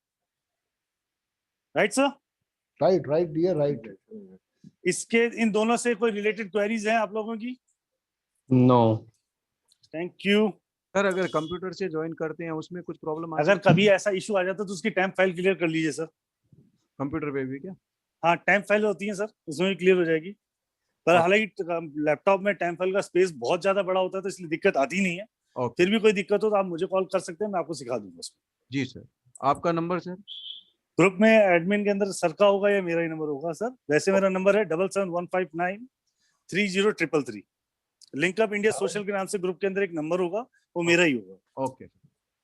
Right sir? Right dear, right. इसके इन दोनों से कोई रिलेटेड क्वेरीज हैं आप लोगों की? नो। Thank you sir. अगर कंप्यूटर से ज्वाइन करते हैं उसमें कुछ प्रॉब्लम अगर कभी ऐसा इशू आ जाता है तो उसकी टेम्प फाइल क्लियर कर लीजिए सर। कंप्यूटर पे भी क्या? हाँ, टेम्प फाइल होती है सर, उसमें भी क्लियर हो जाएगी। पर हालांकि लैपटॉप में टेम्प फाइल का स्पेस बहुत ज्यादा बड़ा होता है तो इसलिए दिक्कत आती नहीं है। फिर भी कोई दिक्कत हो तो आप मुझे कॉल कर सकते हैं, मैं आपको सिखा दूंगा उसमें। जी सर। आपका नंबर सर? ग्रुप में एडमिन के अंदर सर का होगा या मेरा ही नंबर होगा सर? वैसे मेरा नंबर है 7715930333। लिंकअप इंडिया सोशल के नाम से ग्रुप के अंदर एक नंबर होगा, वो मेरा ही होगा। ओके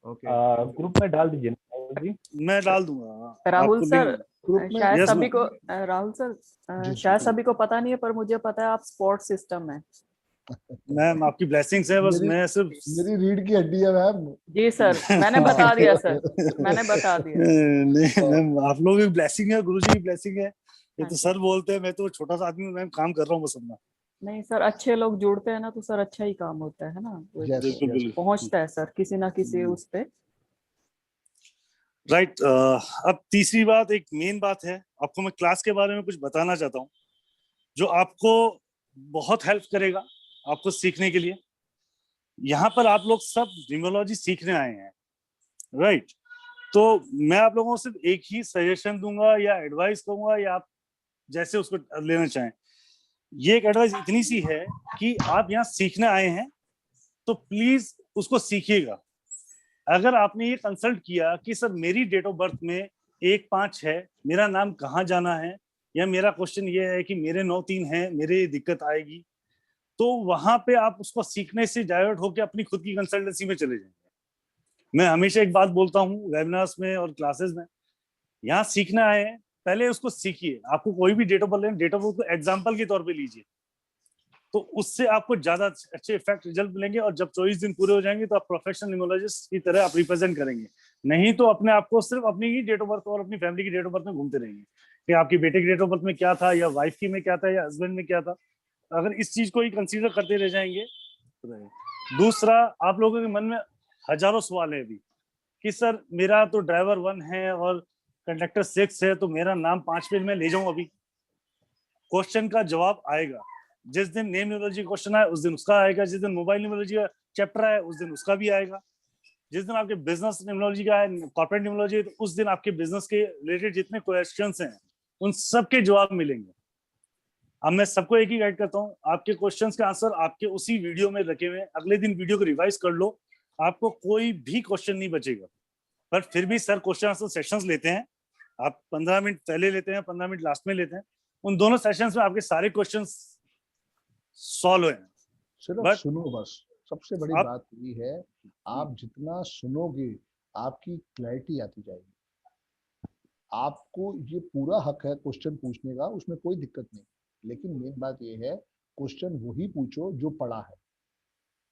ओके, ग्रुप में डाल दीजिए जी, मैं डाल दूंगा। राहुल सर, शायद सभी को yes, राहुल सर शायद सभी को पता नहीं है, पर मुझे पता है आप स्पोर्ट्स सिस्टम में। मैम आपकी ब्लेसिंग्स है, बस मैं सिर्फ मेरी रीढ़ की हड्डी है मैम। जी सर, मैंने बता दिया सर, मैंने बता दिया। नहीं मैम, आप लोगों की ब्लेसिंग है, गुरुजी की ब्लेसिंग है, ये तो सर बोलते हैं, मैं तो छोटा सा आदमी हूं, मैं काम कर रहा हूँ बस अपना। नहीं सर, अच्छे लोग जुड़ते हैं ना तो सर अच्छा ही काम होता है ना, वो Yes, एक yes. पहुंचता है सर किसी ना किसी उस पे। राइट। अब तीसरी बात, एक मेन बात है, आपको मैं क्लास के बारे में कुछ बताना चाहता हूँ जो आपको बहुत हेल्प करेगा आपको सीखने के लिए। यहाँ पर आप लोग सब न्यूमरोलॉजी सीखने आए हैं, राइट? तो मैं आप लोगों को सिर्फ एक ही सजेशन दूंगा या एडवाइस करूंगा, या आप जैसे उसको लेना चाहें। ये एक एडवाइस इतनी सी है कि आप यहाँ सीखने आए हैं तो प्लीज उसको सीखिएगा। अगर आपने ये कंसल्ट किया कि सर मेरी डेट ऑफ बर्थ में 1-5 है, मेरा नाम कहाँ जाना है, या मेरा क्वेश्चन ये है कि मेरे 9-3 है, मेरे दिक्कत आएगी, तो वहां पे आप उसको सीखने से डाइवर्ट होकर अपनी खुद की कंसल्टेंसी में चले जाएंगे। मैं हमेशा एक बात बोलता हूँ वेबिनार्स में और क्लासेस में, यहाँ सीखना है, पहले उसको सीखिए। आपको कोई भी डेट ऑफ बर्थ लेना, डेट ऑफ बर्थ को एग्जाम्पल के तौर पे लीजिए, तो उससे आपको ज्यादा अच्छे इफेक्ट रिजल्ट मिलेंगे। और जब 24 दिन पूरे हो जाएंगे तो आप प्रोफेशनल न्यूमरोलॉजिस्ट की तरह आप रिप्रेजेंट करेंगे। नहीं तो अपने आप को सिर्फ अपनी ही डेट ऑफ बर्थ और अपनी फैमिली की डेट ऑफ बर्थ में घूमते रहेंगे कि आपकी बेटे की डेट ऑफ बर्थ में क्या था, या वाइफ की में क्या था, या हस्बैंड में क्या था। अगर इस चीज को ही कंसीडर करते रह जाएंगे तो। दूसरा, आप लोगों के मन में हजारों सवाल है अभी कि सर मेरा तो ड्राइवर 1 है और कंडक्टर 6 है, तो मेरा नाम 5 पेज में ले जाऊं। अभी क्वेश्चन का जवाब आएगा। जिस दिन नेम न्यूमरोलॉजी क्वेश्चन आए उस दिन उसका आएगा, जिस दिन मोबाइल न्यूमरोलॉजी का चैप्टर है उस दिन उसका भी आएगा, जिस दिन आपके बिजनेस न्यूमरोलॉजी का है, कॉर्पोरेट न्यूमरोलॉजी है, तो उस दिन आपके बिजनेस के रिलेटेड जितने क्वेश्चंस हैं उन सब के जवाब मिलेंगे। अब मैं सबको एक ही गाइड करता हूँ, आपके क्वेश्चंस के आंसर आपके उसी वीडियो में रखे हुए। अगले दिन वीडियो को रिवाइज कर लो, आपको कोई भी क्वेश्चन नहीं बचेगा। पर फिर भी सर क्वेश्चन आंसर सेशंस लेते हैं, आप 15 मिनट पहले लेते हैं, 15 मिनट लास्ट में लेते हैं। उन दोनों सेशंस में आपके सारे क्वेश्चंस सॉल्व हैं। सिर्फ सुनो बस। सबसे बड़ी बात ये है, आप जितना सुनोगे आपकी क्लैरिटी आती जाएगी। आपको ये पूरा हक है क्वेश्चन पूछने का, उसमें कोई दिक्कत नहीं। लेकिन मेन बात ये है, क्वेश्चन वही पूछो जो पढ़ा है।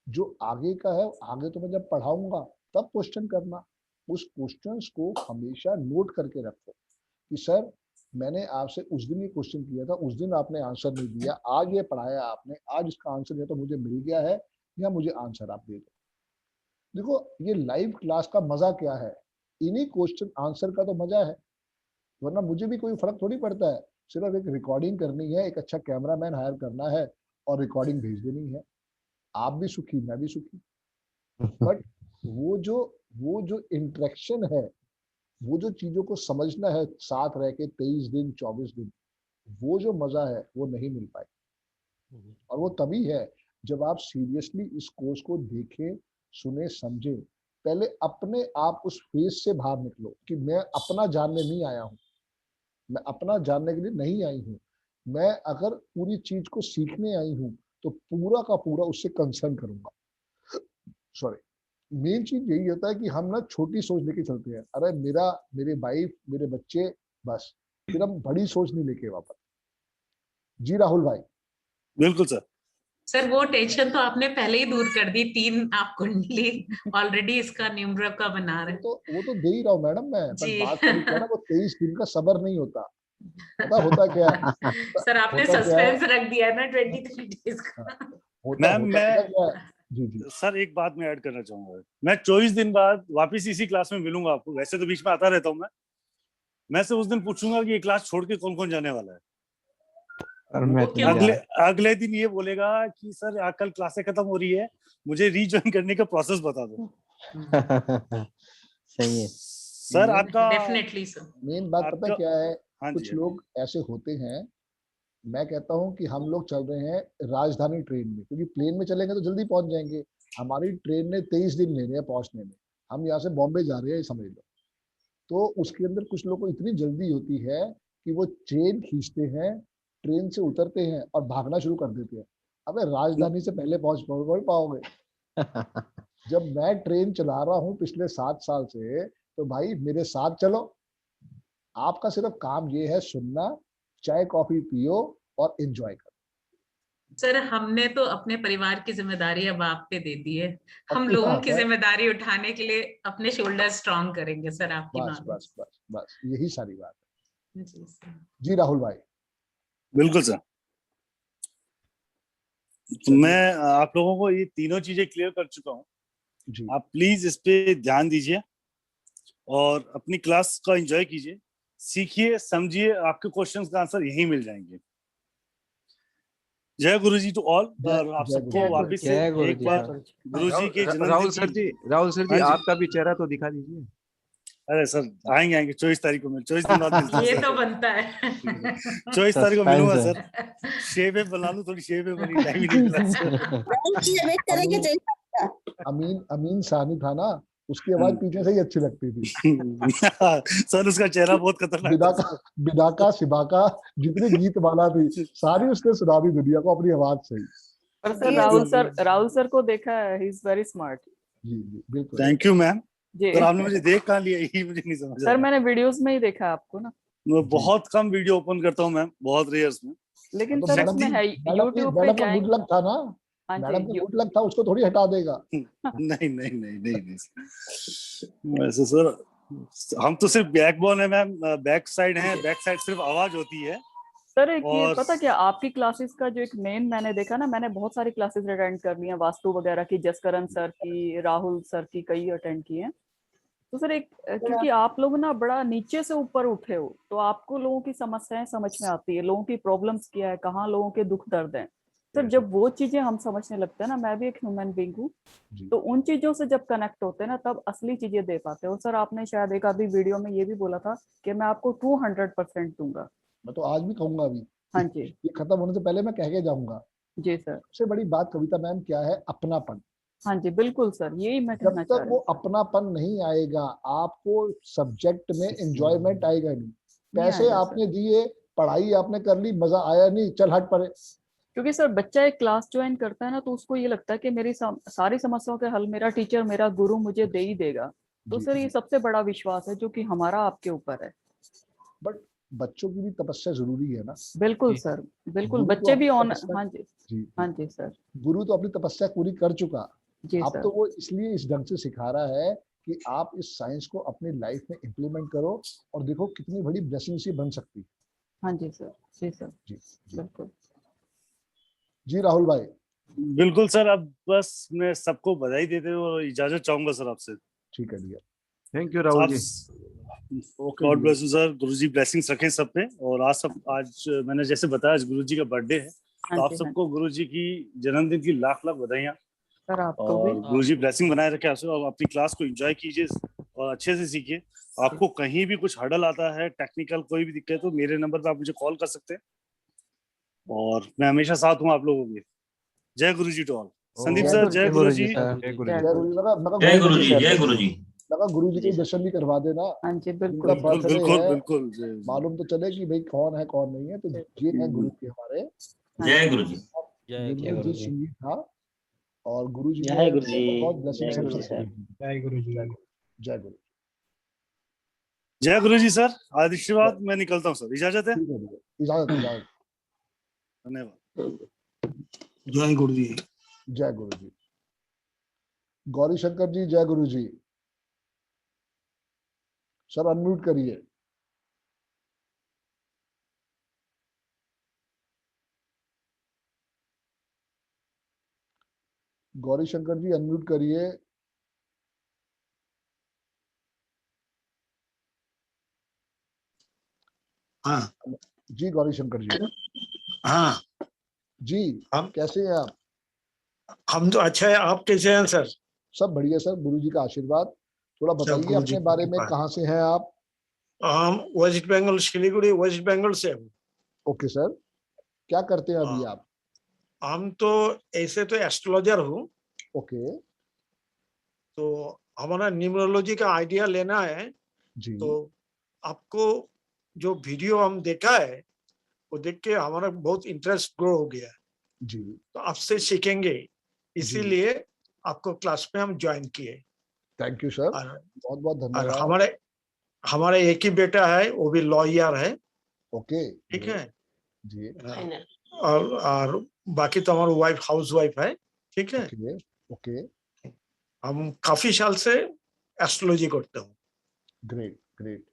जो आगे का है, आगे तो मैं जब पढ़ाऊंगा तब क्वेश्चन करना। उस क्वेश्चंस को हमेशा नोट करके रखो कि सर मैंने आपसे उस दिन ये क्वेश्चन किया था, उस दिन आपने आंसर नहीं दिया, आज ये पढ़ाया आपने, आज इसका आंसर या तो मुझे मिल गया है या मुझे आंसर आप दे दो। देखो ये लाइव क्लास का मजा क्या है, इन्हीं क्वेश्चन आंसर का तो मजा है। वरना मुझे भी कोई फर्क थोड़ी पड़ता है, सिर्फ एक रिकॉर्डिंग करनी है, एक अच्छा कैमरामैन हायर करना है और रिकॉर्डिंग भेज देनी है। आप भी सुखी, मैं भी सुखी। बट वो जो इंटरेक्शन है, वो जो चीजों को समझना है साथ रह के 23 दिन 24 दिन, वो जो मजा है वो नहीं मिल पाए। और वो तभी है जब आप सीरियसली इस कोर्स को देखें, सुने, समझे। पहले अपने आप उस फेज से बाहर निकलो कि मैं अपना जानने नहीं आया हूँ, मैं अपना जानने के लिए नहीं आई हूँ। मैं अगर पूरी चीज को सीखने आई हूँ तो पूरा का पूरा उससे कंसर्न करूंगा। सॉरी, मेन चीज यही होता है कि हम ना छोटी सोच लेके चलते हैं, अरे मेरे वाइफ, मेरे बच्चे, बस। फिर हम बड़ी सोच नहीं लेके वापस। जी राहुल भाई। बिल्कुल सर वो टेंशन तो आपने पहले ही दूर कर दी। 3 आप कुंडली ऑलरेडी इसका न्यूमरल का बना रहे। वो तो दे ही रहा हूँ मैडम मैं, पर जी। बात करी क्या ना, वो 23 दिन का सब्र नहीं होता। पता होता क्या है सर आपने सस्पेंस रख दिया है ना 23 डेज का। मैम मैं सर एक बात मैं ऐड करना चाहूंगा। मैं 24 दिन बाद वापस इसी क्लास में मिलूंगा आपको। वैसे तो बीच में आता रहता हूँ मैं से उस दिन पूछूंगा कि ये क्लास छोड़ के कौन कौन जाने वाला है। अगले दिन ये बोलेगा कि सर कल क्लासें खत्म हो रही है, मुझे रीजॉइन करने का प्रोसेस बता दो। सही है सर आपका डेफिनेटली सर। मेन बात पता क्या है, कुछ लोग ऐसे होते हैं, मैं कहता हूं कि हम लोग चल रहे हैं राजधानी ट्रेन में, क्योंकि प्लेन में चलेंगे तो जल्दी पहुंच जाएंगे। हमारी ट्रेन ने 23 दिन लेने हैं पहुंचने में। हम यहाँ से बॉम्बे जा रहे हैं, समझ लो। तो उसके अंदर कुछ लोगों को इतनी जल्दी होती है कि वो ट्रेन खींचते हैं, ट्रेन से उतरते हैं और भागना शुरू कर देते हैं। अबे राजधानी से पहले पहुंच पाओगे। जब मैं ट्रेन चला रहा हूँ पिछले 7 साल से, तो भाई मेरे साथ चलो। आपका सिर्फ काम ये है सुनना, चाय कॉफी पियो और एंजॉय करो। सर हमने तो अपने परिवार की जिम्मेदारी अब आप पे दे दी है। हम लोगों की जिम्मेदारी उठाने के लिए अपने शोल्डर स्ट्रॉन्ग करेंगे सर। आपकी बस बस बस बस यही सारी बात है। जी सर। जी राहुल भाई। बिल्कुल सर। तो मैं आप लोगों को ये तीनों चीजें क्लियर कर चुका हूँ। आप प्लीज इस पे ध्यान दीजिए और अपनी क्लास का एंजॉय कीजिए, सीखिए, समझिए, आपके क्वेश्चंस का आंसर यहीं मिल जाएंगे। जय गुरुजी टू ऑल। और आप सबको वापस से एक बार गुरुजी के जन्मदिन राहुल सर जी आपका भी चेहरा तो दिखा दीजिए। अरे सर आएंगे 24 तारीख को 24 दिन बाद मिलते हैं। ये तो बनता है। 24 तारीख को मिलूंगा सर। शेव बना लूं, थोड़ी शेव बनी, टाइम ही नहीं मिला। अमीन सानी था ना, उसकी आवाज पीछे से ही अच्छी लगती थी। सर उसका चेहरा बहुत खतरनाक। बिदाका शिबाका जितनी गीत माला थी सारी उसने सुना दी दुनिया को अपनी आवाज से ही। पर सर राहुल सर को देखा है, ही इज वेरी स्मार्ट। जी बिल्कुल। Thank you ma'am. जी तो आपने मुझे देख कहाँ लिया, यही मुझे नहीं समझ। सर मैंने वीडियोस में ही देखा आपको ना। मैं बहुत कम वीडियो ओपन करता हूँ मैम, बहुत रेयर्स में। लेकिन सर इसमें है YouTube पे क्या गुड लक था ना, मैडम को गुड लक था, उसको थोड़ी हटा देगा। नहीं। वैसे सर हम तो सिर्फ बैकबोन है मैम, बैक साइड है, बैक साइड सिर्फ आवाज होती है। सर एक ये पता क्या, आपकी क्लासेस का जो एक मेन मैंने देखा ना, मैंने बहुत सारी क्लासेस अटेंड कर ली हैं, वास्तु वगैरह की, जसकरण सर की, राहुल सर की, कई अटेंड की हैं। तो सर एक क्योंकि आप लोग ना बड़ा नीचे से ऊपर उठे हो, तो आपको लोगों की समस्याएं समझ में आती है, लोगों की प्रॉब्लम्स क्या है, कहाँ लोगों के दुख दर्द हैं। सर जब वो चीजें हम समझने लगते हैं ना, मैं भी एक ह्यूमन बीइंग हूँ, तो उन चीजों से जब कनेक्ट होते हैं ना, तब असली चीजें दे पाते हैं। और सर आपने शायद एक आधी वीडियो में ये भी बोला था कि मैं आपको 200% दूंगा। मैं तो आज भी कहूंगा अभी। हाँ जी। ये खत्म होने से पहले मैं कह के जाऊंगा। जी सर। सबसे बड़ी बात कविता मैम क्या है, अपनापन। हाँ जी बिल्कुल सर, यही मैं कहना चाह रहा हूँ। जब तक वो अपनापन नहीं आएगा, आपको सब्जेक्ट में एंजॉयमेंट आएगा नहीं। पैसे आपने दिए, पढ़ाई आपने कर ली, मजा आया नहीं, चल हट परे। क्योंकि सर बच्चा एक क्लास ज्वाइन करता है ना, तो उसको ये लगता है कि मेरी सारी समस्याओं के हल मेरा टीचर, मेरा गुरु मुझे दे ही देगा। तो सर ये सबसे बड़ा विश्वास है जो कि हमारा आपके ऊपर है। बट बच्चों की भी तपस्या जरूरी है ना। बिल्कुल सर, बिल्कुल। बच्चे भी ऑन। हाँ जी सर। गुरु तो अपनी तपस्या पूरी कर चुका, अब सर। तो वो इसलिए इस ढंग से सिखा रहा है कि आप इस साइंस को अपनी लाइफ में इम्प्लीमेंट करो और देखो कितनी बड़ी ब्लेसिंग सी बन सकती है। हाँ जी सर। जी सर। जी बिल्कुल। जी राहुल भाई। बिल्कुल सर। अब बस मैं सबको बधाई देते हुए और इजाजत चाहूंगा सर आपसे। ठीक है dear. Thank you Rahul ji. God bless you sir. Guruji blessings रखें सब पे। और आज मैंने जैसे बताया, आज गुरुजी का बर्थडे है, तो आप सबको गुरुजी की जन्मदिन की लाख लाख बधाइयाँ। और गुरुजी ब्लेसिंग बनाए रखे आपसे, और अपनी क्लास को एंजॉय कीजिए और अच्छे से सीखिए। आपको कहीं भी कुछ हर्डल आता है, टेक्निकल कोई भी दिक्कत, तो मेरे नंबर पे आप मुझे कॉल कर सकते हैं और मैं हमेशा साथ हूँ आप लोगों के। जय गुरुजी टू ऑल। संदीप सर जय गुरुजी। जय गुरुजी। जय गुरुजी। लगा गुरुजी के दर्शन भी करवा देना। हाँ जी बिल्कुल बिल्कुल। मालूम तो चले कि भाई कौन है कौन नहीं है। तो ये है गुरु जी हमारे। जय गुरुजी। जय गुरुजी संगीत था और गुरुजी जय गुरुजी। बहुत ब्लेसिंग। जय गुरुजी। जय गुरु। जय गुरुजी सर। आशीर्वाद। मैं निकलता हूँ सर, इजाजत है। इजाजत। धन्यवाद। जय गुरुजी। जय गुरुजी। गौरी शंकर जी जय गुरुजी। सर अनम्यूट करिए। गौरी शंकर जी अनम्यूट करिए। हाँ जी गौरी शंकर जी। हाँ जी हम कैसे हैं आप? हम तो अच्छा है, आप कैसे हैं सर? सब बढ़िया सर, गुरुजी का आशीर्वाद। थोड़ा बताइए अपने बारे में, कहाँ से हैं आप? हम वेस्ट बंगाल, सिलीगुड़ी वेस्ट बंगाल से। ओके सर, क्या करते हैं अभी आप? हम तो ऐसे तो एस्ट्रोलॉजर हूँ। ओके। तो हमारा न्यूमरोलॉजी का आइडिया लेना है जी। तो आपको जो वीडियो हम देखा है वो देख के हमारा बहुत इंटरेस्ट ग्रो हो गया जी। तो आपसे सीखेंगे, इसीलिए आपको क्लास में हम ज्वाइन किए। थैंक यू सर, बहुत बहुत धन्यवाद। और हमारे एक ही बेटा है, वो भी लॉयर है। ओके ठीक है जी। और बाकी तो हमारा वाइफ हाउस वाइफ है। ठीक है। ओके। हम काफी साल से एस्ट्रोलॉजी करते हूँ। ग्रेट ग्रेट,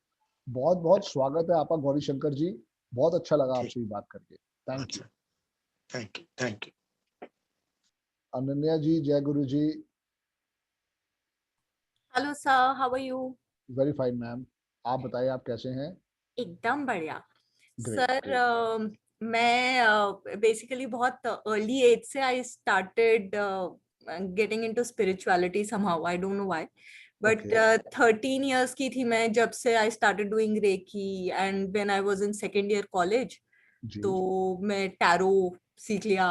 बहुत बहुत स्वागत है आपका गौरी शंकर जी। बहुत अच्छा लगा आपसे बात करके। Thank you. Thank you, thank you. Ananya ji, जय गुरु ji. Hello sir, how are you? Very fine ma'am, आप बताइए आप कैसे हैं? एकदम बढ़िया ग्रेट सर। ग्रेट। मैं बेसिकली बहुत अर्ली एज से I started getting into spirituality somehow, I don't know why, but 13 years की थी मैं जब से I started doing reiki, and when I was in second year college तो मैं टैरो सीख लिया।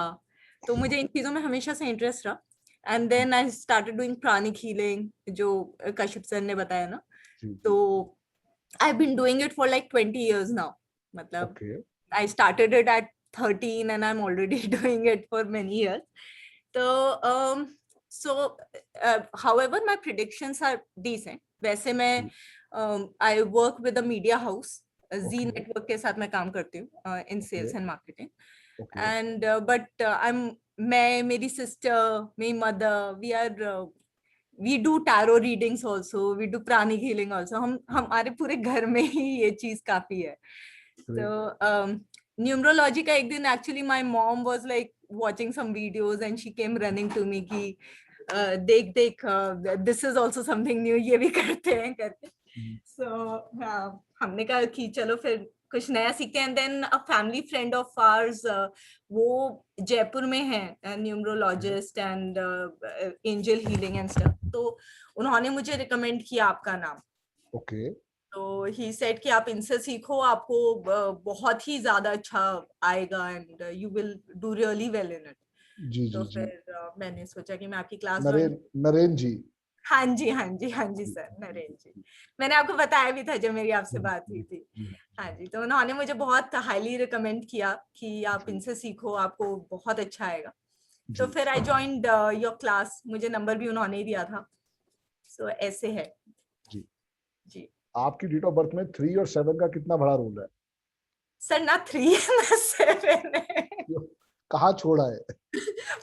तो मुझे इन चीजों में हमेशा से इंटरेस्ट रहा, and then I started doing pranic healing जो कश्यप सर ने बताया ना, तो I've been doing it for like 20 years now. मतलब I started it at 13 and I'm already doing it for many years. However, my predictions are decent. वैसे मैं I work with a media house, Z Network के साथ मैं काम करती हूँ in sales and marketing. And but मैं, मेरी sister, मेरी mother, we do tarot readings also, we do pranic healing also. हम हमारे पूरे घर में ही ये चीज काफी है। तो न्यूमरोलॉजी का एक दिन actually my mom was like watching some videos and she came running to me कि देख this is also something new, ये भी करते हैं करके। So हमने कहा कि चलो फिर कुछ नया सीखते हैं। Then a family friend of ours, वो जयपुर में है numerologist and angel healing and stuff, तो उन्होंने मुझे रिकमेंड किया आपका नाम। ओके। तो ही सेड कि आप इनसे सीखो, आपको बहुत ही ज्यादा अच्छा आएगा and you will do really well in it. जी तो जी जी। फिर मैंने सोचा कि मैं आपकी क्लास नरेन जी। हाँ जी सर, नरेन जी। मैंने आपको बताया भी था जब मेरी आपसे बात हुई थी। हाँ जी, तो उन्होंने मुझे बहुत हाईली रिकमेंड किया कि आप इनसे सीखो, आपको बहुत अच्छा आएगा। तो फिर आई जॉइंड योर क्लास, मुझे नंबर भी उन्होंने ही दिया था। सो ऐसे है जी जी। आपकी डेट ऑफ बर्थ में 3 और 7 का कितना बड़ा रोल है? सर ना 3 है ना 7 है। कहाँ छोड़ा है?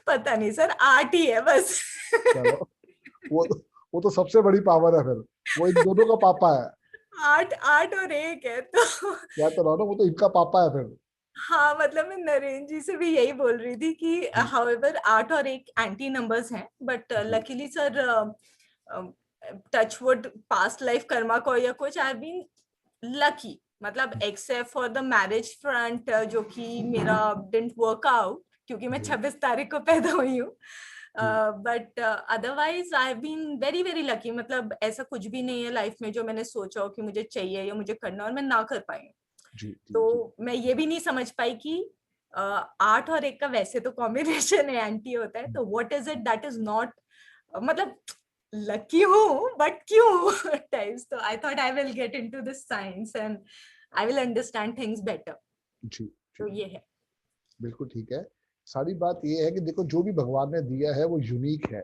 पता नहीं सर, 8 ही है बस। चलो वो तो सबसे बड़ी पावर है, फिर वो इन दोनों का पापा है। 8 और 1 है तो क्या तो रहा ना, वो तो इनका पापा है फिर। हाँ, मतलब मैं नरेन जी से भी यही बोल रही थी कि हाउएवर 8 और 1 एंटी नंबर्स हैं, but luckily sir touch wood past life karma को या कुछ आई बीन लकी, मतलब except for the marriage front जो कि मेरा डिडंट वर्क आउट क्योंकि मैं 26 तारीख को पैदा हुई हूँ। But otherwise I have been very very lucky. मतलब ऐसा कुछ भी नहीं है लाइफ में जो मैंने सोचा हो कि मुझे चाहिए या मुझे करना और मैं ना कर पाई। तो मैं ये भी नहीं समझ पाई कि 8 और 1 का वैसे तो कॉम्बिनेशन है, एंटी होता है, तो what is it that is not, मतलब लकी हूँ बट क्यों टाइप्स। तो I thought I will get into this science and I will understand things better. जी तो ये है। बिल्कुल ठीक है। सारी बात ये है कि देखो जो भी भगवान ने दिया है वो यूनिक है,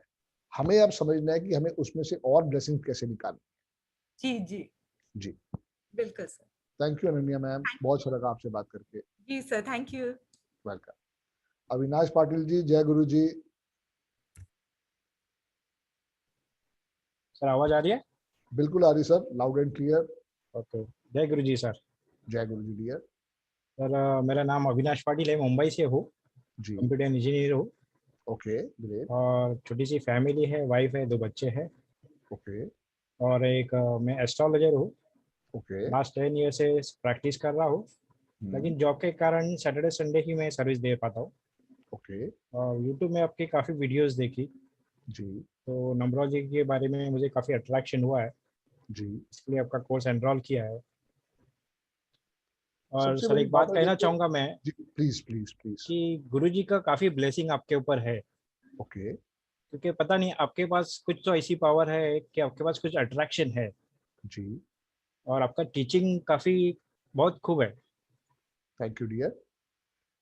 हमें अब समझना है कि हमें उसमें से और ब्लेसिंग कैसे निकालनी। जी जी जी बिल्कुल sir. Thank you Ananya ma'am, बहुत अच्छा लगा आपसे बात करके। जी sir, thank you. Welcome. Avinash Patil ji, जय गुरु जी। सर आवाज आ रही है? बिल्कुल आ रही sir, loud and clear. Okay, जय गुरु जी सर। जय गुरु जी डियर। सर मेरा नाम अविनाश पाटिल है, मुंबई से हूँ, कंप्यूटर इंजीनियर हूँ। Okay great. और छोटी सी फैमिली है, वाइफ है, 2 बच्चे हैं। ओके। और एक मैं एस्ट्रोलॉजर हूँ। ओके। लास्ट 10 ईयर से प्रैक्टिस कर रहा हूँ, लेकिन जॉब के कारण सैटरडे संडे ही मैं सर्विस दे पाता हूँ। ओके। और यूट्यूब में आपकी काफ़ी वीडियोस देखी जी, तो न्यूमरोलॉजी के बारे में मुझे काफ़ी अट्रैक्शन हुआ है जी, इसलिए आपका कोर्स एनरोल किया है। और सबसे सर बड़ी एक बात है कहना देखो, चाहूँगा मैं जी प्लीज प्लीज प्लीज कि गुरुजी का काफ़ी ब्लेसिंग आपके ऊपर है। ओके। क्योंकि पता नहीं आपके पास कुछ तो ऐसी पावर है कि आपके पास कुछ अट्रैक्शन है जी, और आपका टीचिंग काफ़ी बहुत खूब है। Thank you dear.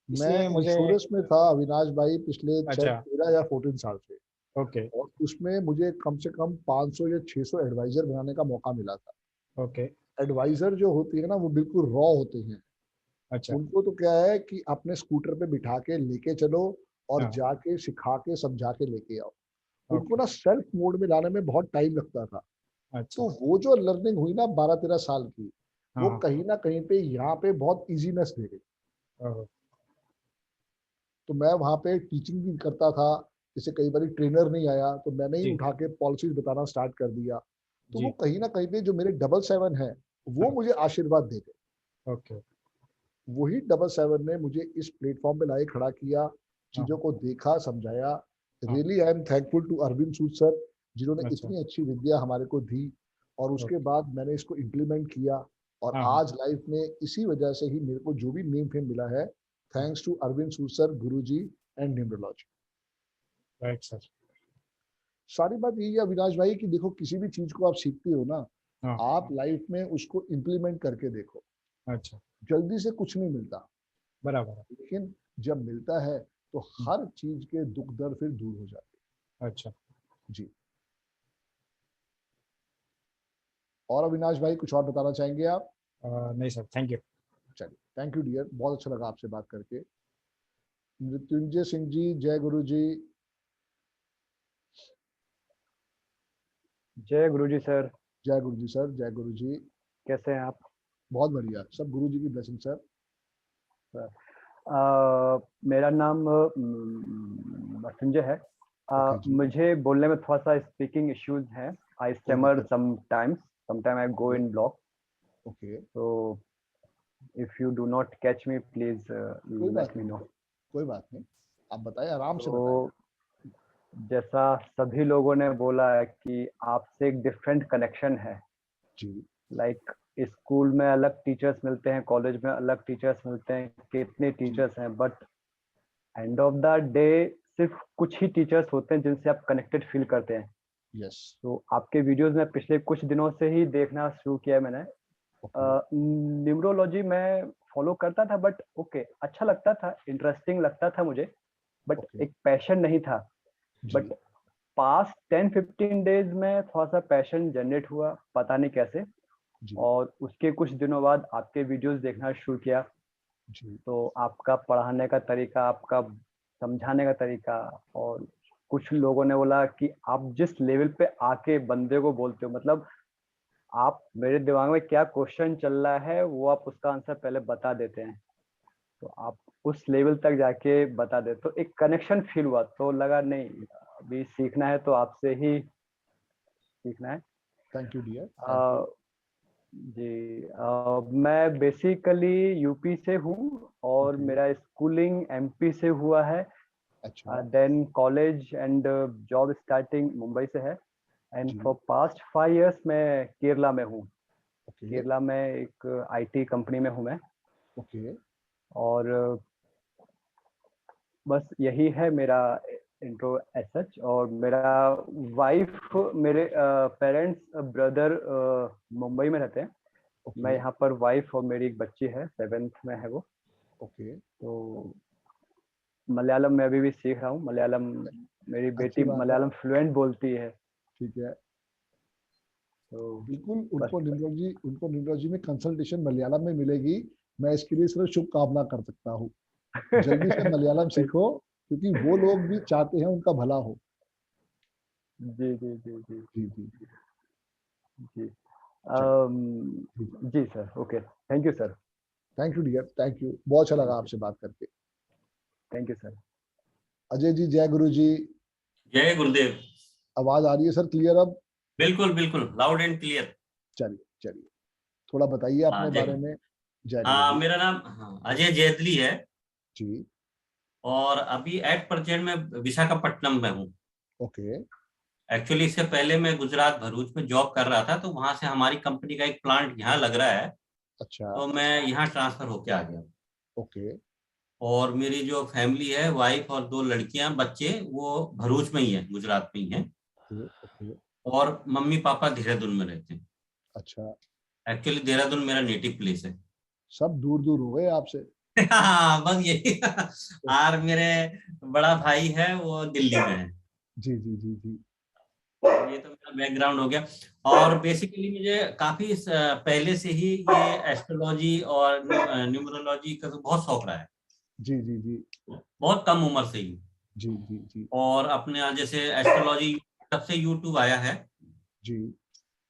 मैं इसलिए मुझे इंश्योरेंस में था अविनाश भाई पिछले अच्छा 13 या 14 साल से, ओके और उसमें मुझे कम से कम 500 या 600 एडवाइजर बनाने का मौका मिला था। ओके एडवाइजर जो होती है ना वो बिल्कुल रॉ होते हैं। अच्छा उनको तो क्या है कि अपने स्कूटर पे बिठा के लेके चलो और हाँ जाके सिखा के समझा के लेके आओ। उनको ओके ना सेल्फ मोड में लाने में बहुत टाइम लगता था। अच्छा तो वो जो लर्निंग हुई ना 12-13 साल की, वो हाँ कहीं ना कहीं पे यहाँ पे बहुत इजीनेस दे गई। ओह, तो मैं वहाँ पे टीचिंग भी करता था। जैसे कई बार ट्रेनर नहीं आया तो मैंने ही जी। उठा के पॉलिसीज बताना स्टार्ट कर दिया। तो वो जी। कहीं ना कहीं पे जो मेरे 777 है वो मुझे आशीर्वाद दे गए। ओके। वही 777 ने मुझे इस प्लेटफॉर्म पे लाए खड़ा किया, चीजों को देखा, समझाया। Really I am thankful to Arvind Sood sir, जिन्होंने अच्छा। इतनी अच्छी विद्या हमारे को दी। और उसके बाद मैंने इसको इम्प्लीमेंट किया और आज लाइफ में इसी वजह से ही मेरे को जो भी नेम फेम मिला है, thanks to Arvind Sood sir, Guruji and numerology. Right sir. सारी बात यही है अविनाश भाई कि देखो किसी भी चीज को आप सीखते हो ना, आप लाइफ में उसको इम्प्लीमेंट करके देखो। अच्छा। जल्दी से कुछ नहीं मिलता, बराबर। लेकिन जब मिलता है तो हर चीज के दुख दर्द फिर दूर हो जाते हैं। अच्छा जी। और अविनाश भाई कुछ और बताना चाहेंगे आप? नहीं सर, थैंक यू। चलिए, थैंक यू डियर, बहुत अच्छा लगा आपसे बात करके। मृत्युंजय सिंह जी, जय गुरु जी। जय गुरु जी सर। जय गुरु जी सर, जय गुरु जी। कैसे हैं आप? बहुत बढ़िया, सब गुरु जी की ब्लेसिंग सर। मेरा नाम मृत्युंजय है। मुझे बोलने में थोड़ा सा स्पीकिंग इश्यूज हैं। I stammer sometime I go in block. Okay. तो if you do not catch me please let me know. कोई बात नहीं, आप बताएं, आराम से बताएं। जैसा सभी लोगों ने बोला है कि आपसे एक डिफरेंट कनेक्शन है जी। लाइक स्कूल में अलग टीचर्स मिलते हैं, कॉलेज में अलग टीचर्स मिलते हैं, कितने टीचर्स हैं, but end of the day सिर्फ कुछ ही टीचर्स होते हैं जिनसे आप कनेक्टेड फील करते हैं। यस। तो आपके वीडियोस में पिछले कुछ दिनों से ही देखना शुरू किया मैंने। न्यूमरोलॉजी में फॉलो करता था बट ओके, अच्छा लगता था, इंटरेस्टिंग लगता था मुझे, बट एक पैशन नहीं था। बट पास्ट 10-15 डेज में थोड़ा सा पैशन जनरेट हुआ, पता नहीं कैसे। और उसके कुछ दिनों बाद आपके वीडियोस देखना शुरू किया। तो आपका पढ़ाने का तरीका, आपका समझाने का तरीका, और कुछ लोगों ने बोला कि आप जिस लेवल पे आके बंदे को बोलते हो, मतलब आप, मेरे दिमाग में क्या क्वेश्चन चल रहा है वो आप उसका आंसर पहले बता देते हैं। तो आप उस लेवल तक जाके बता दे, तो एक कनेक्शन फील हुआ। तो लगा नहीं, अभी सीखना है तो आपसे ही सीखना है। Thank you dear. जी, मैं बेसिकली यूपी से हूँ और मेरा स्कूलिंग एमपी से हुआ है। अच्छा। Then college and job starting Mumbai से है। एंड फॉर पास्ट 5 years मैं केरला में हूँ। केरला में एक आईटी कंपनी में हूँ मैं। ओके। और बस यही है मेरा इंट्रो एज सच। और मेरा वाइफ, मेरे पेरेंट्स, ब्रदर मुंबई में रहते हैं। मैं यहाँ पर वाइफ और मेरी एक बच्ची है, 7th में है वो। ओके। तो मलयालम में अभी भी सीख रहा हूँ। मलयालम मेरी बेटी मलयालम फ्लुएंट बोलती है। ठीक है। तो बिल्कुल, उनको न्यूमरोलॉजी में कंसल्टेशन मलयालम में मिलेगी। मैं इसके लिए सिर्फ शुभकामना कर सकता हूँ। जल्दी से मलयालम सीखो, क्योंकि वो लोग भी चाहते हैं उनका भला हो। जी जी जी जी जी जी जी जी sir. Okay, thank you sir. Thank you dear, thank you, बहुत अच्छा लगा आपसे बात करके। Thank you sir. Ajay ji, जय गुरु जी। जय गुरुदेव। आवाज आ रही है सर क्लियर अब? बिल्कुल बिल्कुल, लाउड एंड क्लियर। चलिए चलिए, थोड़ा बताइए अपने बारे में। जय हाँ, गुरु जी। मेरा नाम अजय जेतली है जी। और अभी एट प्रेजेंट मैं विशाखापट्टनम में हूँ। ओके। एक्चुअली इससे पहले मैं गुजरात भरूच में जॉब कर रहा था, तो वहां से हमारी कंपनी का एक प्लांट यहाँ लग रहा है। अच्छा। तो मैं यहाँ ट्रांसफर होके आ गया। ओके। और मेरी जो फैमिली है, वाइफ और 2 लड़कियां, बच्चे, वो भरूच में ही है, गुजरात में ही है। ओके। और मम्मी पापा देहरादून में रहते हैं। अच्छा। एक्चुअली देहरादून मेरा नेटिव प्लेस है। सब दूर दूर हो गए आपसे। हाँ, बस यही। और मेरे बड़ा भाई है वो दिल्ली में है। जी जी जी जी। ये तो मेरा बैकग्राउंड हो गया। और बेसिकली मुझे काफी पहले से ही ये एस्ट्रोलॉजी और न्यूमरोलॉजी का तो बहुत शौक रहा है। जी जी जी। बहुत कम उम्र से ही। जी जी जी। और अपने यहाँ जैसे एस्ट्रोलॉजी, तब से यूट्यूब आया है। जी।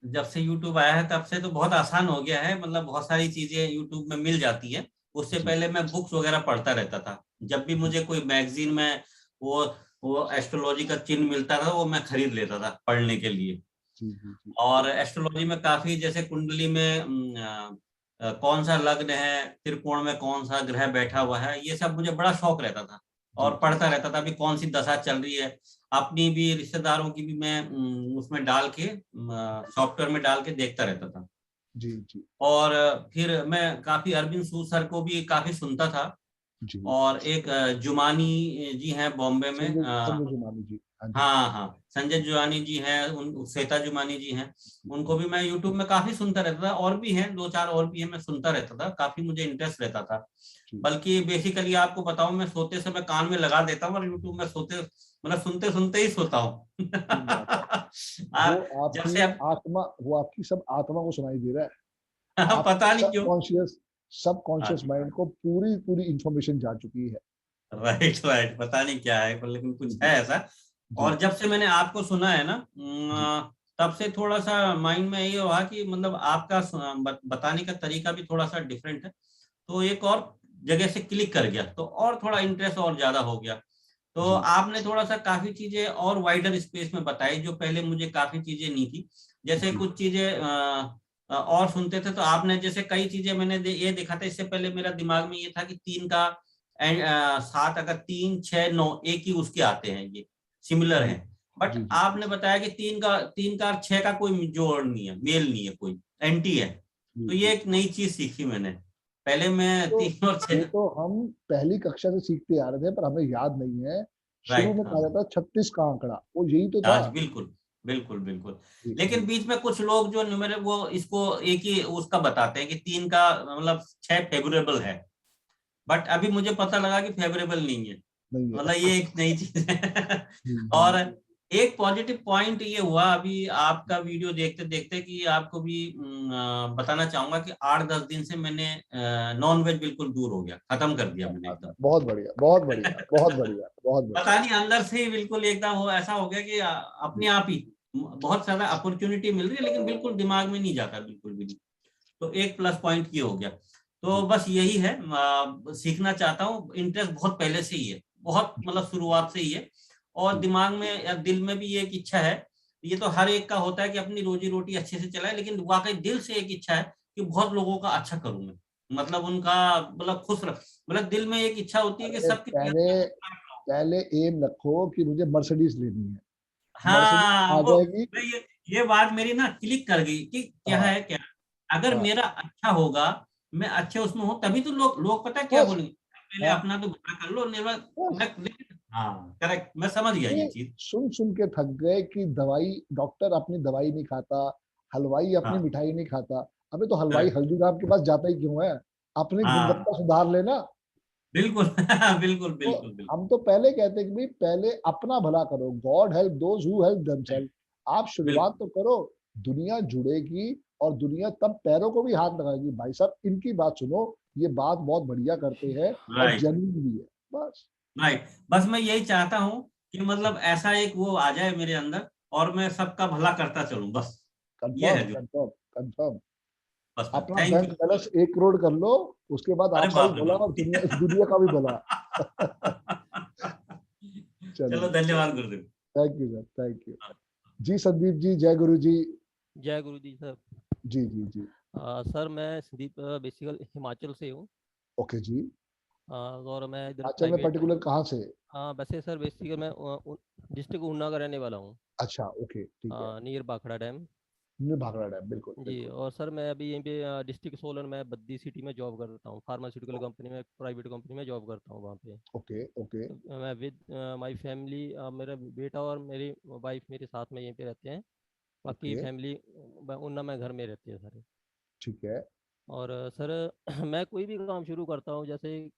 जब से यूट्यूब आया है तब से तो बहुत आसान हो गया है, मतलब बहुत सारी चीजें यूट्यूब में मिल जाती है। उससे पहले मैं बुक्स वगैरह पढ़ता रहता था। जब भी मुझे कोई मैगजीन में वो एस्ट्रोलॉजी का चिन्ह मिलता था वो मैं खरीद लेता था पढ़ने के लिए। और एस्ट्रोलॉजी में काफी, जैसे कुंडली में कौन सा लग्न है, त्रिकोण में कौन सा ग्रह बैठा हुआ है, ये सब मुझे बड़ा शौक रहता था और पढ़ता रहता था अभी कौन सी दशा चल रही है। अपनी भी, रिश्तेदारों की भी मैं उसमें डाल के, सॉफ्टवेयर में डाल के देखता रहता था। जी जी। और फिर मैं काफी अरविंद सूद सर को भी काफी सुनता था। जी। और एक जुमानी जी हैं बॉम्बे में, संजय जुमानी जी। हाँ हाँ, संजय जुमानी जी हैं, उन श्वेता जुमानी जी हैं, उनको भी मैं यूट्यूब में काफी सुनता रहता था। और भी हैं, 2-4 और भी हैं, मैं सुनता रहता था, काफी मुझे इंटरेस्ट रहता था। बल्कि बेसिकली आपको बताऊं, मैं सोते समय कान में लगा देता हूँ और यूट्यूब में सोते, मतलब सुनते सुनते ही सोता हूँ। जैसे आत्मा, वो आपकी सब आत्मा को सुनाई दे रहा है। पता नहीं क्यों सबकॉन्शियस माइंड को पूरी इंफॉर्मेशन जा चुकी है। राइट, पता नहीं क्या है, पर लेकिन कुछ है ऐसा। और जब से मैंने आपको सुना है ना, तब से थोड़ा सा माइंड में ये हुआ कि मतलब आपका बताने का तरीका भी थोड़ा सा डिफरेंट है, तो एक और जगह से क्लिक कर गया, तो और थोड़ा इंटरेस्ट और ज्यादा हो गया। तो आपने थोड़ा सा काफी चीजें और वाइडर स्पेस में बताई, जो पहले मुझे काफी चीजें नहीं थी। जैसे कुछ चीजें और सुनते थे, तो आपने जैसे कई चीजें मैंने ये देखा था, इससे पहले मेरा दिमाग में ये था कि 3 का 7, अगर 3, 6, 9 एक ही उसके आते हैं, ये सिमिलर है। बट आपने बताया कि 3 का 6 का कोई जोड़ नहीं है, मेल नहीं है, कोई एंटी है। तो ये एक नई चीज सीखी मैंने। पहले मैं 3 और 6, ये तो हम पहली कक्षा से सीखते आ रहे थे, पर हमें याद नहीं है। शुरू में कहा जाता 36 का आंकड़ा, वो यही तो था। बिल्कुल। लेकिन बीच में कुछ लोग जो न्यूमेरिक, वो इसको एक ही उसका बताते हैं कि 3 का मतलब 6 फेवरेबल है। बट अभी मुझे पता लगा कि फेवरेबल नहीं है, मतलब ये एक नई चीज है। और एक पॉजिटिव पॉइंट ये हुआ अभी आपका वीडियो देखते देखते कि आपको भी बताना चाहूंगा कि 8-10 दिन से मैंने नॉन वेज बिल्कुल दूर हो गया, खत्म कर दिया मैंने एकदम। बहुत बढ़िया, बहुत बढ़िया, बहुत बढ़िया, बहुत बढ़िया। पता नहीं अंदर से ही बिल्कुल एकदम वो ऐसा हो गया कि अपने आप ही बहुत ज्यादा अपॉर्चुनिटी मिल रही है, लेकिन बिल्कुल दिमाग में नहीं जाता, बिल्कुल भी नहीं। तो एक प्लस पॉइंट ये हो गया। तो बस यही है, सीखना चाहता हूँ। इंटरेस्ट बहुत पहले से ही है, बहुत मतलब शुरुआत से ही है। और दिमाग में या दिल में भी ये एक इच्छा है, ये तो हर एक का होता है कि अपनी रोजी रोटी अच्छे से चलाए, लेकिन वाकई दिल से एक इच्छा है कि बहुत लोगों का अच्छा करूं मैं, मतलब उनका मतलब खुश रख, मतलब दिल में एक इच्छा होती है कि सबकी पहले एम रखो कि मुझे मर्सिडीज लेनी है। हाँ, आ जाएगी। ये बात मेरी ना क्लिक कर गई कि क्या है, क्या अगर मेरा अच्छा होगा, मैं अच्छे उसमें हूँ, तभी तो लोग पता है क्या बोलेंगे, पहले अपना तो भला कर लो, करेक्ट, मैं समझ गया ये चीज। सुन के थक गए कि दवाई, डॉक्टर अपनी दवाई नहीं खाता, हलवाई अपनी मिठाई नहीं खाता। अबे तो हलवाई हल्दीराम के पास जाता ही क्यों है? अपनी गुणवत्ता सुधार लेना। बिल्कुल बिल्कुल। हम तो पहले कहते कि भाई पहले अपना भला करो, God help those who help themselves. आप शुरुआत तो करो, दुनिया जुड़ेगी और दुनिया तब पैरों को भी हाथ लगाएगी। भाई साहब इनकी बात सुनो, ये बात बहुत बढ़िया करते हैं और जेन्युइन भी है। बस बस मैं यही चाहता हूँ कि मतलब ऐसा एक वो आ जाए मेरे अंदर और मैं सबका भला करता चलूं, बस ये है जो कंफर्म। अपना बैंक बैलेंस 1 करोड़ कर लो, उसके बाद आपका भी भला और दुनिया का भी भला। चलो धन्यवाद गुरुदेव। Thank you sir, thank you जी। संदीप जी, जय गुरु जी। जय गुरु जी सर। जी जी जी। सर मैं संदीप बेसिकल हिमाचल से हूँ। ओके जी। और मैं इधर हिमाचल में पर्टिकुलर कहाँ से? वैसे सर बेसिकल मैं डिस्ट्रिक्ट ऊना का रहने वाला हूँ। अच्छा, ओके, ठीक है। Near Bhakra dam. Bhakra dam, बिल्कुल जी। और सर मैं अभी यहीं पे डिस्ट्रिक्ट सोलन में बद्दी सिटी में जॉब करता हूँ, फार्मास्यूटिकल कंपनी में, प्राइवेट कंपनी में जॉब करता हूँ वहाँ पे। Okay okay. तो मैं विद माय फैमिली, मेरा बेटा और मेरी वाइफ मेरे साथ में यहीं पे रहते हैं। बाकी फैमिली ऊना में घर में रहती है सारे। ठीक है। और सर मैं कोई भी काम शुरू करता हूँ, जैसे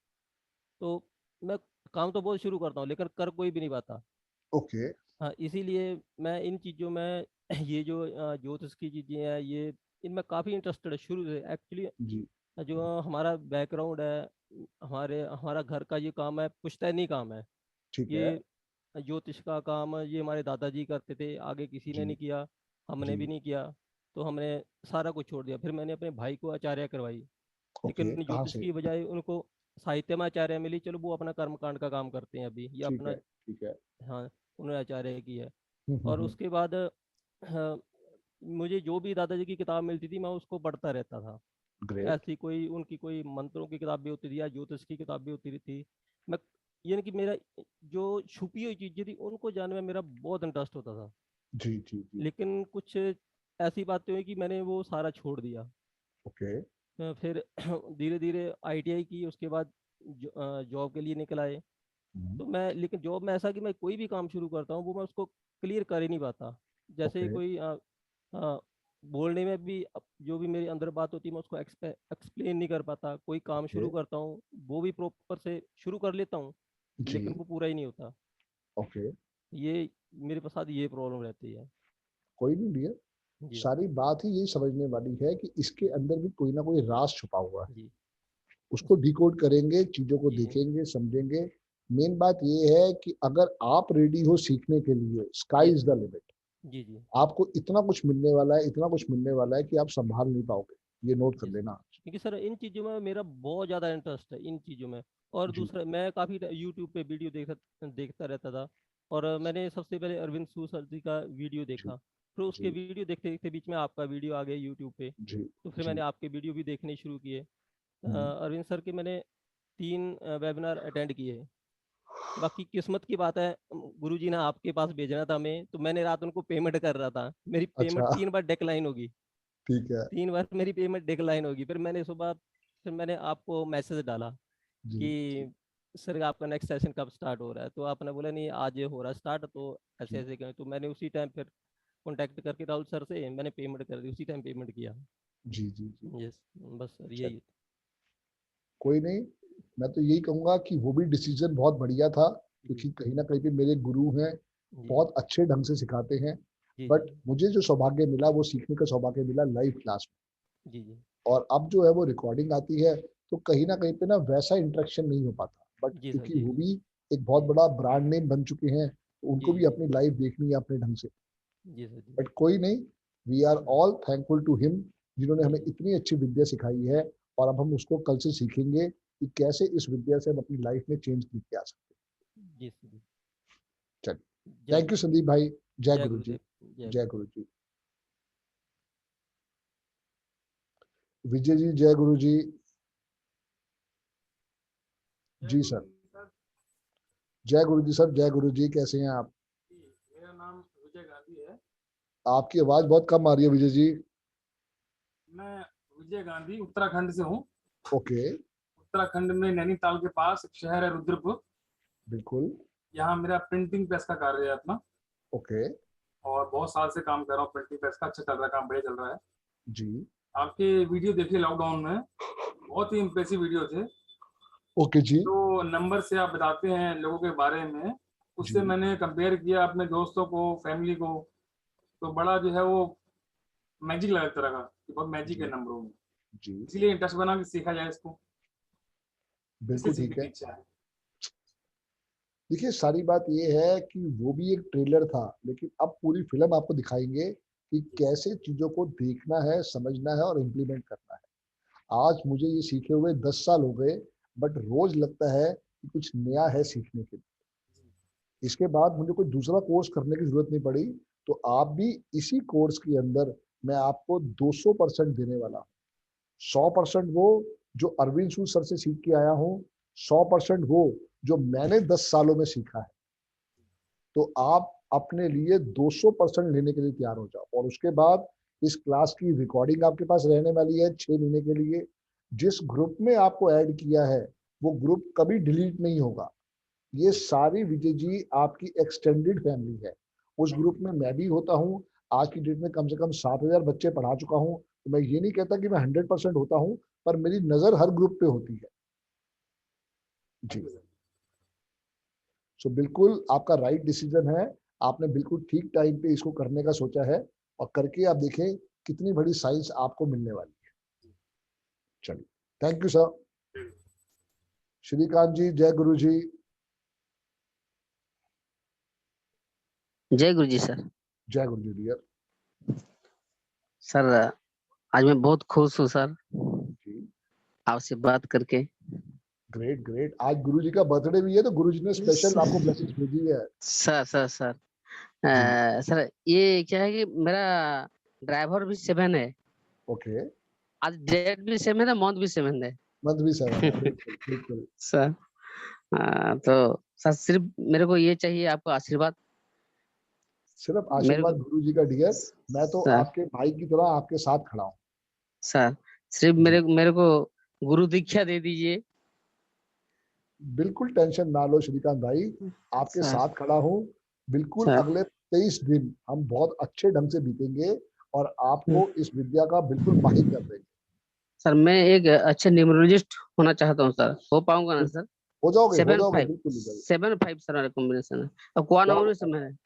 तो मैं काम तो बहुत शुरू करता हूँ लेकिन कर कोई भी नहीं पाता। ओके। हाँ, इसीलिए मैं इन चीज़ों में ये जो ज्योतिष की चीज़ें हैं, ये इनमें काफ़ी इंटरेस्टेड है शुरू से एक्चुअली। जी। जो हमारा बैकग्राउंड है, हमारा घर का ये काम है, पुश्तैनी काम है। ठीक है। ये ज्योतिष का काम ये हमारे दादाजी करते थे, आगे किसी ने नहीं किया, हमने भी नहीं किया, तो हमने सारा कुछ छोड़ दिया। फिर मैंने अपने भाई को आचार्य करवाई, लेकिन ज्योतिष की बजाय उनको साहित्य में आचार्य मिली, चलो वो अपना कर्मकांड का काम करते हैं अभी, ये ठीक अपना, है, ठीक है। हाँ उन्होंने आचार्य की है। हम्म, और हम्म, उसके बाद मुझे जो भी दादाजी की किताब मिलती थी मैं उसको पढ़ता रहता था। ग्रेट। ऐसी कोई उनकी कोई मंत्रों की किताब भी होती थी या ज्योतिष की किताब भी होती थी। मैं यानी कि मेरा जो छुपी हुई चीजें थी उनको जानने में मेरा बहुत इंटरेस्ट होता था। जी जी जी। लेकिन कुछ ऐसी बातें हुई कि मैंने वो सारा छोड़ दिया। ओके। फिर धीरे धीरे आईटीआई की, उसके बाद जॉब के लिए निकल आए। तो मैं, लेकिन जॉब में ऐसा कि मैं कोई भी काम शुरू करता हूँ वो मैं उसको क्लियर कर ही नहीं पाता। जैसे ओके। कोई बोलने में भी जो भी मेरे अंदर बात होती है मैं उसको एक्सप्लेन नहीं कर पाता। कोई काम ओके। शुरू करता हूँ वो भी प्रॉपर से शुरू कर लेता हूँ जी। लेकिन वो पूरा ही नहीं होता। ओके। ये मेरे साथ ये प्रॉब्लम रहती है। कोई नहीं डियर, जी सारी बात ही यही समझने वाली है कि इसके अंदर भी कोई ना कोई राज छुपा हुआ है। जी उसको डिकोड करेंगे, चीजों को जी देखेंगे, समझेंगे। मेन बात ये है कि अगर आप रेडी हो सीखने के लिए, स्काई जी इज द लिमिट। जी जी आपको इतना कुछ मिलने वाला है, इतना कुछ मिलने वाला है कि आप संभाल नहीं पाओगे। ये नोट कर जी लेना। क्योंकि सर इन चीज़ों में मेरा बहुत ज़्यादा इंटरेस्ट है, इन चीज़ों में। और जी दूसरा, मैं काफ़ी यूट्यूब पे वीडियो देखता रहता था। और मैंने सबसे पहले अरविंद सू सर जी का वीडियो जी देखा। फिर उसके जी वीडियो देखते देखते बीच में आपका वीडियो आ गया यूट्यूब पे। जी तो फिर जी। मैंने आपके वीडियो भी देखने शुरू किए। हम्म, अरविंद सर के मैंने 3 वेबिनार अटेंड किए। बाकी किस्मत की बात है, गुरुजी ने आपके पास भेजना था मैं, तो मैंने रात उनको पेमेंट कर रहा था, मेरी पेमेंट अच्छा। 3 बार डिक्लाइन होगी। ठीक है। 3 बार मेरी पेमेंट डिक्लाइन होगी। फिर मैंने सुबह, फिर मैंने आपको मैसेज डाला जी जी। कि सर आपका नेक्स्ट सेशन कब स्टार्ट हो रहा है। तो आपने बोला नहीं आज हो रहा है स्टार्ट, तो ऐसे जी ऐसे करें। तो मैंने उसी टाइम फिर कॉन्टैक्ट करके राहुल सर से मैंने पेमेंट कर दी, उसी टाइम पेमेंट किया। जी जी जी। यस, बस सर चल, यही। कोई नहीं। मैं तो यही कहूंगा कि वो भी डिसीजन बहुत बढ़िया था, जी क्योंकि कहीं ना कहीं पे मेरे गुरु हैं, जी बहुत अच्छे ढंग से सिखाते हैं। जी बट जी मुझे जो सौभाग्य मिला, वो सीखने का सौभाग्य मिला लाइव क्लास में। जी जी और अब जो है वो रिकॉर्डिंग आती है, तो कहीं ना कहीं पे ना वैसा इंटरेक्शन नहीं हो पाता। बट जी सर क्योंकि जी वो जी भी एक बहुत बड़ा ब्रांड नेम बन चुके हैं, तो जी उनको भी जी अपनी लाइफ देखनी है अपने ढंग से। जी सर जी बट कोई नहीं, we are all thankful to him, जिन्होंने जी हमें जी इतनी अच्छी विद्या सिखाई है। और अब हम उसको कल से सीखेंगे कि कैसे इस विद्या से हम अपनी लाइफ में चेंज लेके आ सकते जी सर जी। हैं। चलिए, जय थैंक यू गुरुदेव। संदीप भाई। जय जय गुरु जी। गुरुदेव। जय जय गुरुदेव। गुरु जी। विजय जी, जय गुरु जी। जी सर। जय गुरु जी सर। जय गुरु जी, कैसे हैं आप? मेरा नाम विजय गांधी है। आपकी आवाज बहुत कम आ रही है विजय जी। मैं विजय गांधी उत्तराखंड से हूँ। ओके। उत्तराखंड में नैनीताल के पास एक शहर है रुद्रपुर। बिल्कुल। यहाँ मेरा प्रिंटिंग प्रेस का कार्य है अपना, ओके। और बहुत साल से काम कर रहा हूँ प्रिंटिंग प्रेस का। अच्छा चल रहा है काम, बढ़िया चल रहा है। जी। आपके वीडियो देखे लॉकडाउन में, बहुत ही इम्प्रेसिव वीडियो थे। ओके जी। जो नंबर से आप बताते हैं लोगों के बारे में, उससे जी मैंने कंपेयर किया अपने दोस्तों को, फैमिली को, तो बड़ा जो है वो मैजिक लगा तरह का, कि बहुत मैजिक है जी नंबरों में। जी। इसीलिए इंटरेस्ट बना कि सीखा जाए इसको, इसलिए बिल्कुल सीखने ठीक की है। इच्छा है। देखिए, सारी बात ये है कि वो भी एक ट्रेलर था, लेकिन अब पूरी फिल्म आपको दिखाएंगे कि कैसे चीजों को देखना है, समझना है और इम्प्लीमेंट करना है। आज मुझे ये सीखे हुए 10 साल हो गए, बट रोज लगता है कि कुछ नया है सीखने के लिए। इसके बाद मुझे कोई दूसरा कोर्स करने की जरूरत नहीं पड़ी, तो आप भी इसी कोर्स के अंदर मैं आपको 200% देने वाला हूँ। 100% वो जो अरविंद सूद सर से सीख के आया हूँ, 100% वो जो मैंने 10 सालों में सीखा है। तो आप अपने लिए 200% लेने के लिए तैयार हो जाओ। और उसके बाद इस क्लास की रिकॉर्डिंग आपके पास रहने वाली है 6 महीने के लिए। जिस ग्रुप में आपको ऐड किया है, वो ग्रुप कभी डिलीट नहीं होगा। ये सारी विजय जी आपकी एक्सटेंडेड फैमिली है। उस ग्रुप में मैं भी होता हूँ। आज की डेट में कम से कम 7,000 बच्चे पढ़ा चुका हूँ। तो मैं ये नहीं कहता कि मैं 100% होता हूँ, पर मेरी नजर हर ग्रुप पे होती है। जी। सो बिल्कुल आपका राइट डिसीजन है। आपने बिल्कुल ठीक टाइम पे इसको करने का सोचा है, और करके आप देखें कितनी बड़ी साइंस आपको मिलने वाली है। चलिए, थैंक यू सर। श्रीकांत जी, जय गुरु जी। जय गुरु जी सर। जय गुरु जी डियर। सर आज मैं बहुत खुश हूँ सर जी। आपसे बात करके। Great great. आज गुरुजी का बर्थडे भी है तो गुरुजी ने स्पेशल आपको ब्लेसिंग्स भेजी है। सर सर ये क्या है कि मेरा ड्राइवर भी 7 है। ओके। आज डेट भी 7 है, मंथ भी 7 है। मंथ भी 7 है, बिल्कुल बिल्कुल। सर तो सर सिर्फ मेरे को ये चाहिए आपका आशीर्वाद। सिर्फ आशीर्वाद गुरुजी का डियर, मैं तो सर आपके भाई की तरह आपके साथ खड़ा हूँ। सर सिर्फ मेरे को गुरु दीक्षा दे दीजिए। बिल्कुल टेंशन ना लो श्रीकांत भाई, आपके सर साथ खड़ा हूँ। बिल्कुल सर अगले 23 दिन हम बहुत अच्छे ढंग से बीतेंगे और आपको इस विद्या का बिल्कुल माहिर कर देंगे। सर मैं एक अच्छे न्यूमरोलॉजिस्ट होना चाहता हूँ सर, हो पाऊंगा ना सर? हो जाओगे 7-5 बिल्कुल हो जाओगे। 7-5 सर वाला कॉम्बिनेशन है। अब कौन क्या नंबर बात समय है, है?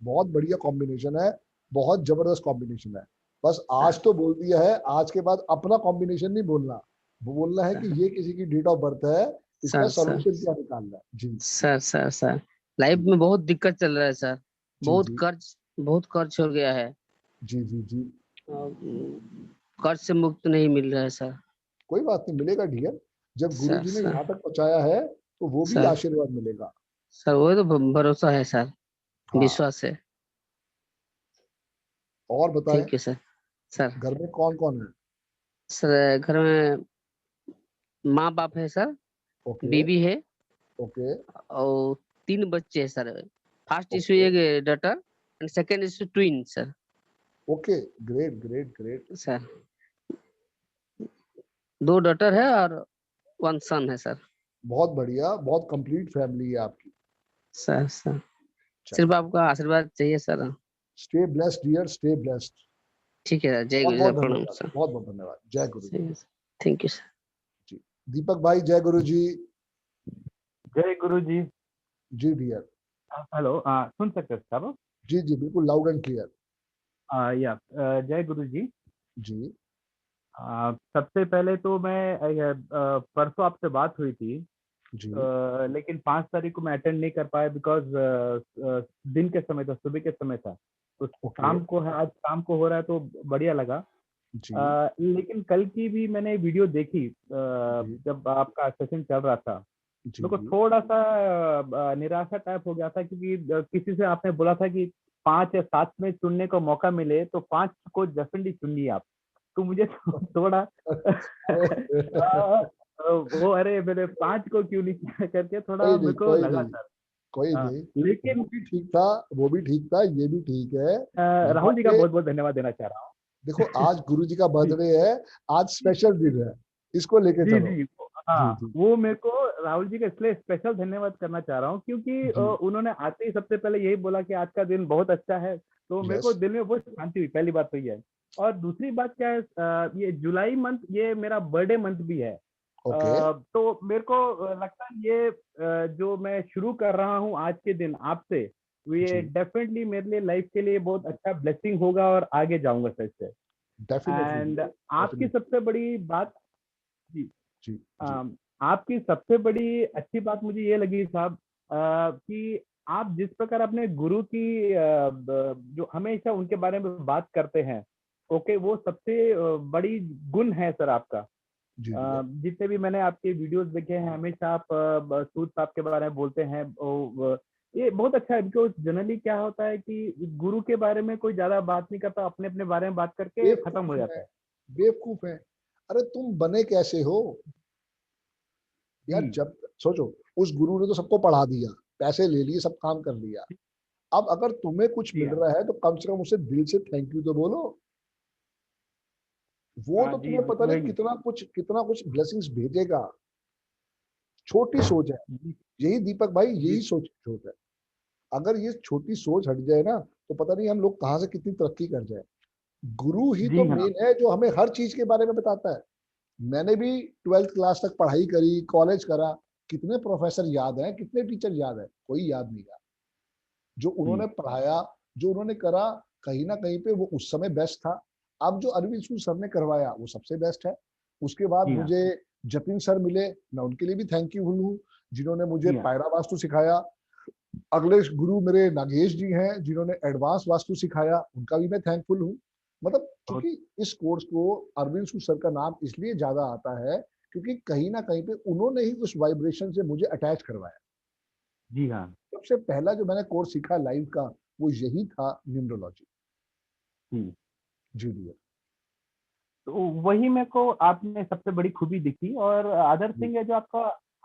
बहुत बढ़िया कॉम्बिनेशन है, बहुत जबरदस्त कॉम्बिनेशन है। बस आज तो बोल दिया है, आज के बाद अपना कॉम्बिनेशन नहीं बोलना, वो बोलना है कि ये किसी की डेट ऑफ बर्थ है, इसका सर सॉल्यूशन क्या निकालना है। जी सर लाइफ में बहुत दिक्कत चल रहा है सर, जी जी बहुत कर्ज हो गया है। जी जी जी। कर्ज से मुक्त नहीं मिल रहा है सर। कोई बात नहीं, मिलेगा डियर। जब सर गुरुजी ने सर यहाँ तक पहुंचाया है तो वो भी सर आशीर्वाद मिलेगा। सर वो तो भरोसा है सर, हाँ। विश्वास है। और बताएं, थैंक यू सर। सर घर में कौन कौन है? सर घर में माँ बाप है सर, ओके बीवी है ओके और 3 बच्चे हैं सर। फर्स्ट इशू ओके एक daughter and second issue twin sir. Okay. Great great great. Sir 2 daughter है और 1 सन है सर। बहुत बढ़िया, बहुत कंप्लीट फैमिली है आपकी। सर सिर्फ आपका आशीर्वाद चाहिए sir. Stay blessed dear, stay blessed. ठीक है सर, जय बहुत गुरु बहुत सर, प्रणाम धन्यवाद, सर। बहुत बहुत धन्यवाद। जय गुरु जी। Thank you sir. जी दीपक भाई, जय गुरु जी। जय गुरु जी। जी डियर। हेलो, सुन सकते हैं साहब? जी जी बिल्कुल लाउड एंड क्लियर। या जय गुरु जी। जी सबसे पहले तो मैं परसों आपसे बात हुई थी, जी लेकिन 5 तारीख को मैं अटेंड नहीं कर पाया बिकॉज दिन के समय था, सुबह के समय था। तो शाम को है, आज शाम को हो रहा है तो बढ़िया लगा। जी लेकिन कल की भी मैंने वीडियो देखी, जब आपका सेशन चल रहा था, मेरे को थोड़ा सा निराशा टाइप हो गया था, क्योंकि किसी से आपने बोला था कि 5 या 7 में चुनने को मौका मिले तो 5 को डेफिनेटली चुनिए आप। तो मुझे थोड़ा वो अरे मैंने 5 को क्यों नहीं किया करके थोड़ा मेरे को लगा सर। कोई नहीं, लेकिन वो भी ठीक था, वो भी ठीक था, ये भी ठीक है। राहुल जी का बहुत बहुत धन्यवाद देना चाह रहा हूँ। देखो आज गुरुजी का बर्थडे है, आज स्पेशल दिन है, इसको लेके जी चलो। जी हाँ, वो मेरे को राहुल जी का इसलिए स्पेशल धन्यवाद करना चाह रहा हूँ, क्योंकि उन्होंने आते ही सबसे पहले यही बोला कि आज का दिन बहुत अच्छा है, तो मेरे को दिल में बहुत शांति हुई। पहली बात तो ये है, और दूसरी बात क्या है, ये जुलाई मंथ ये मेरा बर्थडे मंथ भी है। तो मेरे को लगता है ये जो मैं शुरू कर रहा हूँ आज के दिन आपसे, ये डेफिनेटली मेरे लिए लाइफ के लिए बहुत अच्छा ब्लेसिंग होगा और आगे जाऊंगा सर इससे। एंड आपकी सबसे बड़ी बात जी आपकी सबसे बड़ी अच्छी बात मुझे ये लगी साहब, कि आप जिस प्रकार अपने गुरु की जो हमेशा उनके बारे में बात करते हैं, ओके, वो सबसे बड़ी गुण है सर आपका। जितने भी मैंने आपके वीडियोस देखे हैं, हमेशा आप सूद साहब के बारे में बोलते हैं, ये बहुत अच्छा है। बिकॉज जनरली क्या होता है कि गुरु के बारे में कोई ज्यादा बात नहीं करता, अपने अपने बारे में बात करके खत्म हो जाता है। बेवकूफ है। अरे तुम बने कैसे हो यार? जब सोचो, उस गुरु ने तो सबको पढ़ा दिया, पैसे ले लिए, सब काम कर लिया। अब अगर तुम्हें कुछ मिल रहा है तो कम से कम उसे दिल से थैंक यू तो बोलो। वो तो तुम्हें पता नहीं कितना कुछ ब्लेसिंग्स भेजेगा। छोटी सोच है यही दीपक भाई, यही सोच है। अगर ये छोटी सोच हट जाए ना तो पता नहीं हम लोग कहाँ से कितनी तरक्की कर जाए। गुरु ही तो मेन है जो हमें हर चीज के बारे में बताता है। मैंने भी 12th क्लास तक पढ़ाई करी, कॉलेज करा, कितने प्रोफेसर याद हैं, कितने टीचर याद है? कोई याद नहीं है। जो उन्होंने पढ़ाया, जो उन्होंने करा, कहीं ना कहीं पे वो उस समय बेस्ट था। अब जो अरविंद सूद सर ने करवाया वो सबसे बेस्ट है। उसके बाद मुझे जतिन सर मिले, मैं उनके लिए भी थैंक यू हूँ, जिन्होंने मुझे पायरा वास्तु सिखाया। अगले गुरु मेरे नागेश जी हैं, जिन्होंने एडवांस वास्तु सिखाया, उनका भी मैं थैंकफुल हूँ। मतलब क्योंकि इस कोर्स को अरविंद सूद सर का नाम इसलिए ज्यादा आता है क्योंकि कहीं ना कहीं पे उन्होंने ही उस वाइब्रेशन से मुझे अटैच करवाया। जी हाँ। सबसे पहला जो मैंने कोर्स सीखा लाइव का वो यही था, न्यूमरोलॉजी। जी डियर। तो वही मेरे को आपने सबसे बड़ी खूबी दिखी। और अदर थिंग है जो आपका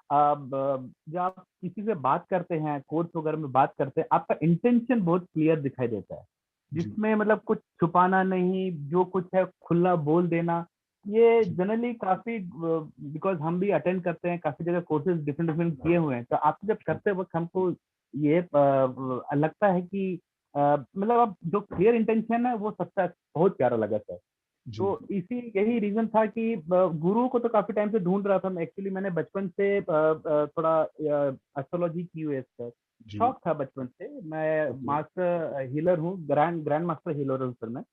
जो आप किसी से बात करते हैं, कोर्स वगैरह में बात करते हैं, आपका इंटेंशन बहुत क्लियर दिखाई देता है, जिसमें मतलब कुछ छुपाना नहीं, जो कुछ है खुला बोल देना। ये जनरली काफी, बिकॉज हम भी अटेंड करते हैं काफी जगह कोर्सेज डिफरेंट डिफरेंट किए हुए हैं, तो आप जब करते वक्त हमको ये लगता है कि मतलब आप जो क्लियर इंटेंशन है वो सबसे बहुत प्यारा लगा सर। तो यही रीजन था कि गुरु को तो काफी टाइम से ढूंढ रहा था मैं। एक्चुअली मैंने बचपन से थोड़ा एस्ट्रोलॉजी की हुई है सर, शौक था बचपन से। मैं मास्टर हीलर हूँ, ग्रैंड मास्टर हीलर हूँ सर मैं।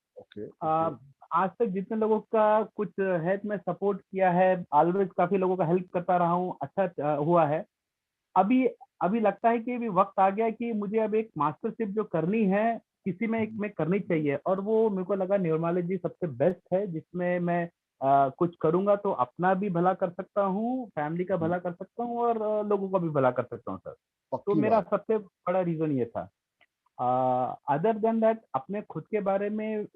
आज तक जितने लोगों का कुछ है मैं सपोर्ट किया है, ऑलवेज काफी लोगों का हेल्प करता रहा हूँ, अच्छा हुआ है। अभी लगता है कि अभी वक्त आ गया कि मुझे अब एक मास्टरशिप जो करनी है किसी में एक में करनी चाहिए, और वो मेरे को लगा न्यूमरोलॉजी सबसे बेस्ट है, जिसमें मैं कुछ करूंगा तो अपना भी भला कर सकता हूँ, फैमिली का भला कर सकता हूँ, और लोगों का भी भला कर सकता हूँ सर। तो मेरा सबसे बड़ा रीजन ये था। अदर देन दैट अपने खुद के बारे में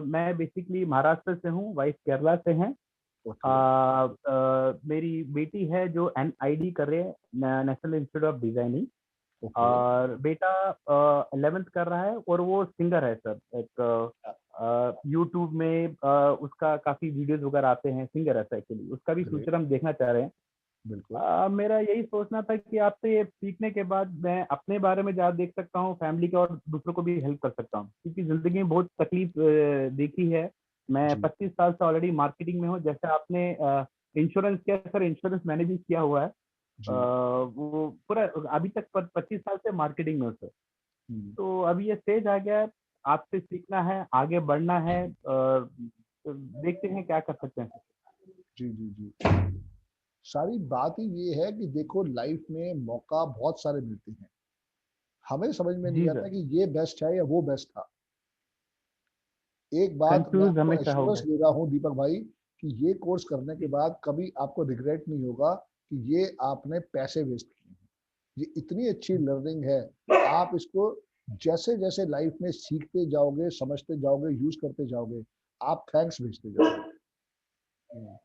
मैं बेसिकली महाराष्ट्र से हूँ, वाइफ केरला से हैं। मेरी बेटी है जो NID कर रहे हैं, नेशनल इंस्टीट्यूट ऑफ डिजाइनिंग, और बेटा 11th कर रहा है, और वो सिंगर है सर। एक यूट्यूब में उसका काफी वीडियोस वगैरह आते हैं, सिंगर है एक्चुअली, उसका भी फ्यूचर हम देखना चाह रहे हैं। मेरा यही सोचना था कि आपसे ये सीखने के बाद मैं अपने बारे में ज़्यादा देख सकता हूँ, फैमिली के, और दूसरों को भी हेल्प कर सकता हूँ, क्योंकि जिंदगी में बहुत तकलीफ देखी है। मैं 25 साल से ऑलरेडी मार्केटिंग में हूँ। जैसे आपने इंश्योरेंस किया सर, इंश्योरेंस मैंने भी किया हुआ है। वो पूरा अभी तक 25 साल से मार्केटिंग में हूँ सर। तो अभी ये स्टेज आ गया है, आपसे सीखना है, आगे बढ़ना है, देखते हैं क्या कर सकते हैं। जी जी जी, सारी बात ही ये है कि देखो लाइफ में मौका बहुत सारे मिलते हैं, हमें समझ में नहीं आता कि ये बेस्ट है या वो बेस्ट था। एक बात मैं आपको एश्योरेंस दे रहा हूँ दीपक भाई कि ये कोर्स करने के बाद कभी आपको रिग्रेट नहीं होगा कि ये आपने पैसे वेस्ट किए। ये इतनी अच्छी लर्निंग है, आप इसको जैसे जैसे लाइफ में सीखते जाओगे, समझते जाओगे, यूज करते जाओगे, आप थैंक्स भेजते जाओगे।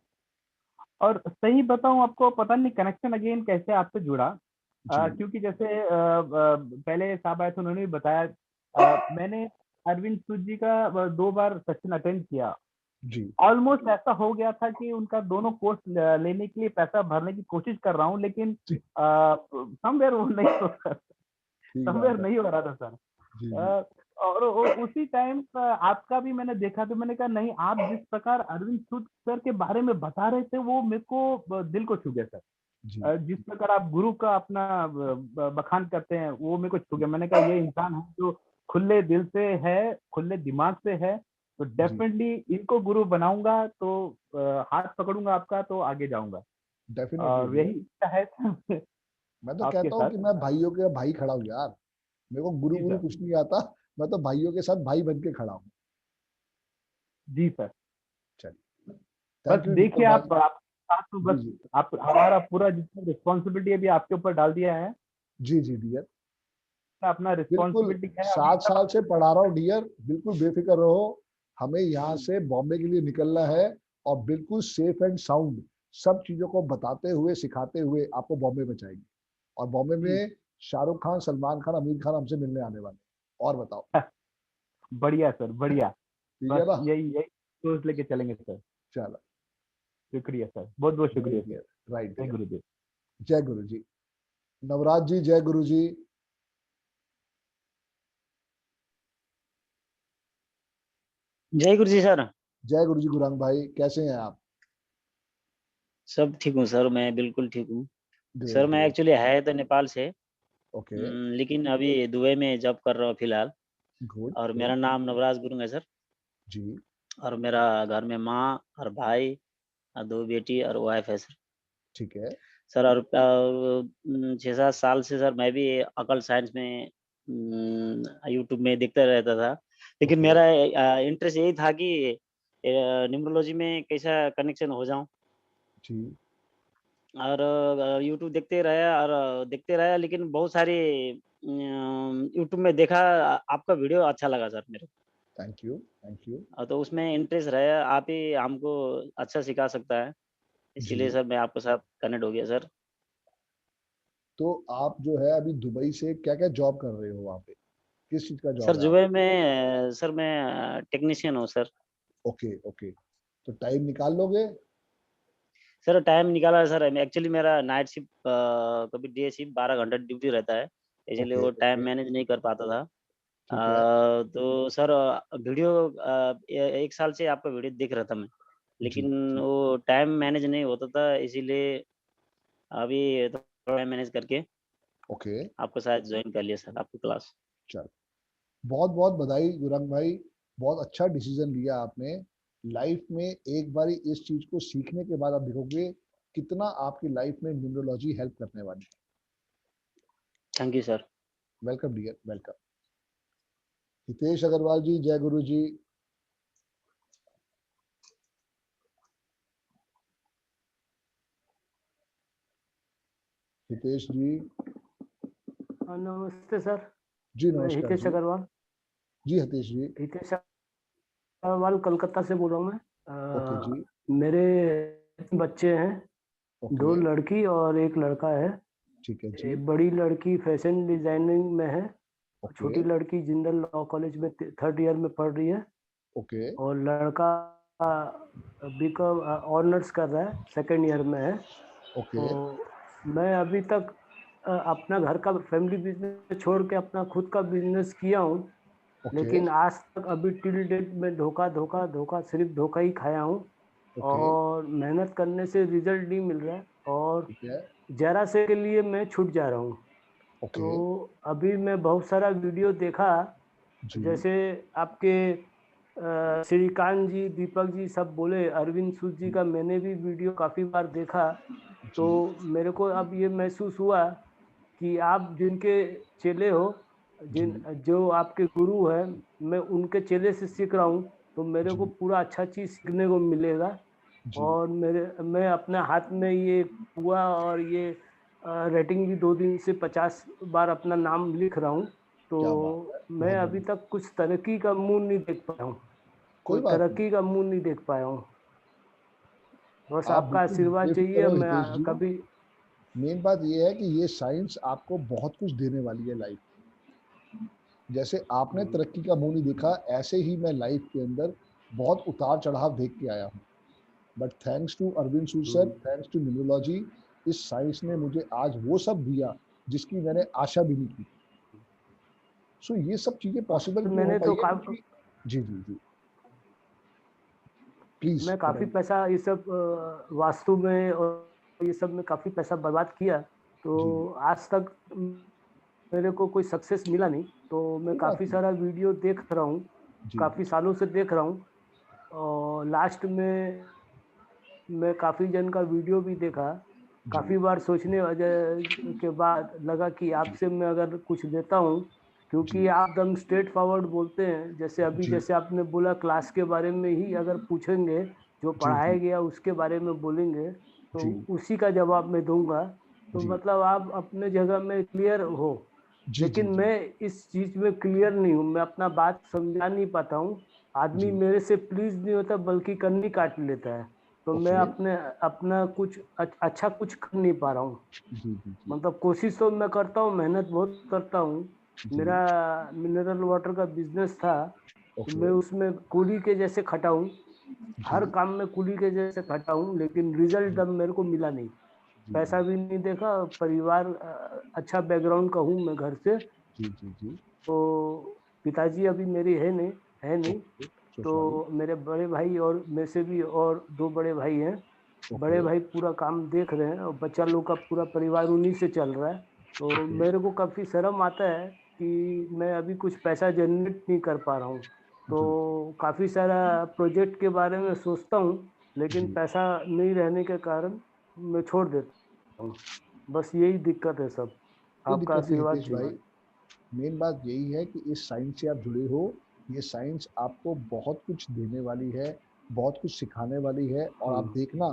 और सही बताऊं आपको, पता नहीं कनेक्शन अगेन कैसे आपसे जुड़ा, क्योंकि जैसे पहले साहब आए थे, उन्होंने भी बताया, मैंने अरविंद सूद जी का 2 बार सेशन अटेंड किया जी। ऑलमोस्ट ऐसा हो गया था कि उनका दोनों कोर्स लेने के लिए पैसा भरने की कोशिश कर रहा हूँ, लेकिन समवेयर वो नहीं हो रहा था, समवेयर नहीं हो रहा था सर। और उसी टाइम आपका भी मैंने देखा, तो मैंने कहा नहीं, आप जिस प्रकार अरविंद सूद सर के बारे में बता रहे थे वो मेरे को दिल को छू गया सर। जिस प्रकार आप गुरु का अपना बखान करते हैं वो मेरे को छू गया। मैंने कहा ये इंसान है जो खुले दिल से है, खुले दिमाग से है, तो डेफिनेटली इनको गुरु बनाऊंगा, तो हाथ पकड़ूंगा आपका तो आगे जाऊंगा। डेफिनेटली यही इच्छा है। मैं तो कहता हूँ कि मैं भाइयों के भाई खड़ा हूँ यार, मेरे को गुरु गुरु कुछ नहीं आता, मैं तो भाइयों के साथ भाई बन के खड़ा हूँ। जी सर। चलिए बस देखिए आप बस आप हमारा पूरा जितना रिस्पॉन्सिबिलिटी अभी आपके ऊपर डाल दिया है। जी जी डियर, अपना रिस्पॉन्सिबिलिटी है। 7 साल से पढ़ा रहा हूँ डियर, बिल्कुल बेफिक्र रहो। हमें यहाँ से बॉम्बे के लिए निकलना है, और बिल्कुल सेफ एंड साउंड सब चीजों को बताते हुए, सिखाते हुए आपको बॉम्बे पहुंचाएंगे। और बॉम्बे में शाहरुख खान, सलमान खान, आमिर खान हमसे मिलने आने वाले। और बताओ। बढ़िया सर, बढ़िया। ठीक है ना, यही सोच लेके चलेंगे सर। चलो, शुक्रिया सर, बहुत बहुत शुक्रिया सर। राइट, जय गुरुदेव। जय गुरु जी। नवराज जी, जय गुरु जी। जय गुरु जी सर। जय गुरु जी। गुरंग भाई कैसे हैं आप? सब ठीक हूँ सर, मैं बिल्कुल ठीक हूँ सर। मैं एक्चुअली है तो नेपाल से, लेकिन अभी दुबई में जॉब कर रहा हूँ फिलहाल। और मेरा नाम नवराज गुरुंग है सर जी। और मेरा घर में माँ और भाई और 2 बेटी और वाइफ है सर। ठीक है सर। और 6-7 साल से सर मैं भी अकल साइंस में यूट्यूब में देखता रहता था, लेकिन मेरा इंटरेस्ट यही था कि न्यूमरोलॉजी में कैसा कनेक्शन हो जाऊं। जी। और यूट्यूब देखते रहे, लेकिन बहुत सारे यूट्यूब में देखा, आपका वीडियो अच्छा लगा सर मेरे को। Thank you. तो उसमें इंटरेस्ट रहा, आप ही हमको अच्छा सिखा सकता है, इसीलिए जी। सर मैं आपके साथ कनेक्ट हो गया सर। तो आप जो है अभी दुबई से क्या क्या जॉब कर रहे हो वहाँ पे, किस चीज का सर जॉब है दुबई में सर मैं टेक्नीशियन हूँ सर। ओके, तो टाइम निकाल लोगे? सर टाइम निकाला है सर, एक्चुअली मेरा नाइट शिफ्ट, कभी डे शिफ्ट 12 घंटा ड्यूटी रहता है, इसलिए वो टाइम मैनेज नहीं कर पाता था। ठीक है। तो सर वीडियो 1 साल से आपका वीडियो देख रहा था मैं, लेकिन वो टाइम मैनेज नहीं होता था, इसीलिए अभी थोड़ा टाइम मैनेज करके ओके, आपको शायद ज्वाइन कर लिया सर आपकी क्लास। चल, बहुत बहुत बधाई गुरंग भाई, बहुत अच्छा डिसीजन लिया आपने। लाइफ में एक बारी इस चीज को सीखने के बाद आप देखोगे कितना आपकी लाइफ में न्यूमरोलॉजी हेल्प करने वाली है। Thank you sir. Welcome dear, welcome. Hitesh Agarwal ji, जय गुरु जी। हितेश जी। नमस्ते सर। जी मैं नमस्कार हितेश जी। अग्रवाल। जी हितेश जी। हितेश अग्रवाल कलकत्ता से बोल रहा हूँ ओके मैं। जी। मेरे बच्चे हैं, 2 लड़की और 1 लड़का है। ठीक है जी। बड़ी लड़की फैशन डिजाइनिंग में है, छोटी ओके लड़की जिंदल लॉ कॉलेज में 3rd ईयर में पढ़ रही है, ओके और लड़का बीकॉम ऑनर्स कर रहा है, 2nd ईयर में है। ओके तो मैं अभी तक अपना घर का फैमिली बिजनेस छोड़ के अपना खुद का बिजनेस किया हूँ, लेकिन आज तक अभी टिल डेट में धोखा सिर्फ धोखा ही खाया हूँ, और मेहनत करने से रिजल्ट नहीं मिल रहा है, और ठीक है। जरा से के लिए मैं छूट जा रहा हूँ। तो अभी मैं बहुत सारा वीडियो देखा, जैसे आपके श्रीकांत जी, दीपक जी सब बोले, अरविंद सूद जी का मैंने भी वीडियो काफ़ी बार देखा। तो मेरे को अब ये महसूस हुआ कि आप जिनके चेले हो, जो आपके गुरु हैं, मैं उनके चेले से सीख रहा हूँ, तो मेरे को पूरा अच्छा चीज़ सीखने को मिलेगा। और मैं अपने हाथ में ये हुआ, और ये रेटिंग भी 2 दिन से 50 बार अपना नाम लिख रहा हूँ। तो मैं अभी तक कुछ तरक्की का मुंह नहीं देख पाया हूँ, कोई तरक्की का मुंह नहीं देख पाया हूँ। बस आपका आशीर्वाद चाहिए। मैं कभी, मेन बात ये है कि ये साइंस आपको बहुत कुछ देने वाली है लाइफ। जैसे आपने तरक्की का मुंह नहीं देखा, ऐसे ही मैं लाइफ के अंदर बहुत उतार चढ़ाव देख के आया हूँ, but thanks to Arvind Sood sir, thanks to numerology, इस साइंस ने मुझे आज वो सब दिया जिसकी मैंने आशा भी नहीं की। सो ये सब चीजें पॉसिबल क्यों हो पाई है? जी जी जी प्लीज। मैं काफ़ी पैसा ये सब वास्तु में और ये सब में काफ़ी पैसा बर्बाद किया, तो आज तक मेरे को कोई सक्सेस मिला नहीं। तो मैं काफ़ी सारा वीडियो देख रहा हूँ, काफ़ी सालों से देख रहा हूँ, और लास्ट में मैं काफ़ी जन का वीडियो भी देखा। काफ़ी बार सोचने के बाद लगा कि आपसे मैं अगर कुछ लेता हूँ, क्योंकि आप एकदम स्ट्रेट फॉरवर्ड बोलते हैं। जैसे अभी जैसे आपने बोला, क्लास के बारे में ही अगर पूछेंगे, जो पढ़ाया गया उसके बारे में बोलेंगे, तो उसी का जवाब मैं दूंगा। तो मतलब आप अपने जगह में क्लियर हो, लेकिन मैं इस चीज़ में क्लियर नहीं हूँ। मैं अपना बात समझा नहीं पाता हूँ, आदमी मेरे से प्लीज नहीं होता, बल्कि कन्नी काट लेता है। तो मैं अपना कुछ अच्छा कुछ कर नहीं पा रहा हूँ। मतलब कोशिश तो मैं करता हूँ, मेहनत बहुत करता हूँ। मेरा मिनरल वाटर का बिजनेस था, तो मैं उसमें कूली के जैसे खटा हूँ, हर काम में कूली के जैसे खटा हूँ, लेकिन रिजल्ट अब मेरे को मिला नहीं। पैसा भी नहीं देखा, परिवार अच्छा बैकग्राउंड का हूँ मैं घर से। तो पिताजी अभी मेरी है नहीं। तो मेरे बड़े भाई और मेरे से भी और 2 बड़े भाई हैं। बड़े भाई पूरा काम देख रहे हैं, और बच्चा लोग का पूरा परिवार उन्हीं से चल रहा है। तो मेरे को काफ़ी शर्म आता है कि मैं अभी कुछ पैसा जनरेट नहीं कर पा रहा हूँ। तो काफ़ी सारा प्रोजेक्ट के बारे में सोचता हूँ, लेकिन पैसा नहीं रहने के कारण मैं छोड़ देता हूँ। बस यही दिक्कत है सब। आपका आशीर्वाद चाहिए। मेन बात यही है कि इस साइंस से आप जुड़े हो, ये साइंस आपको बहुत कुछ देने वाली है, बहुत कुछ सिखाने वाली है। और आप देखना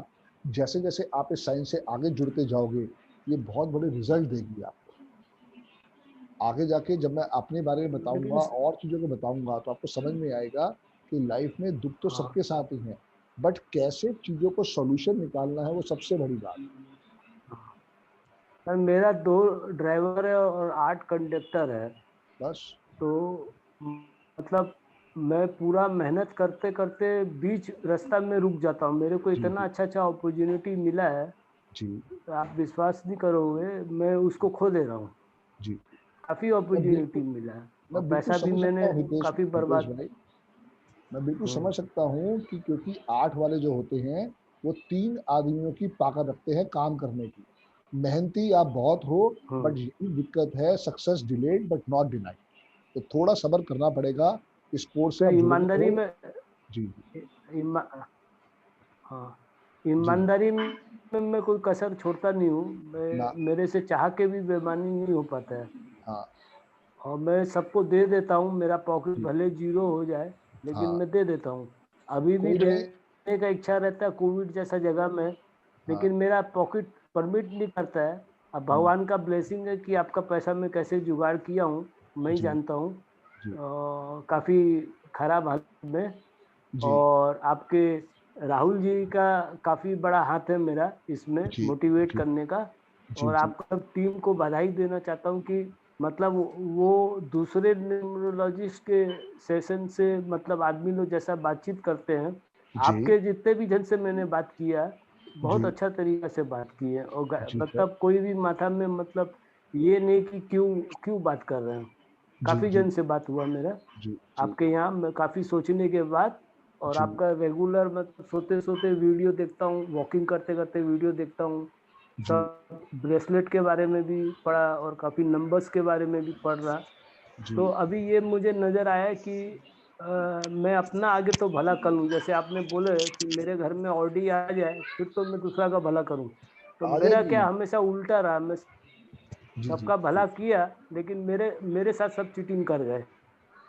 जैसे जैसे आप इस साइंस से आगे जुड़ते जाओगे, ये बहुत बड़े रिजल्ट देगी आपको। आगे जाके जब मैं अपने बारे में बताऊंगा और चीज़ों को बताऊंगा तो आपको समझ में आएगा कि लाइफ में दुख तो सबके साथ ही है, बट कैसे चीज़ों को सॉल्यूशन निकालना है वो सबसे बड़ी बात है। सर मेरा 2 ड्राइवर है और 8 कंडक्टर है बस। तो मतलब मैं पूरा मेहनत करते करते बीच रास्ता में रुक जाता हूँ। मेरे को इतना अच्छा अपॉर्चुनिटी मिला है जी, आप विश्वास नहीं करोगे, मैं उसको खो दे रहा हूँ। जी, काफी अपॉर्चुनिटी मिला है और मैं पैसा भी मैंने काफी बर्बाद। भाई मैं बिल्कुल समझ सकता हूँ कि क्योंकि 8 वाले जो होते हैं वो 3 आदमियों की ताकत रखते हैं काम करने की। मेहनती आप बहुत हो, बट यही दिक्कत है, success delayed but not denied. तो थोड़ा सब्र करना पड़ेगा। इस कोर्स से आप ईमानदारी में जी हाँ, ईमानदारी में मैं कोई कसर छोड़ता नहीं हूँ। मेरे से चाह के भी बेईमानी नहीं हो पाता है। हाँ। और मैं सबको दे देता हूँ। मेरा पॉकेट भले 0 हो जाए लेकिन मैं दे देता हूँ। अभी भी देने का इच्छा रहता है कोविड जैसा जगह में, लेकिन मेरा पॉकेट परमिट नहीं करता है। अब भगवान का ब्लेसिंग है कि आपका पैसा मैं कैसे जुगाड़ किया हूँ मैं ही जानता हूँ, काफ़ी खराब हालत में। और आपके राहुल जी का काफ़ी बड़ा हाथ है मेरा इसमें मोटिवेट करने का। और आपका टीम को बधाई देना चाहता हूँ कि मतलब वो दूसरे न्यूरोलॉजिस्ट के सेशन से मतलब आदमी लोग जैसा बातचीत करते हैं, आपके जितने भी जन से मैंने बात किया बहुत अच्छा तरीका से बात की है। और मतलब कोई भी माथा में मतलब ये नहीं कि क्यों बात कर रहे हैं। काफ़ी जन से बात हुआ मेरा आपके यहाँ, मैं काफ़ी सोचने के बाद। और आपका रेगुलर मतलब सोते सोते वीडियो देखता हूँ, वॉकिंग करते करते वीडियो देखता हूँ। सब ब्रेसलेट के बारे में भी पढ़ा और काफ़ी नंबर्स के बारे में भी पढ़ रहा। तो अभी ये मुझे नज़र आया कि मैं अपना आगे तो भला कर लूँ। जैसे आपने बोले कि मेरे घर में ऑडी आ जाए फिर तो मैं दूसरा का भला करूँ। तो मेरा क्या हमेशा उल्टा रहा, मैं सबका भला किया लेकिन मेरे साथ सब चीटिंग कर गए।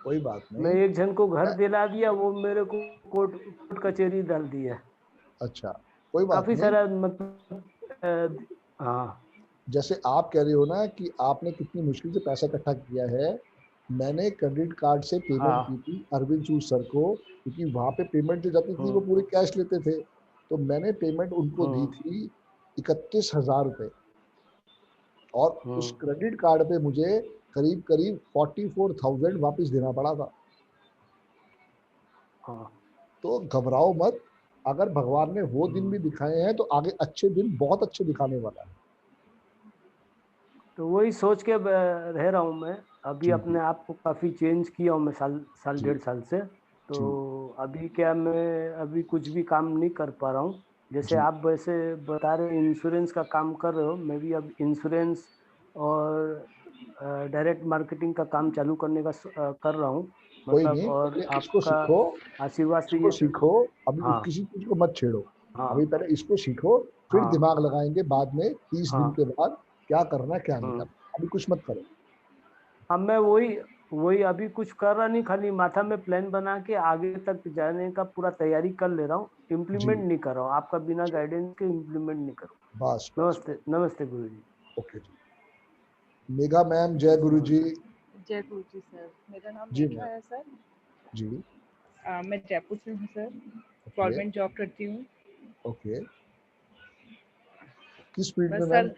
कोई बात नहीं। मैं एक जन को घर दिला दिया, वो मेरे को कोर्ट कचहरी डाल दिया। अच्छा, कोई बात काफी नहीं। सारा मतलब हाँ, जैसे आप कह रहे हो ना कि आपने कितनी मुश्किल से पैसा इकट्ठा किया है। मैंने क्रेडिट कार्ड से पेमेंट की थी अरविंद सूद सर को, क्योंकि वहाँ पे पेमेंट जो जाती थी वो पूरे कैश लेते थे। तो मैंने पेमेंट उनको दी थी 31,000 रुपये। और उस क्रेडिट कार्ड पे मुझे करीब करीब 44,000 वापस देना पड़ा था। तो घबराओ मत, अगर भगवान ने वो दिन भी दिखाए हैं तो आगे अच्छे दिन बहुत अच्छे दिखाने वाला है। तो वही सोच के रह रहा हूँ मैं। अभी अपने आप को काफ़ी चेंज किया हूँ मैं साल 1.5 साल से। तो अभी क्या मैं अभी कुछ भी काम नहीं कर पा रहा हूँ। जैसे आप वैसे बता रहे इंश्योरेंस का काम कर रहे हो, मैं भी अब इंश्योरेंस और डायरेक्ट मार्केटिंग का काम चालू करने का कर रहा हूँ। कोई मतलब नहीं, और इसको आपका सीखो, आशीर्वाद से इसको सीखो। अभी हाँ, किसी चीज को मत छेड़ो। हाँ, अभी पहले इसको सीखो, फिर हाँ, दिमाग लगाएंगे बाद में 30 दिन के बाद क्या करना क्या नहीं करना। अभी कुछ मत करो। अब मैं वही अभी कुछ कर रहा नहीं, खाली माथा में प्लान बना के आगे तक जाने का पूरा तैयारी कर ले रहा हूँ। इम्प्लीमेंट नहीं कर रहा हूँ, आपका बिना गाइडेंस के इम्प्लीमेंट नहीं करूँ। बस नमस्ते, नमस्ते गुरु जी। ओके जी। मेघा मैम, जय गुरु जी। जय गुरु जी सर, मेरा नाम जी मेघा है सर। जी। मैं जयपुर से हूँ सर, गवर्नमेंट जॉब करती हूँ। ओके, किस फील्ड में बस मैम? सर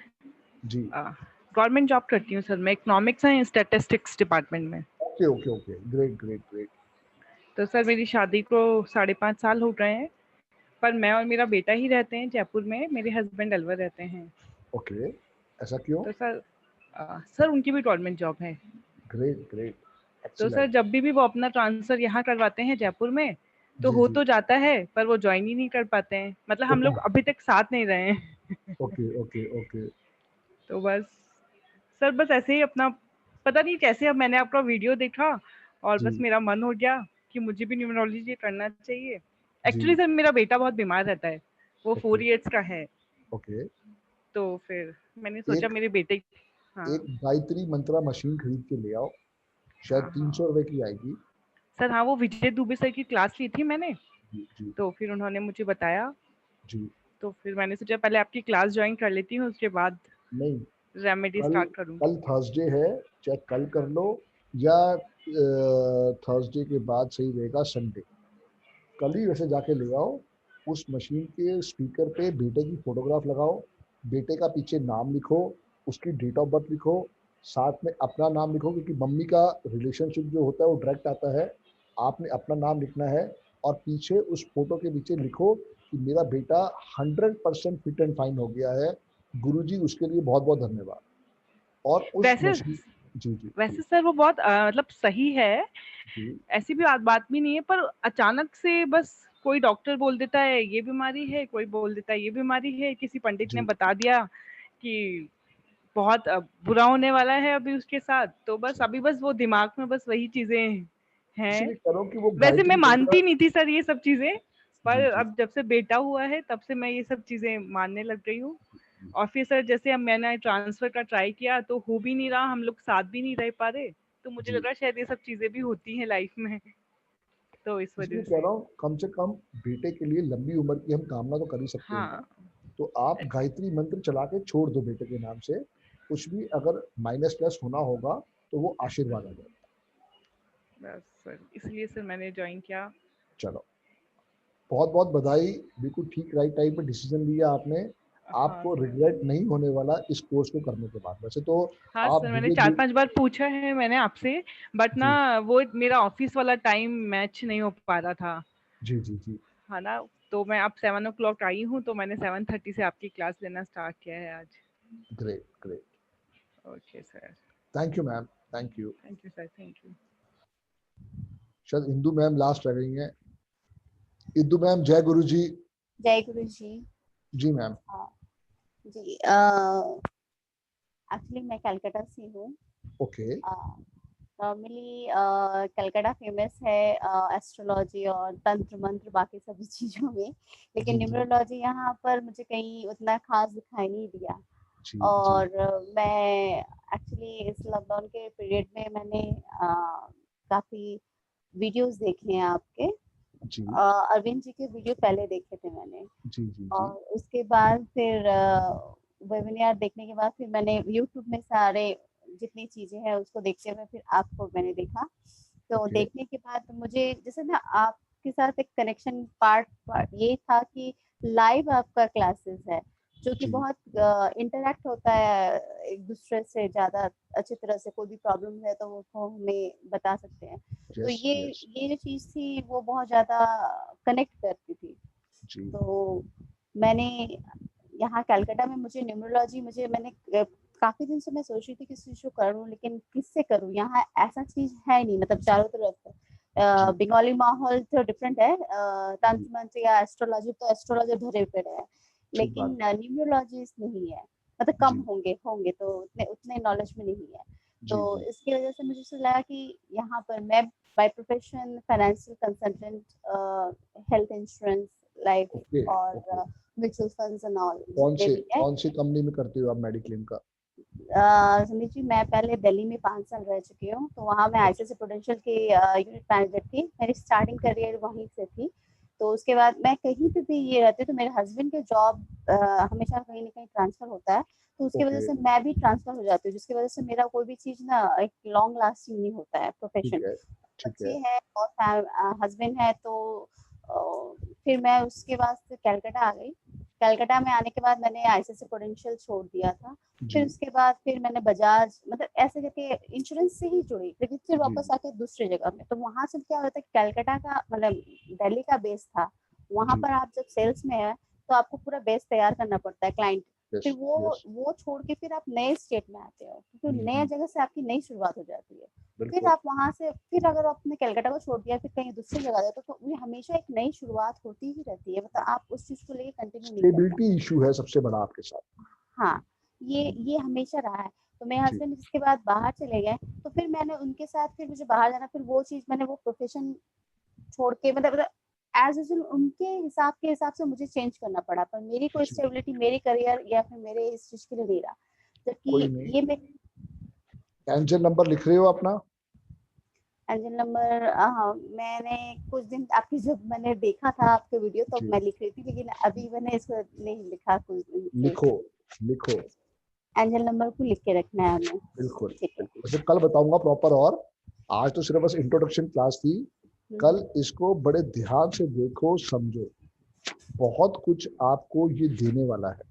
जी, गवर्नमेंट जॉब करती हूँ सर, मैं इकोनॉमिक्स एंड स्टैटिस्टिक्स डिपार्टमेंट में। Okay okay okay, great great great. तो सर मेरी शादी को 5.5 साल हो गए हैं, पर मैं और मेरा बेटा ही रहते हैं जयपुर में, मेरे हस्बैंड अलवर रहते हैं। ओके, ऐसा क्यों? तो सर उनकी भी गवर्नमेंट जॉब है। ग्रेट ग्रेट, तो सर जब भी वो अपना ट्रांसफर यहाँ करवाते हैं जयपुर में तो हो तो जाता है, पर वो ज्वाइन ही नहीं कर पाते हैं। मतलब हम लोग अभी तक साथ नहीं रहे हैं। Okay okay okay. तो बस ऐसे ही अपना पता नहीं कैसे, अब मैंने आपका वीडियो देखा और बस मेरा मन हो गया कि मुझे भी न्यूमरोलॉजी करना चाहिए। एक्चुअली सर मेरा बेटा बहुत बीमार रहता है, वो 4 इयर्स का है। ओके। तो फिर मैंने सोचा मेरे बेटे एक गायत्री मंत्रा मशीन खरीद के ले आओ, शायद 300 रुपए की आएगी। सर हाँ, वो विजय दुबे सर की क्लास ली थी मैंने। जी। तो फिर उन्होंने मुझे बताया जी। तो फिर मैंने सोचा पहले आपकी क्लास ज्वाइन कर लेती हूँ, उसके बाद नहीं, रेमेडी कल स्टार्ट करूँ। कल थर्सडे है, चाहे कल कर लो या थर्सडे के बाद सही रहेगा संडे। कल ही वैसे जाके ले आओ, उस मशीन के स्पीकर पे बेटे की फोटोग्राफ लगाओ, बेटे का पीछे नाम लिखो, उसकी डेट ऑफ बर्थ लिखो, साथ में अपना नाम लिखो, क्योंकि मम्मी का रिलेशनशिप जो होता है वो डायरेक्ट आता है, आपने अपना नाम लिखना है और पीछे उस फोटो के नीचे लिखो कि मेरा बेटा 100% फिट एंड फाइन हो गया है, गुरुजी उसके लिए बहुत बहुत धन्यवाद। और उस वैसे मशीन जी वैसे सर वो बहुत मतलब सही है, ऐसी भी बात भी नहीं है, पर अचानक से बस कोई डॉक्टर बोल देता है ये बीमारी है, कोई बोल देता है ये बीमारी है, किसी पंडित ने बता दिया कि बहुत बुरा होने वाला है अभी उसके साथ, तो बस अभी बस वो दिमाग में बस वही चीजें हैं। इसलिए करो कि वो वैसे मैं गायत्री मानती मंत्र नहीं थी सर ये सब चीजें, पर जी। अब जब से बेटा हुआ है तब से मैं ये सब चीजें मानने लग गई हूँ। और फिर सर जैसे अब मैंने ट्रांसफर का ट्राई किया तो हो भी नहीं रहा, हम लोग साथ भी नहीं रह पा रहे, तो मुझे लग रहा है शायद ये सब चीजें भी होती हैं लाइफ में, तो इस वजह इसलिए कह से। रहा हूँ कम से कम बेटे के लिए लंबी उम्र की हम कामना तो कर ही सकते हैं। हाँ। तो आप गायत्री मंत्र चला के छोड़ दो बेटे के नाम से, कुछ भी अगर माइनस प्लस होना होगा तो वो आशीर्वाद आ जाएगा। बस सर इसलिए सर मैंने ज्वाइन किया। चलो बहुत बहुत बधाई, बिल्कुल ठीक राइट टाइम पे डिसीजन लिया आपने, आपको रिग्रेट नहीं होने वाला इस कोर्स को करने के बाद। वैसे तो हाँ आप सर मैंने 4-5 बार पूछा है मैंने आपसे, बट ना वो मेरा ऑफिस वाला टाइम मैच नहीं हो पा रहा था। जी है ना, तो मैं अब 7 o'clock आई हूँ, तो मैंने 7:30 से आपकी क्लास लेना स्टार्ट किया है आज। Great. Okay sir, thank you ma'am, thank you. Thank you sir, thank you. शायद इंदू मैम लास्ट रह गई हैं। इंदू मैम जय गुरु जी। जय गुरु जी। जी मैम। जी एक्चुअली मैं कलकत्ता से हूँ। ओके। नॉर्मली कलकत्ता फेमस है एस्ट्रोलॉजी और तंत्र मंत्र बाकी सभी चीज़ों में, लेकिन न्यूमरोलॉजी यहाँ पर मुझे कहीं उतना खास दिखाई नहीं दिया। और मैं एक्चुअली इस लॉकडाउन के पीरियड में मैंने काफ़ी वीडियोस देखे हैं आपके। अरविंद जी के वीडियो पहले देखे थे मैंने। और उसके बाद फिर वेबिनार देखने के बाद फिर मैंने यूट्यूब में सारे जितनी चीजें हैं उसको देखते हुए फिर आपको मैंने देखा। तो देखने के बाद मुझे जैसे ना आपके साथ एक कनेक्शन पार्ट ये था कि लाइव आपका क्लासेस है जो कि बहुत इंटरेक्ट होता है एक दूसरे से ज्यादा अच्छी तरह से, कोई भी प्रॉब्लम है तो वो हमें बता सकते हैं। तो ये जो चीज थी वो बहुत ज्यादा कनेक्ट करती थी। तो मैंने यहाँ कलकत्ता में मुझे न्यूमरोलॉजी मैंने काफी दिन से मैं सोच रही थी किस चीज को करूँ, लेकिन किससे करूँ, यहाँ ऐसा चीज है नहीं, मतलब चारों तरफ बंगाली माहौल तो डिफरेंट है, तंत्र मंत्र या एस्ट्रोलॉजी तो एस्ट्रोलॉजी भरे पड़े है, लेकिन न्यूमरोलॉजिस्ट नहीं है, मतलब कम होंगे तो उतने नॉलेज में नहीं है। तो इसकी वजह से मुझे लगा कि यहाँ पर मैं by profession financial consultant, health insurance, life और म्यूचुअल फंड्स एंड ऑल। कौन सी कंपनी में करती हो आप मेडिक्लेम का? संदीप जी मैं पहले दिल्ली में 5 साल रह चुकी हूँ, तो वहाँ मैं आईसीआईसी प्रूडेंशियल की यूनिट मैनेजर थी, मेरी स्टार्टिंग करियर वहीं से थी। तो उसके बाद मैं कहीं पे भी ये रहती, तो मेरे हस्बैंड के जॉब हमेशा कहीं ना कहीं ट्रांसफर होता है, तो उसकी वजह से मैं भी ट्रांसफर हो जाती हूँ, जिसकी वजह से मेरा कोई भी चीज ना एक लॉन्ग लास्टिंग नहीं होता है। प्रोफेशन अच्छी है और हस्बैंड है, तो फिर मैं उसके बाद से कलकत्ता आ गई। कलकत्ता में आने के बाद मैंने आईसीआईसी प्रूडेंशियल छोड़ दिया था, फिर उसके बाद फिर मैंने बजाज, मतलब ऐसे करके इंश्योरेंस से ही जुड़ी, लेकिन फिर वापस आके दूसरी जगह में। तो वहां से क्या होता है, कलकत्ता का मतलब दिल्ली का बेस था, वहां पर आप जब सेल्स में है तो आपको पूरा बेस तैयार करना पड़ता है क्लाइंट, फिर वो छोड़ के फिर आप नए स्टेट में आते हो, क्योंकि नए जगह से आपकी नई शुरुआत हो जाती है। फिर आप वहां से फिर अगर आपने कलकत्ता को छोड़ दिया फिर कहीं दूसरी जगह जाते तो ये हमेशा एक नई शुरुआत होती ही रहती है, मतलब आप उस चीज को लेके कंटिन्यू नहीं करते। स्टेबिलिटी इशू है सबसे बड़ा आपके साथ। हाँ ये हमेशा रहा है। तो मेरे हस्बैंड जिसके बाद बाहर चले गए, तो फिर मैंने उनके साथ फिर मुझे बाहर जाना, फिर वो चीज मैंने वो प्रोफेशन छोड़ के मतलब एज यूजुअल उनके हिसाब से मुझे चेंज करना पड़ा, पर मेरी कोई स्टेबिलिटी मेरे करियर या फिर मेरे इस चीज के लिए नहीं रहा। जबकि ये मैं कैंसर नंबर लिख रहे हो अपना? एंजल नंबर, हाँ, मैंने कुछ दिन आपकी जब मैंने देखा था आपके वीडियो तो मैं लिख रही थी, लेकिन अभी मैंने इसको नहीं लिखा कुछ दिन से। लिखो एंजल नंबर को लिख के रखना है हमें। बिल्कुल। वैसे कल बताऊंगा प्रॉपर, और आज तो सिर्फ बस इंट्रोडक्शन क्लास थी। कल इसको बड़े ध्यान से देखो, समझो, बहुत कुछ आपको ये देने वाला है।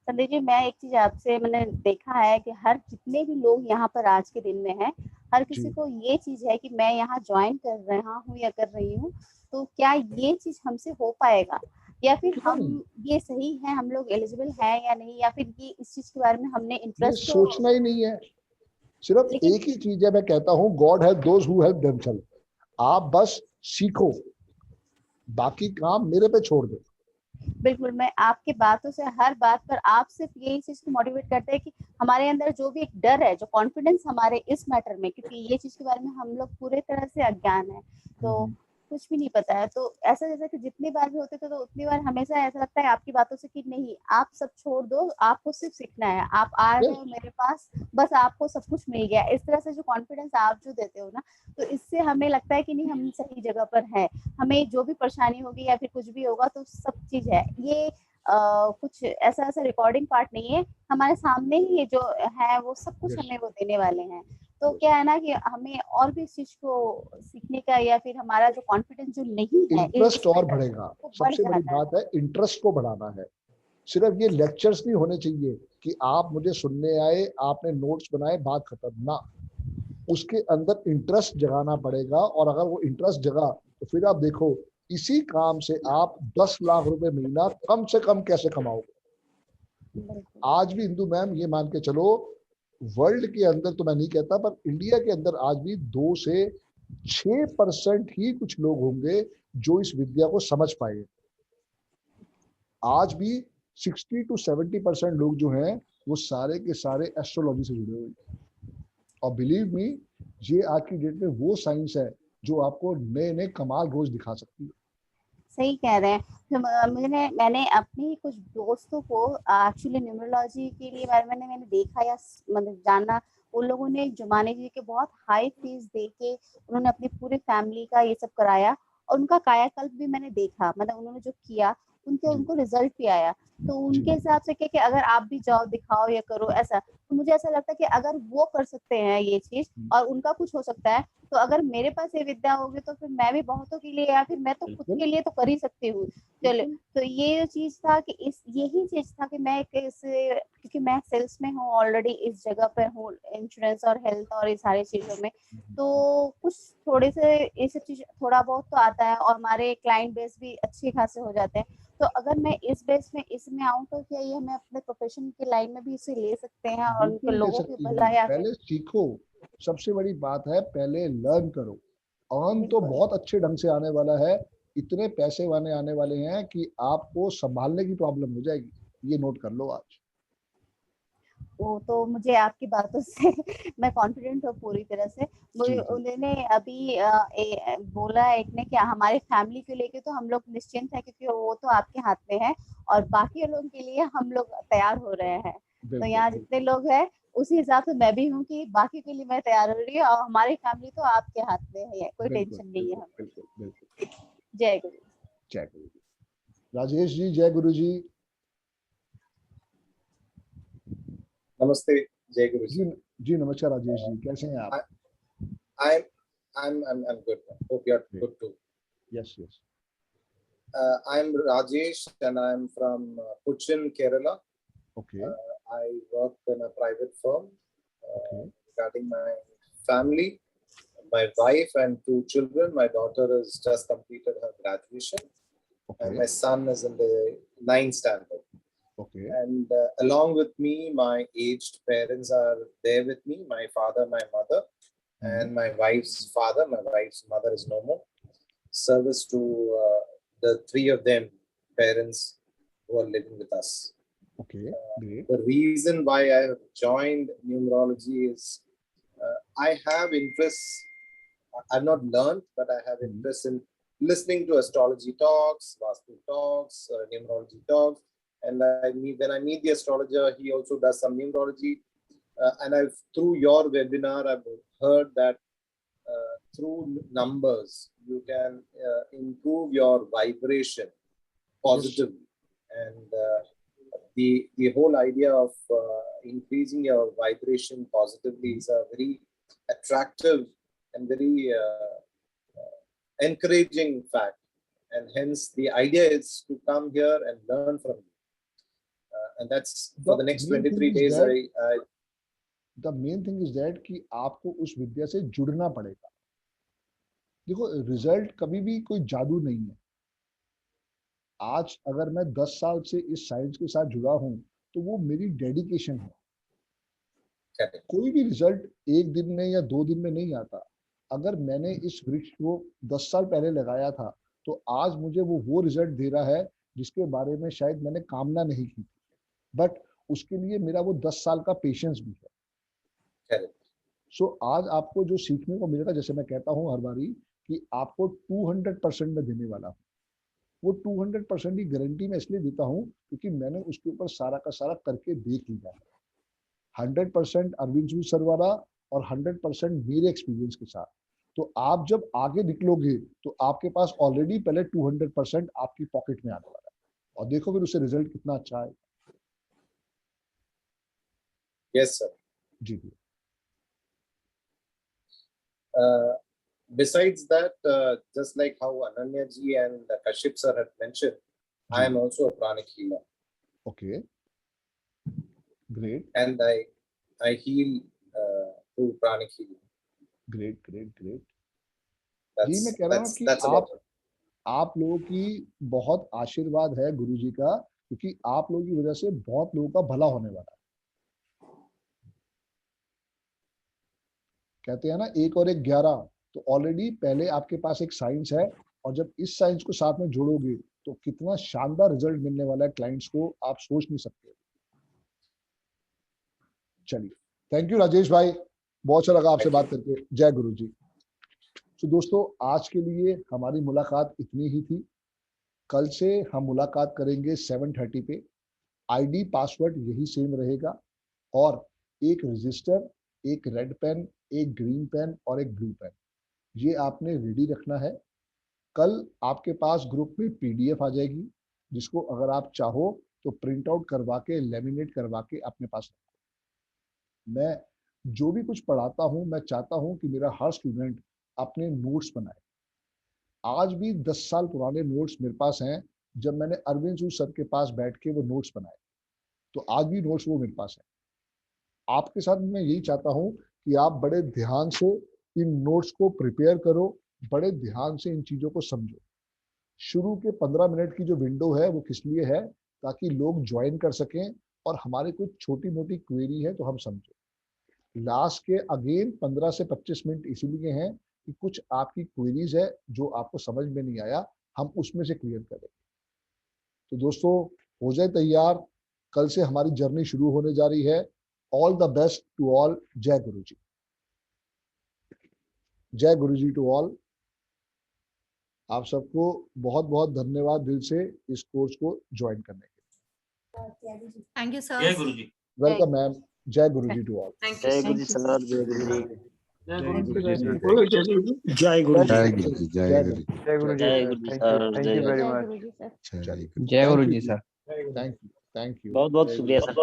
संदीप जी, मैं एक चीज आपसे मैंने देखा है कि हर जितने भी लोग यहाँ पर आज के दिन में हैं, हर किसी को ये चीज है कि मैं यहाँ ज्वाइन कर रहा हूँ या कर रही हूँ, तो क्या ये चीज हमसे हो पाएगा, या फिर हम ये सही है, हम लोग एलिजिबल है या नहीं, या फिर ये इस चीज के बारे में हमने इंटरेस्ट सोचना ही नहीं है। सिर्फ एक ही चीज है, मैं कहता हूँ God help those who help themselves. आप बस सीखो, बाकी काम मेरे पे छोड़ दो। बिल्कुल, मैं आपके बातों से, हर बात पर आप सिर्फ यही चीज को मोटिवेट करते हैं कि हमारे अंदर जो भी एक डर है, जो कॉन्फिडेंस हमारे इस मैटर में, क्योंकि ये चीज के बारे में हम लोग पूरे तरह से अज्ञान है, तो कुछ भी नहीं पता है, तो ऐसा जैसा कि जितनी बार भी होते थे तो उतनी बार हमेशा ऐसा लगता है आपकी बातों से कि नहीं, आप सब छोड़ दो, आपको सिर्फ सीखना है, आप आ रहे हो मेरे पास, बस आपको सब कुछ मिल गया। इस तरह से जो कॉन्फिडेंस आप जो देते हो ना, तो इससे हमें लगता है कि नहीं, हम सही जगह पर है, हमें जो भी परेशानी होगी या फिर कुछ भी होगा तो सब चीज है। ये कुछ ऐसा रिकॉर्डिंग पार्ट नहीं है, हमारे सामने ही ये जो है वो सब कुछ हमें वो देने वाले हैं। तो क्या है ना कि हमें और भी इस चीज को सीखने का, या फिर हमारा जो कॉन्फिडेंस जो नहीं है, इंटरेस्ट और बढ़ेगा। सबसे बड़ी बात है इंटरेस्ट को बढ़ाना है। सिर्फ ये लेक्चर्स नहीं होने चाहिए कि आप मुझे सुनने आए, आपने नोट्स बनाए, बात खत्म ना। उसके अंदर इंटरेस्ट जगाना पड़ेगा, और अगर वो इंटरेस्ट जगा तो फिर आप देखो इसी काम से आप 10 लाख रुपए महीना कम से कम कैसे कमाओगे। आज भी इंदु मैम ये मान के चलो, वर्ल्ड के अंदर तो मैं नहीं कहता, पर इंडिया के अंदर आज भी 2 से 6% ही कुछ लोग होंगे जो इस विद्या को समझ पाए। आज भी 60 to 70% लोग जो हैं वो सारे के सारे एस्ट्रोलॉजी से जुड़े हुए हैं। और बिलीव मी, ये आज की डेट में वो साइंस है जो आपको नए नए कमाल रोज दिखा सकती है। सही कह रहे हैं। मैंने अपने कुछ दोस्तों को एक्चुअली न्यूमरोलॉजी के लिए बारे में मैंने देखा या मतलब जाना, उन लोगों ने जुमानी जी के बहुत हाई फीस दे के उन्होंने अपनी पूरी फैमिली का ये सब कराया, और उनका कायाकल्प भी मैंने देखा, मतलब उन्होंने जो किया उनको रिजल्ट भी आया। तो उनके हिसाब से क्या कि अगर आप भी जाओ, दिखाओ या करो ऐसा, तो मुझे ऐसा लगता है कि अगर वो कर सकते हैं ये चीज और उनका कुछ हो सकता है, तो अगर मेरे पास ये विद्या होगी तो फिर मैं भी बहुतों के लिए, या फिर मैं तो खुद के लिए तो कर ही सकती हूँ। चलो, तो ये चीज था कि यही चीज था कि मैं क्योंकि मैं सेल्स में हूँ ऑलरेडी, इस जगह पे हूँ, इंश्योरेंस और हेल्थ और ये सारी चीजों में, तो कुछ थोड़े से ये सब चीज थोड़ा बहुत तो आता है, और हमारे क्लाइंट बेस भी अच्छे खासे हो जाते हैं। तो अगर मैं इस बेस में इसमें आऊँ तो क्या ये हमें अपने प्रोफेशन की लाइन में भी इसे ले सकते हैं, और उनके लोगों की भला या पहले सीखो, सबसे बड़ी बात है पहले लर्न करो। अर्न तो बहुत अच्छे ढंग से आने वाला है, इतने पैसे आने वाले हैं कि आपको संभालने की प्रॉब्लम हो जाएगी, ये नोट कर लो आज। वो तो मुझे आपकी बातों से मैं कॉन्फिडेंट हूँ पूरी तरह से। मुझे उन्होंने अभी बोला एक ने कि हमारी फैमिली को लेके तो हम लोग निश्चिंत है, क्योंकि वो तो आपके हाथ में है, और बाकी लोगों के लिए हम लोग तैयार हो रहे हैं। तो यहाँ जितने लोग हैं उसी हिसाब से मैं भी हूँ कि बाकी के लिए मैं तैयार हो रही हूँ, और हमारी फैमिली तो आपके हाथ में है, कोई टेंशन नहीं है हमें। जय गुरु। जय गुरु जी। राजेश जी, जय गुरु जी। नमस्ते, जय गुरु जी। जी नमस्कार राजेश जी, कैसे हैं आप? I'm good. Hope you're good too. Yes. I'm Rajesh and I'm from Cochin, Kerala. Okay. I work in a private firm. Regarding my family, my wife and 2 children. My daughter has just completed her graduation, and my son is in the 9th standard. Okay. And along with me, my aged parents are there with me, my father, my mother, and my wife's father. My wife's mother is no more. Service to the 3 of them, parents who are living with us. Okay. The reason why I have joined numerology is I have interest. I've not learned, but I have interest in listening to astrology talks, Vastu talks, numerology talks. And when I meet the astrologer, he also does some numerology. And through your webinar, I've heard that through numbers, you can improve your vibration positively. And the whole idea of increasing your vibration positively is a very attractive and very encouraging fact. And hence the idea is to come here and learn from you. And that's for the next 23 days. The main thing is that कि आपको उस विद्या से जुड़ना पड़ेगा. देखो, result कभी भी कोई जादू नहीं है. आज अगर मैं 10 साल से इस साइंस के साथ जुड़ा हूं तो वो मेरी डेडिकेशन है. कोई भी रिजल्ट एक दिन में या 2 दिन में नहीं आता. अगर मैंने इस वृक्ष को 10 साल पहले लगाया था तो आज मुझे वो रिजल्ट दे रहा है जिसके बारे में शायद मैंने कामना नहीं की, बट उसके लिए मेरा वो 10 साल का पेशेंस भी है. सो आज आपको जो सीखने को मिलेगा, जैसे मैं कहता हूँ हर बारी कि आपको 200% में देने वाला हूँ. वो 200% की गारंटी मैं इसलिए देता हूँ क्योंकि मैंने उसके ऊपर सारा का सारा करके देख लिया है. 100% अरविंद सर वाला और 100% मेरे एक्सपीरियंस के साथ. तो आप जब आगे निकलोगे तो आपके पास ऑलरेडी पहले 200% आपकी पॉकेट में आने वाला है, और देखो फिर उससे रिजल्ट कितना अच्छा है. Yes sir. जी. Besides that, just like how Ananya ji and Kashyap sir had mentioned, I am also a pranic healer. Okay. Great. And I heal through pranic healing. Great. जी That's, मैं कह रहा हूँ कि that's about it. आप लोगों की बहुत आशीर्वाद है गुरु जी का, क्योंकि आप लोगों की वजह से बहुत लोगों का भला होने वाला है. कहते हैं ना 1 और 1 11. तो ऑलरेडी पहले आपके पास एक साइंस है, और जब इस साइंस को साथ में जोड़ोगे तो कितना शानदार रिजल्ट मिलने वाला है क्लाइंट्स को, आप सोच नहीं सकते. चलिए, थैंक यू राजेश भाई, बहुत अच्छा लगा आपसे बात करके. जय गुरु जी. तो दोस्तों, आज के लिए हमारी मुलाकात इतनी ही थी. कल से हम मुलाकात करेंगे 7:30 पे. आईडी पासवर्ड यही सेम रहेगा, और एक रजिस्टर, एक रेड पेन, एक ग्रीन पेन और एक ब्लू पेन, ये आपने रेडी रखना है. कल आपके पास ग्रुप में पीडीएफ आ जाएगी, जिसको अगर आप चाहो तो प्रिंट आउट करवा के, लेमिनेट करवा के अपने पास रखो. मैं जो भी कुछ पढ़ाता हूँ, मैं चाहता हूँ कि मेरा हर स्टूडेंट अपने नोट्स बनाए. आज भी 10 साल पुराने नोट्स मेरे पास हैं. जब मैंने अरविंद सर के पास बैठ के वो नोट्स बनाए, तो आज भी नोट्स वो मेरे पास है. आपके साथ मैं यही चाहता हूँ कि आप बड़े ध्यान से इन नोट्स को प्रिपेयर करो, बड़े ध्यान से इन चीज़ों को समझो. शुरू के 15 मिनट की जो विंडो है वो किस लिए है, ताकि लोग ज्वाइन कर सकें और हमारे कुछ छोटी मोटी क्वेरी है तो हम समझें. लास्ट के अगेन 15 से 25 मिनट इसीलिए हैं कि कुछ आपकी क्वेरीज है जो आपको समझ में नहीं आया, हम उसमें से क्लियर करें. तो दोस्तों, हो जाए तैयार, कल से हमारी जर्नी शुरू होने जा रही है. All the best to all. जय गुरु जी. जय गुरु जी टू ऑल. आप सबको बहुत बहुत धन्यवाद दिल से इस कोर्स को ज्वाइन करने के. Thank you sir. जय गुरु जी. Welcome ma'am. जय गुरु जी टू ऑल. जय गुरु जी सर. जय गुरु जी. जय गुरु जी. जय गुरु जी. जय गुरु जी. जय गुरु जी. जय गुरु जी sir. Thank you very much. जय गुरु जी सर. Thank you. बहुत बहुत शुक्रिया सर.